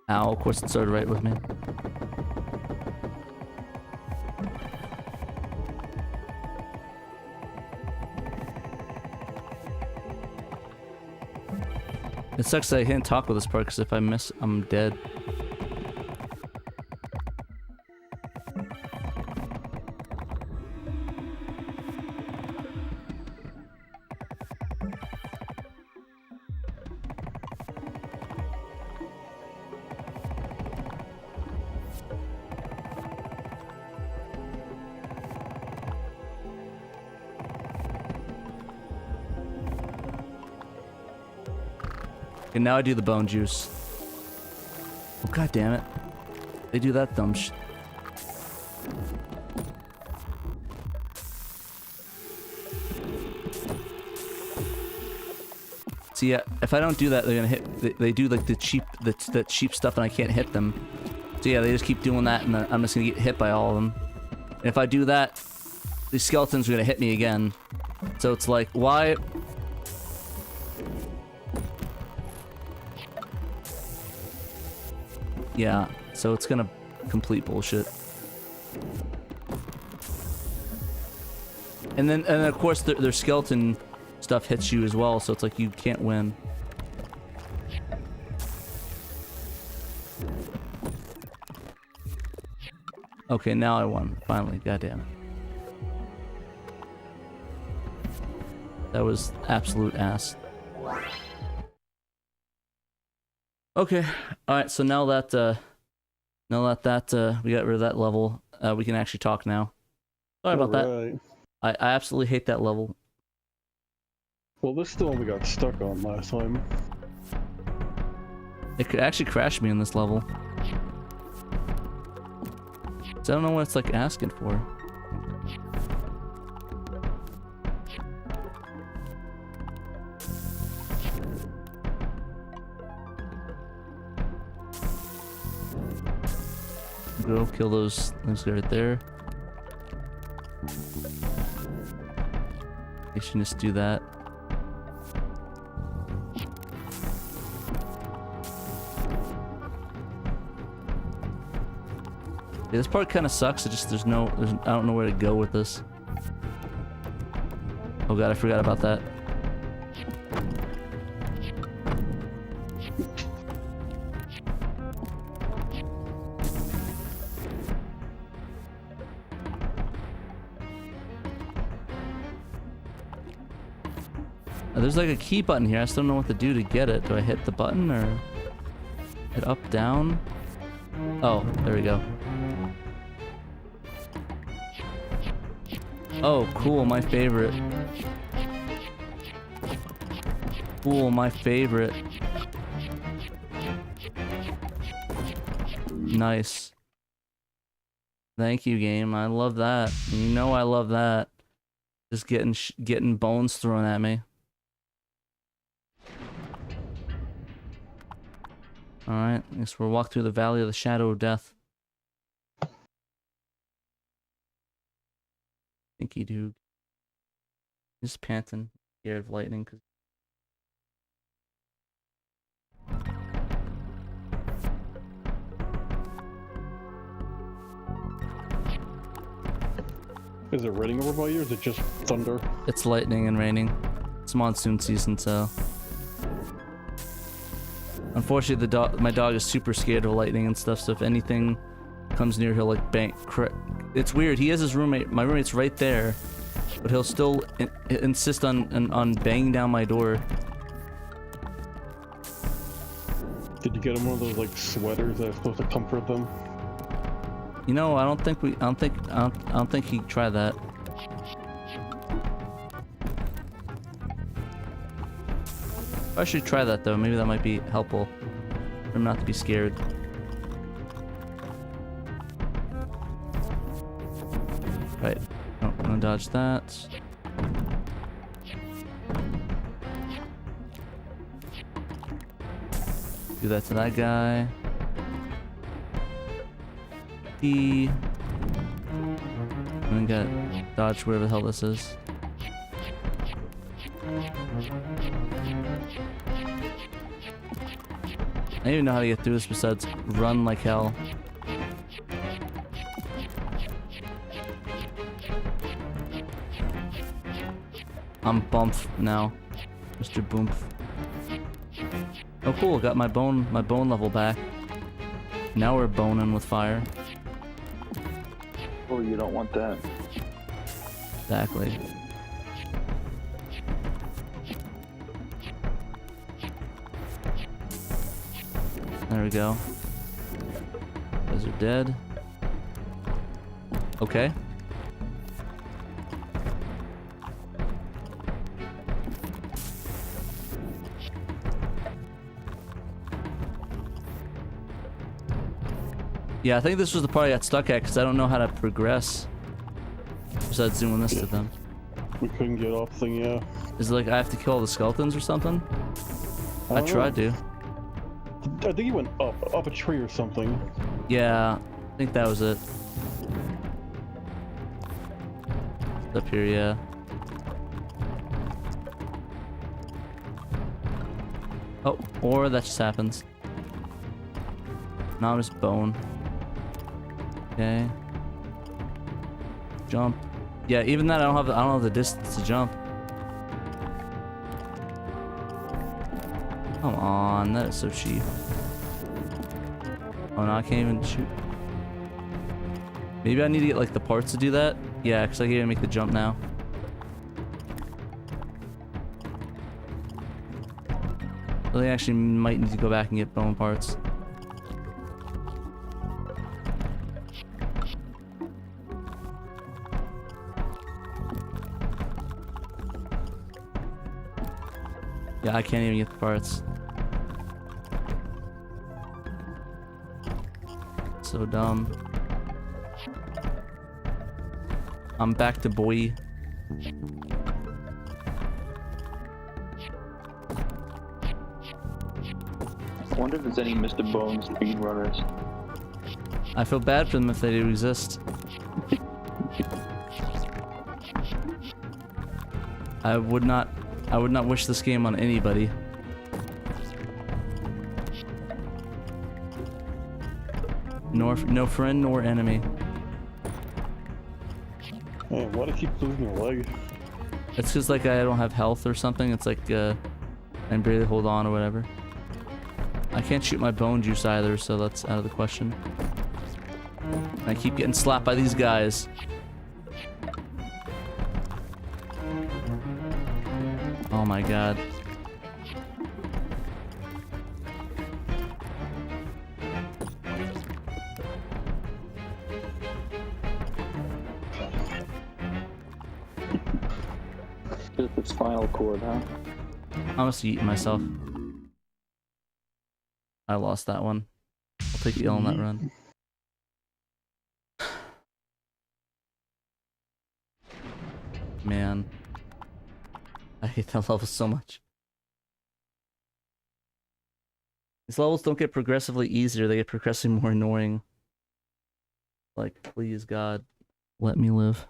Ow, of course it started right with me. It sucks that I can't talk with this part because if I miss, I'm dead. And now I do the bone juice. Oh, god damn it. They do that dumb shit. See, yeah, if I don't do that, they're gonna hit. They do like the cheap stuff, and I can't hit them. So yeah, they just keep doing that, and I'm just gonna get hit by all of them. And if I do that, these skeletons are gonna hit me again. So it's like, why? Yeah, so it's gonna complete bullshit. And then of course their skeleton stuff hits you as well, so it's like you can't win. Okay, now I won, finally, goddamn it. That was absolute ass. Okay, alright, so now that we got rid of that level, we can actually talk now. Sorry about that. I absolutely hate that level. Well, this is the one we got stuck on last time. It could actually crash me in this level. So I don't know what it's like asking for. Go kill those guys right there. I should just do that. Yeah, this part kind of sucks. I don't know where to go with this. Oh god, I forgot about that. There's like a key button here. I still don't know what to do to get it. Do I hit the button or hit up, down? Oh, there we go. Oh, cool, my favorite. Cool, my favorite. Nice. Thank you, game. I love that. You know I love that. Just getting bones thrown at me. Alright, I guess we'll walk through the Valley of the Shadow of Death. Stinky dude. Just panting, scared of lightning. Cause... Is it raining over by you, or is it just thunder? It's lightning and raining. It's monsoon season, so... Unfortunately, my dog is super scared of lightning and stuff, so if anything comes near, he'll like bang. It's weird. He has his roommate. My roommate's right there, but he'll still insist on banging down my door. Did you get him one of those like sweaters that are supposed to comfort them? You know, I don't think he'd try that. I should try that though. Maybe that might be helpful for him not to be scared. Right. Oh, I'm gonna dodge that. Do that to that guy. D. And then get dodge wherever the hell this is. I don't even know how to get through this besides run like hell. I'm Bumph now, Mr. Boomph. Oh cool, got my bone level back. Now we're boning with fire. Oh, you don't want that. Exactly. There we go. Those are dead. Okay. Yeah, I think this was the part I got stuck at because I don't know how to progress. Besides doing this to them. We couldn't get off thing, yeah. Is it like I have to kill all the skeletons or something? I tried to. I think he went up a tree or something. Yeah, I think that was it. It's up here, yeah. Oh, or that just happens. Now I'm just bone. Okay. Jump. Yeah, even that I don't have the distance to jump. Come on, that is so cheap. Oh no, I can't even shoot. Maybe I need to get like the parts to do that. Yeah, because I can't even make the jump now. I think I actually might need to go back and get bone parts. Yeah, I can't even get the parts. So dumb. I'm back to boy. I wonder if there's any Mr. Bones speedrunners. I feel bad for them if they do exist. I would not wish this game on anybody. No friend nor enemy. Hey, why do you keep losing your leg? It's just like I don't have health or something. It's like I can barely hold on or whatever. I can't shoot my bone juice either, so that's out of the question. I keep getting slapped by these guys. Oh my god. Just the spinal cord, huh? I must have eaten myself. I lost that one. I'll take the L on that run. Man. I hate that level so much. These levels don't get progressively easier, they get progressively more annoying. Like, please God, let me live.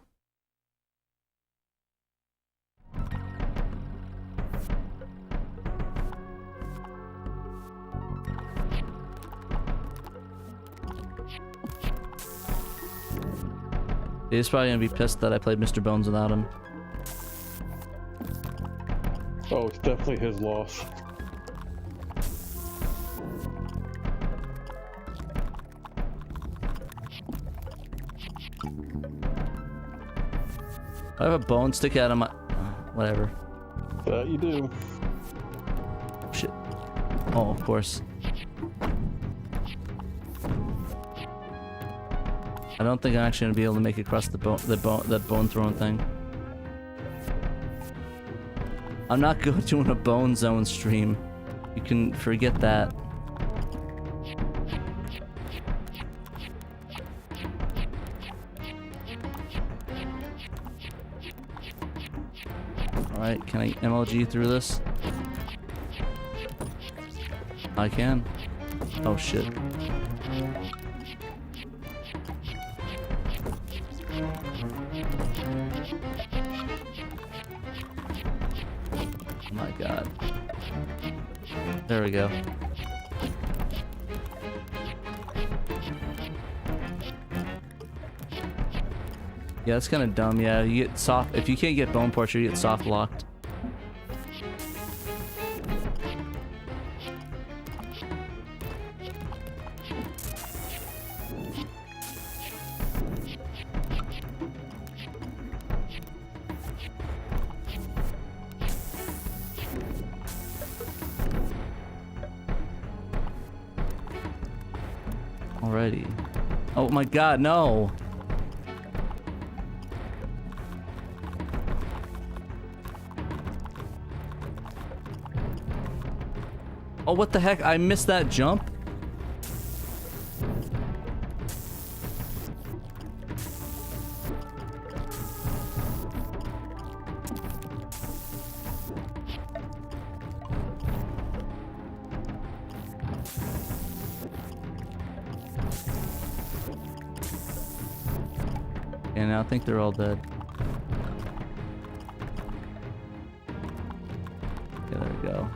He's probably gonna be pissed that I played Mr. Bones without him. Oh, it's definitely his loss. I have a bone stick out of my... whatever. That you do. Shit. Oh, of course. I don't think I'm actually gonna be able to make it across that bone throwing thing. I'm not good doing a bone zone stream. You can forget that. Alright, can I MLG through this? I can. Oh shit. Oh my god. There we go. Yeah, that's kind of dumb. Yeah, you get soft. If you can't get bone portrait, you get soft locked. Alrighty. Oh my god, no! Oh, what the heck? I missed that jump? And I think they're all dead. Okay, there we go.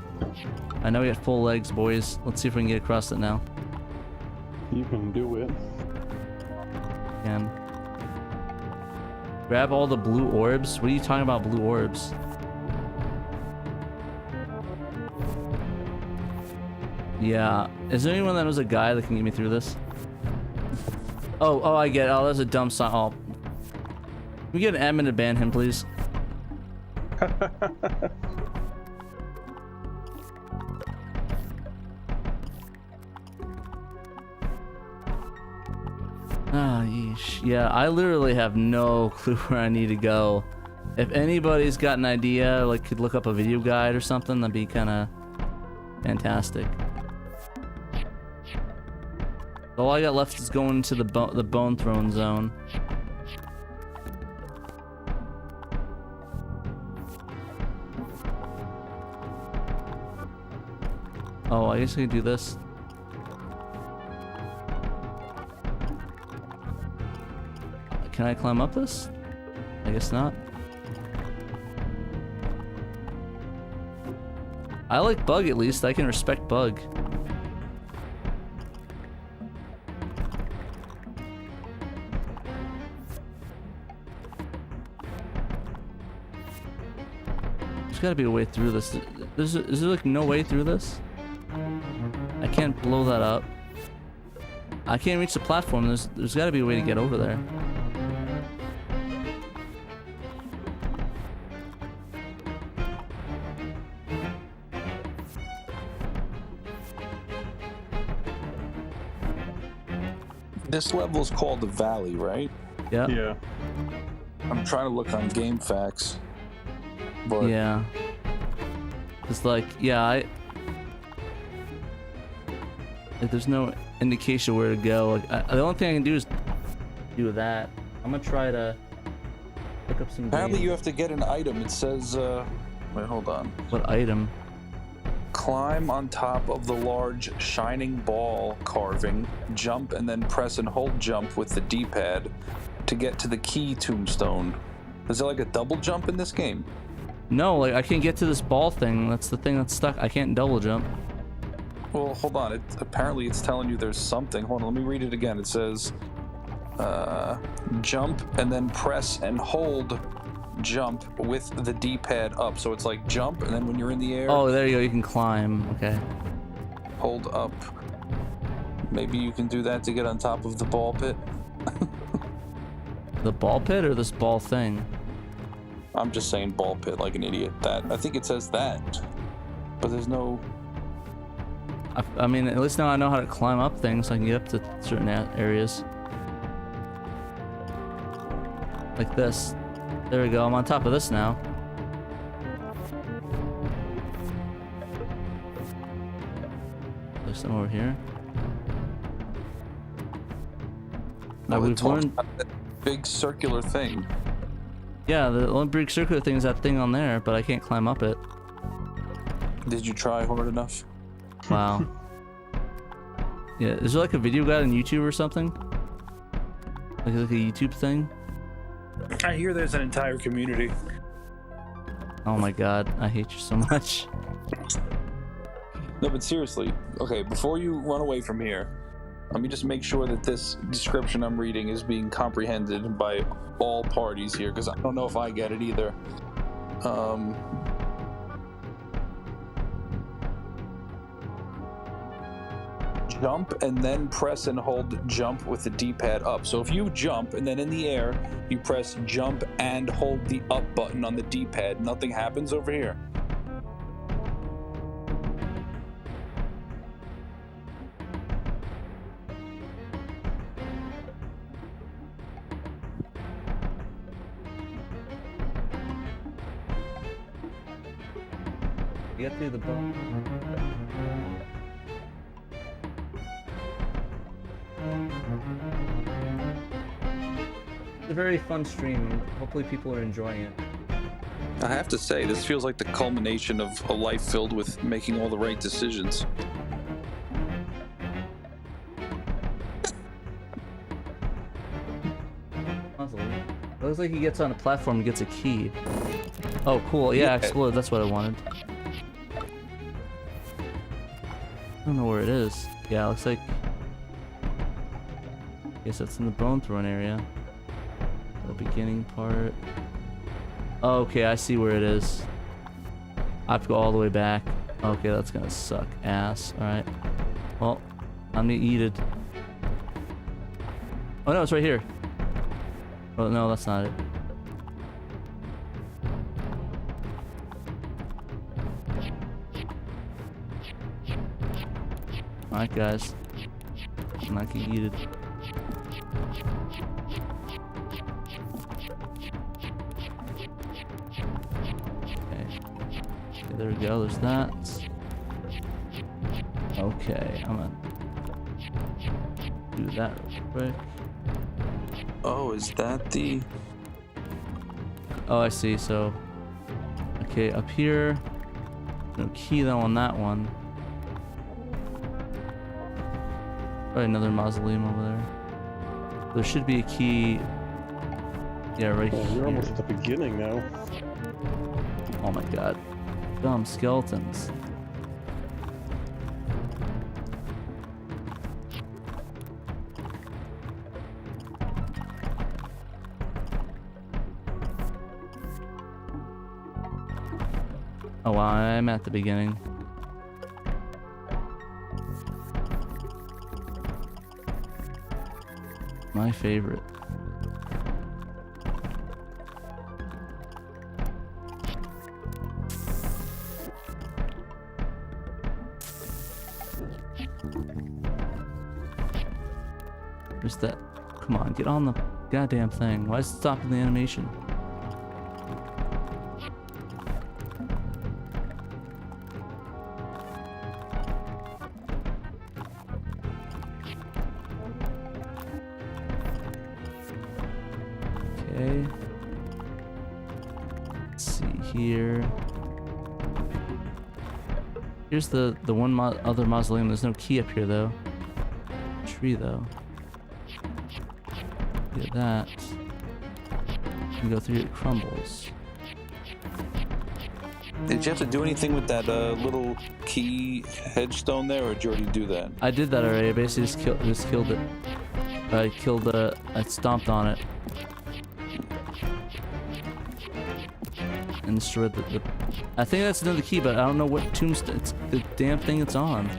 I know we got full legs, boys. Let's see if we can get across it now. You can do it. Can. Grab all the blue orbs? What are you talking about, blue orbs? Yeah. Is there anyone that knows a guy that can get me through this? Oh, I get it. Oh, that's a dumb sign. Oh. Can we get an admin to ban him, please? Ah, yeesh. Yeah, I literally have no clue where I need to go. If anybody's got an idea, like could look up a video guide or something, that'd be kind of fantastic. All I got left is going to the bone throne zone. Oh, I guess I can do this. Can I climb up this? I guess not. I like Bug at least. I can respect Bug. There's gotta be a way through this. Is there like no way through this? I can't blow that up. I can't reach the platform. There's gotta be a way to get over there. This level is called the Valley, right? Yeah. Yeah. I'm trying to look on Game Facts. But yeah. It's like, yeah, like, there's no indication where to go. Like, the only thing I can do is do that. I'm gonna try to look up some. Apparently, you have to get an item. It says, wait, hold on. What item? Climb on top of the large shining ball carving, jump and then press and hold jump with the D-pad to get to the key tombstone. Is there like a double jump in this game? No, like I can't get to this ball thing. That's the thing that's stuck. I can't double jump. Well, hold on. Apparently it's telling you there's something. Hold on, let me read it again. It says, jump and then press and hold jump with the D-pad up. So it's like jump, and then when you're in the air... Oh, there you go. You can climb. Okay. Hold up. Maybe you can do that to get on top of the ball pit. The ball pit or this ball thing? I'm just saying ball pit like an idiot. That I think it says that, but there's no... I mean, at least now I know how to climb up things so I can get up to certain areas. Like this. There we go, I'm on top of this now. There's some over here. Now we've learned... that big circular thing. Yeah, the only big circular thing is that thing on there, but I can't climb up it. Did you try hard enough? Wow. Yeah, is there like a video guide on YouTube or something? Like a YouTube thing? I hear there's an entire community. Oh my god, I hate you so much. No, but seriously, okay, before you run away from here, let me just make sure that this description I'm reading is being comprehended by all parties here, because I don't know if I get it either. Jump and then press and hold jump with the D-pad up. So if you jump and then in the air, you press jump and hold the up button on the D-pad, nothing happens over here. You got through the bump. It's a very fun stream. Hopefully people are enjoying it. I have to say, this feels like the culmination of a life filled with making all the right decisions. It looks like he gets on a platform and gets a key. Oh, cool. Yeah, explode. That's what I wanted. I don't know where it is. Yeah, it looks like... I guess that's in the bone throwing area. The beginning part. Oh, okay, I see where it is. I have to go all the way back. Okay, that's gonna suck ass. Alright. Well, I'm gonna eat it. Oh no, it's right here. Oh no, that's not it. Alright guys. I'm not gonna eat it. Okay, there we go, there's that. Okay, I'm gonna do that real quick. Oh, is that the... Oh, I see, so... Okay, up here... No key though on that one. Probably another mausoleum over there. There should be a key... Yeah, right here. You're almost at the beginning now. Oh my god. Dumb skeletons. Oh wow, I'm at the beginning. My favorite. Where's that? Come on, get on the goddamn thing. Why is it stopping the animation? Okay. Let's see here. Here's the one other mausoleum. There's no key up here though. Tree though. Get that. You go through it, crumbles. Did you have to do anything with that little key headstone there, or did you already do that? I did that already. I basically just killed it. I killed I stomped on it. And destroyed the I think that's another key, but I don't know what tombstone. It's the damn thing it's on.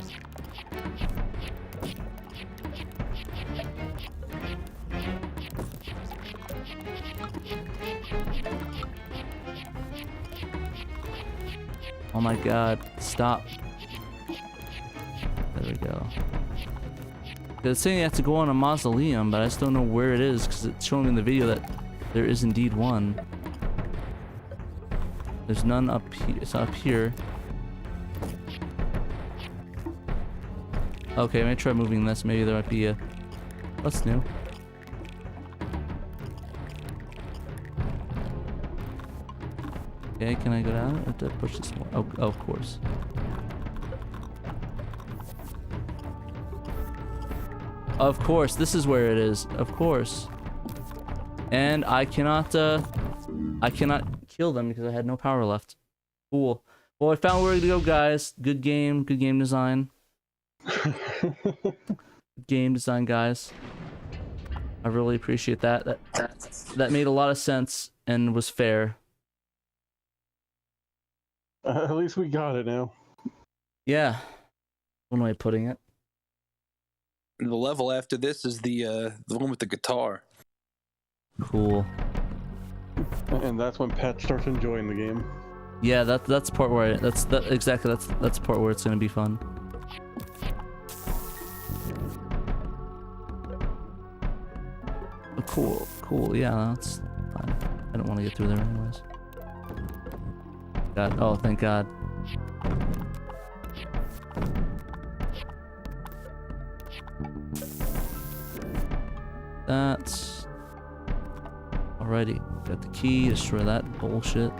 Oh my god, stop. There we go. It's saying you have to go on a mausoleum, but I just don't know where it is because it's showing in the video that there is indeed one. There's none up here. It's up here. Okay, let me try moving this. Maybe there might be a... What's new? Okay, can I go down? I have to push this more. Oh, of course. Of course, this is where it is. Of course. And I cannot kill them because I had no power left. Cool. Well, I found where to go, guys. Good game design. Game design, guys. I really appreciate that. That made a lot of sense and was fair. At least we got it now. Yeah. One way of putting it. The level after this is the one with the guitar. Cool. And that's when Pat starts enjoying the game. Yeah, that's the part where that's the part where it's gonna be fun. Oh, cool. Yeah, that's fine. I don't want to get through there anyways. God, oh, thank God. That's... Alrighty, got the key, destroy that bullshit.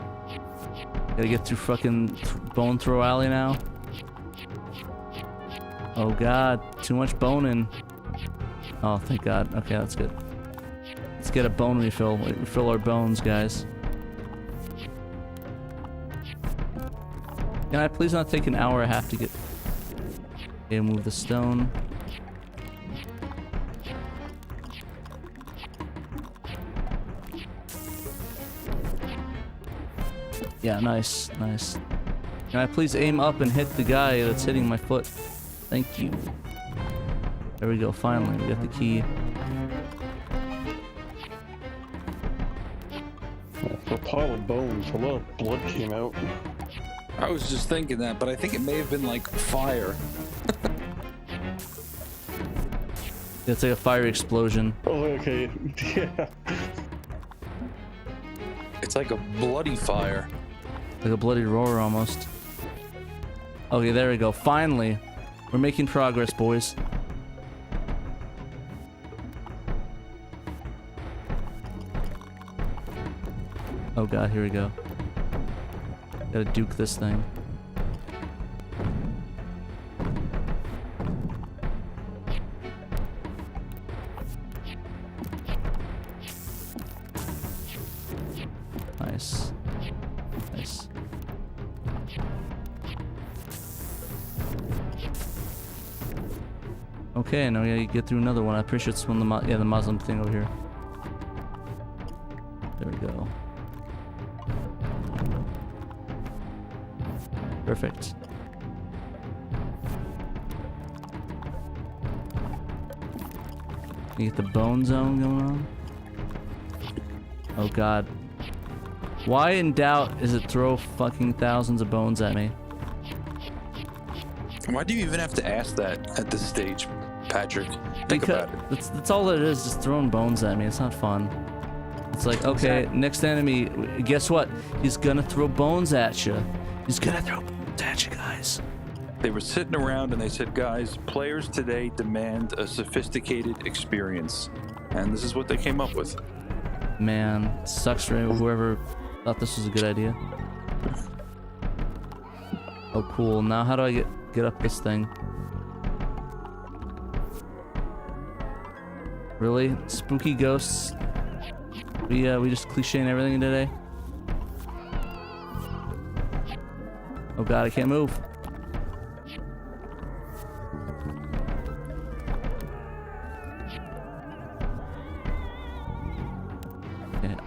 Gotta get through fucking Bone Throw Alley now. Oh God, too much boning. Oh, thank God. Okay, that's good. Let's get a bone refill. Refill our bones, guys. Can I please not take an hour and a half to get... Okay, move the stone. Yeah, nice. Can I please aim up and hit the guy that's hitting my foot? Thank you. There we go, finally, we got the key. A pile of bones, a lot of blood came out. I was just thinking that, but I think it may have been like fire. It's like a fiery explosion. Oh, okay, yeah. It's like a bloody fire. Like a bloody roar almost. Okay, there we go. Finally, we're making progress, boys. Oh God, here we go. Gotta duke this thing. Nice. Okay, now we gotta get through another one. I'm pretty sure it's one of the Muslim thing over here. There we go. Perfect. You get the bone zone going on. Oh God. Why in doubt is it throw fucking thousands of bones at me? Why do you even have to ask that at this stage, Patrick? Think about it. That's all it is, just throwing bones at me. It's not fun. It's like, okay, next enemy, guess what? He's gonna throw bones at you. He's gonna throw bones at you, guys. They were sitting around and they said, guys, players today demand a sophisticated experience. And this is what they came up with. Man, sucks for whoever thought this was a good idea. Oh, cool. Now how do I get up this thing? Really? Spooky ghosts? We just clichéing everything today? Oh God, I can't move.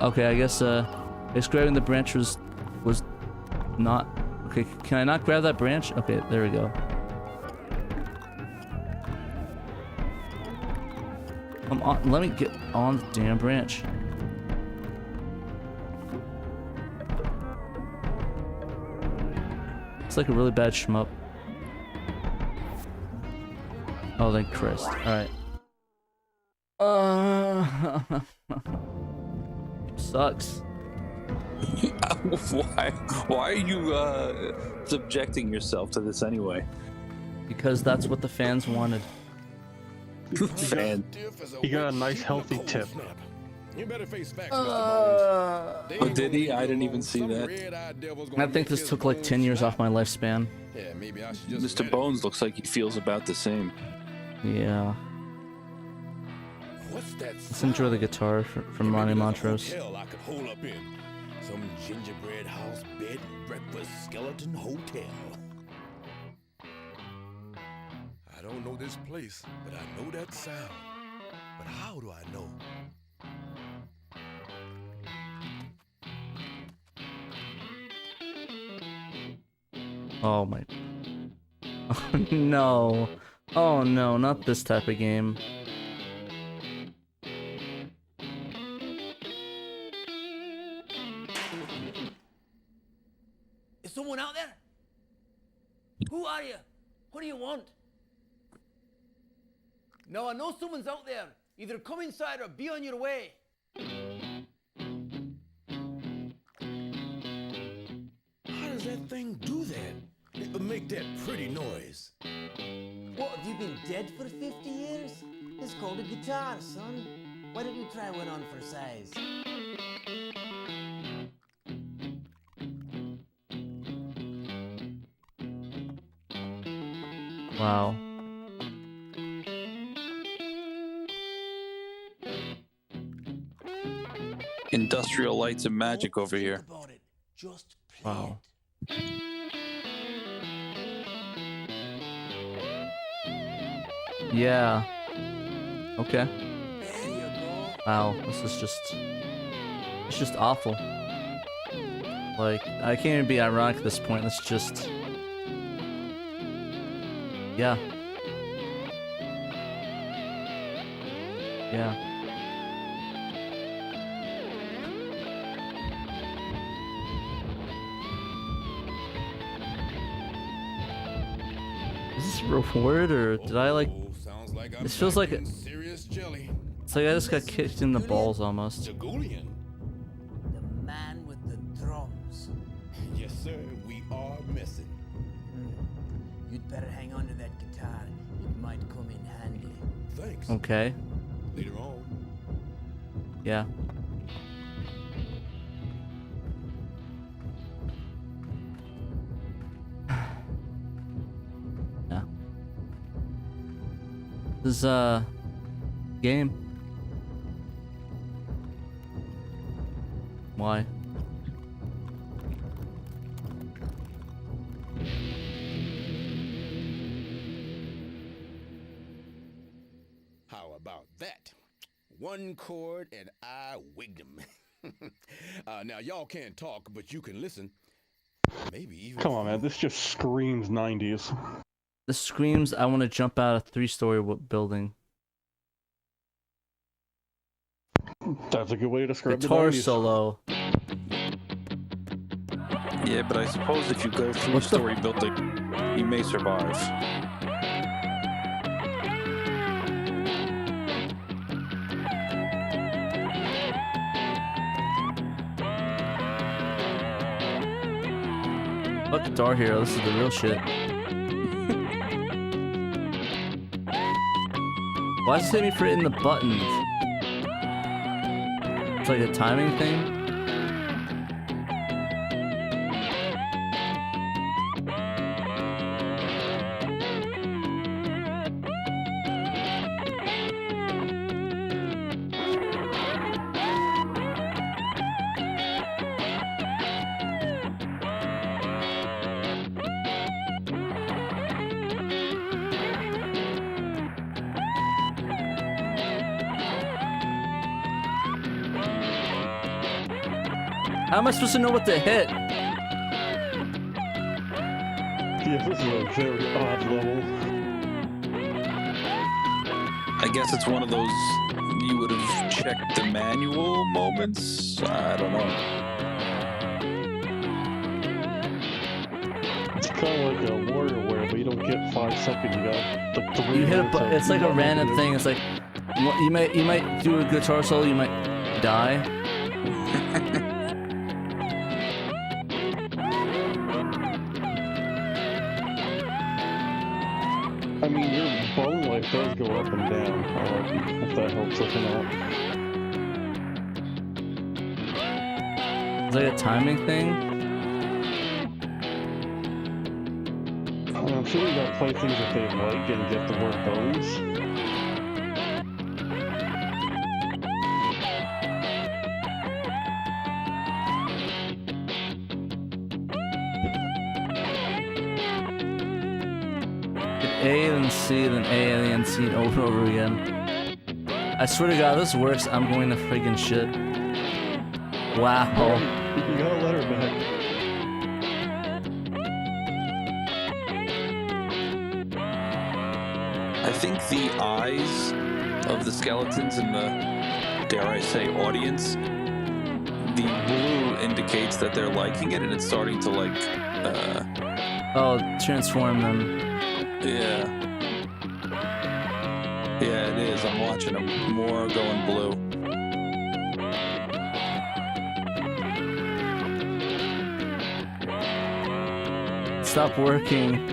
Okay, I guess grabbing the branch was not... Okay, can I not grab that branch? Okay, there we go. Come on, let me get on the damn branch. It's like a really bad shmup. Oh, thank Christ. Alright. Sucks. Why are you subjecting yourself to this anyway? Because that's what the fans wanted. Fan. He got a nice healthy tip. You better face facts, Oh, did he? I didn't even see that. I think this took like 10 years off my lifespan. Yeah, maybe I should just Mr. Bones looks like he feels about the same. Yeah. What's that? Let's enjoy the guitar from Ronnie Montrose. Hotel I could hole up in. Some gingerbread house bed and breakfast skeleton hotel. I don't know this place, but I know that sound. But how do I know? Oh my... Oh no. Oh no, not this type of game. Is someone out there? Who are you? What do you want? No, I know someone's out there. Either come inside or be on your way. How does that thing do that? It would make that pretty noise. What, have you been dead for 50 years? It's called a guitar, son. Why don't you try one on for size? Wow. Industrial lights and magic over here. Just Wow. Yeah. Okay. Wow, this is just... It's just awful. Like, I can't even be ironic at this point, it's just... Yeah. Yeah. Is this reward or did I like... This feels like... Serious jelly. It's like I just got kicked in the balls almost. The man with the drums. Yes, sir. We are missing. You'd better hang on to that guitar. It might come in handy. Thanks. Okay. Later on. Yeah. Yeah. This game. Why? How about that? One chord and I wigged him. Now y'all can't talk, but you can listen. Maybe even. Come on, man. This just screams 90s. This screams, I want to jump out a 3-story building. That's a good way to describe Guitar the 90s. solo. Yeah, but I suppose if you go through a story building, you may survive. Fuck Guitar Hero, this is the real shit. Why does it hit me for hitting the buttons? It's like a timing thing? How am I supposed to know what to hit? Yeah, this is a very odd level. I guess it's one of those you would have checked the manual moments. I don't know. It's kind of like a WarioWare, but you don't get 5 seconds. You got like 3 You hit a minutes of- it's like a random thing. It's like you might do a guitar solo, you might die. I mean, your bone life does go up and down, if that helps looking out. It's like a timing thing. I'm sure you gotta play things that they like and get the word bones. A, then C, then A, and then C over and over again. I swear to God, if this works, I'm going to friggin' shit. Wow. You got a letter back. I think the eyes of the skeletons in the, dare I say, audience, the blue indicates that they're liking it, and it's starting to like, Oh, transform them. yeah. Yeah, it is. I'm watching them. More going blue. Stop working.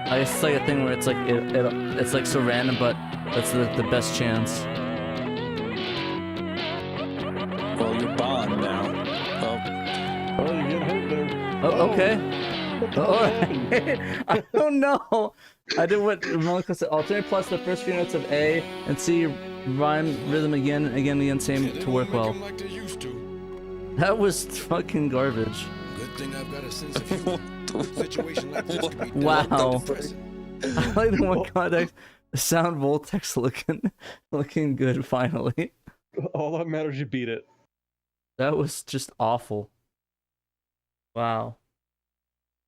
I guess it's like a thing where it's like it's like so random, but that's the best chance. Well, you're Bond now. Oh, you're getting hurt there. Oh, okay. What the hell happened? I don't know. I did what Monica said. Alternate plus the first few notes of A and C rhyme rhythm again and again same to work well. That was fucking garbage. Good thing I've got a sense of humor. Situation like this could be Wow. done. I like the one context. The sound Voltex looking good finally. All that matters, you beat it. That was just awful. Wow.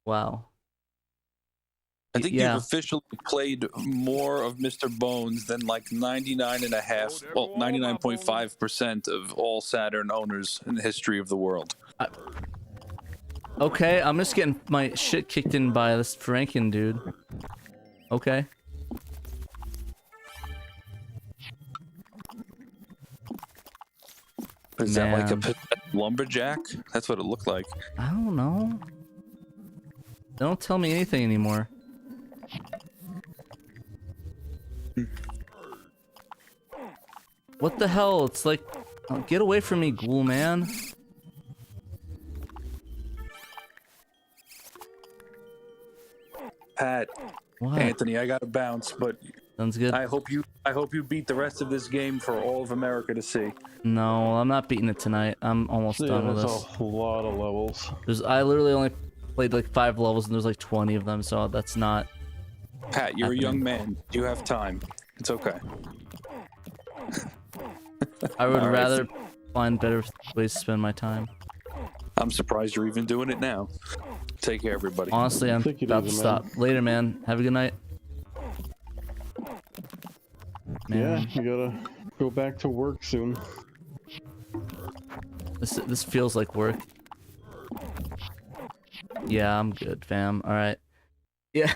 Wow. I think Yeah. you've officially played more of Mr. Bones than like 99.5% of all Saturn owners in the history of the world. Okay, I'm just getting my shit kicked in by this Franken dude. Okay. Is that like a Man. lumberjack? That's what it looked like. I don't know. Don't tell me anything anymore. What the hell? It's like, oh, get away from me, ghoul man. Pat, What? Anthony, I gotta bounce, but Sounds good. I hope you beat the rest of this game for all of America to see. No, I'm not beating it tonight. I'm almost Yeah, done with that's this. a lot of levels. I literally only played like 5 levels and there's like 20 of them, so that's not. Pat, you're a young man. You have time. It's okay. I would All right, rather find better ways to spend my time. I'm surprised you're even doing it now. Take care, everybody. Honestly, I'm Take it about to easy, stop. Later, man. Have a good night. Yeah, Man, you gotta go back to work soon. this feels like work. Yeah, I'm good, fam. All right. Yeah,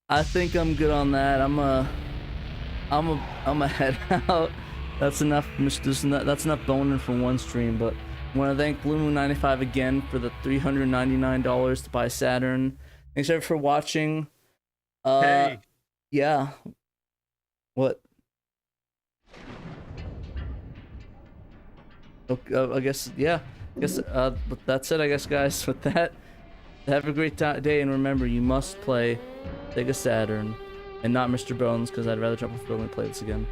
I think I'm good on that. I'm a head out. That's enough. That's enough boning for one stream. But I want to thank Blue Moon 95 again for the $399 to buy Saturn. Thanks everyone for watching. Hey. Yeah. What? Okay, I guess, yeah. I guess, but that's it, I guess, guys. With that, have a great day, and remember, you must play SEGA Saturn, and not Mr. Bones, because I'd rather jump off the building and play this again.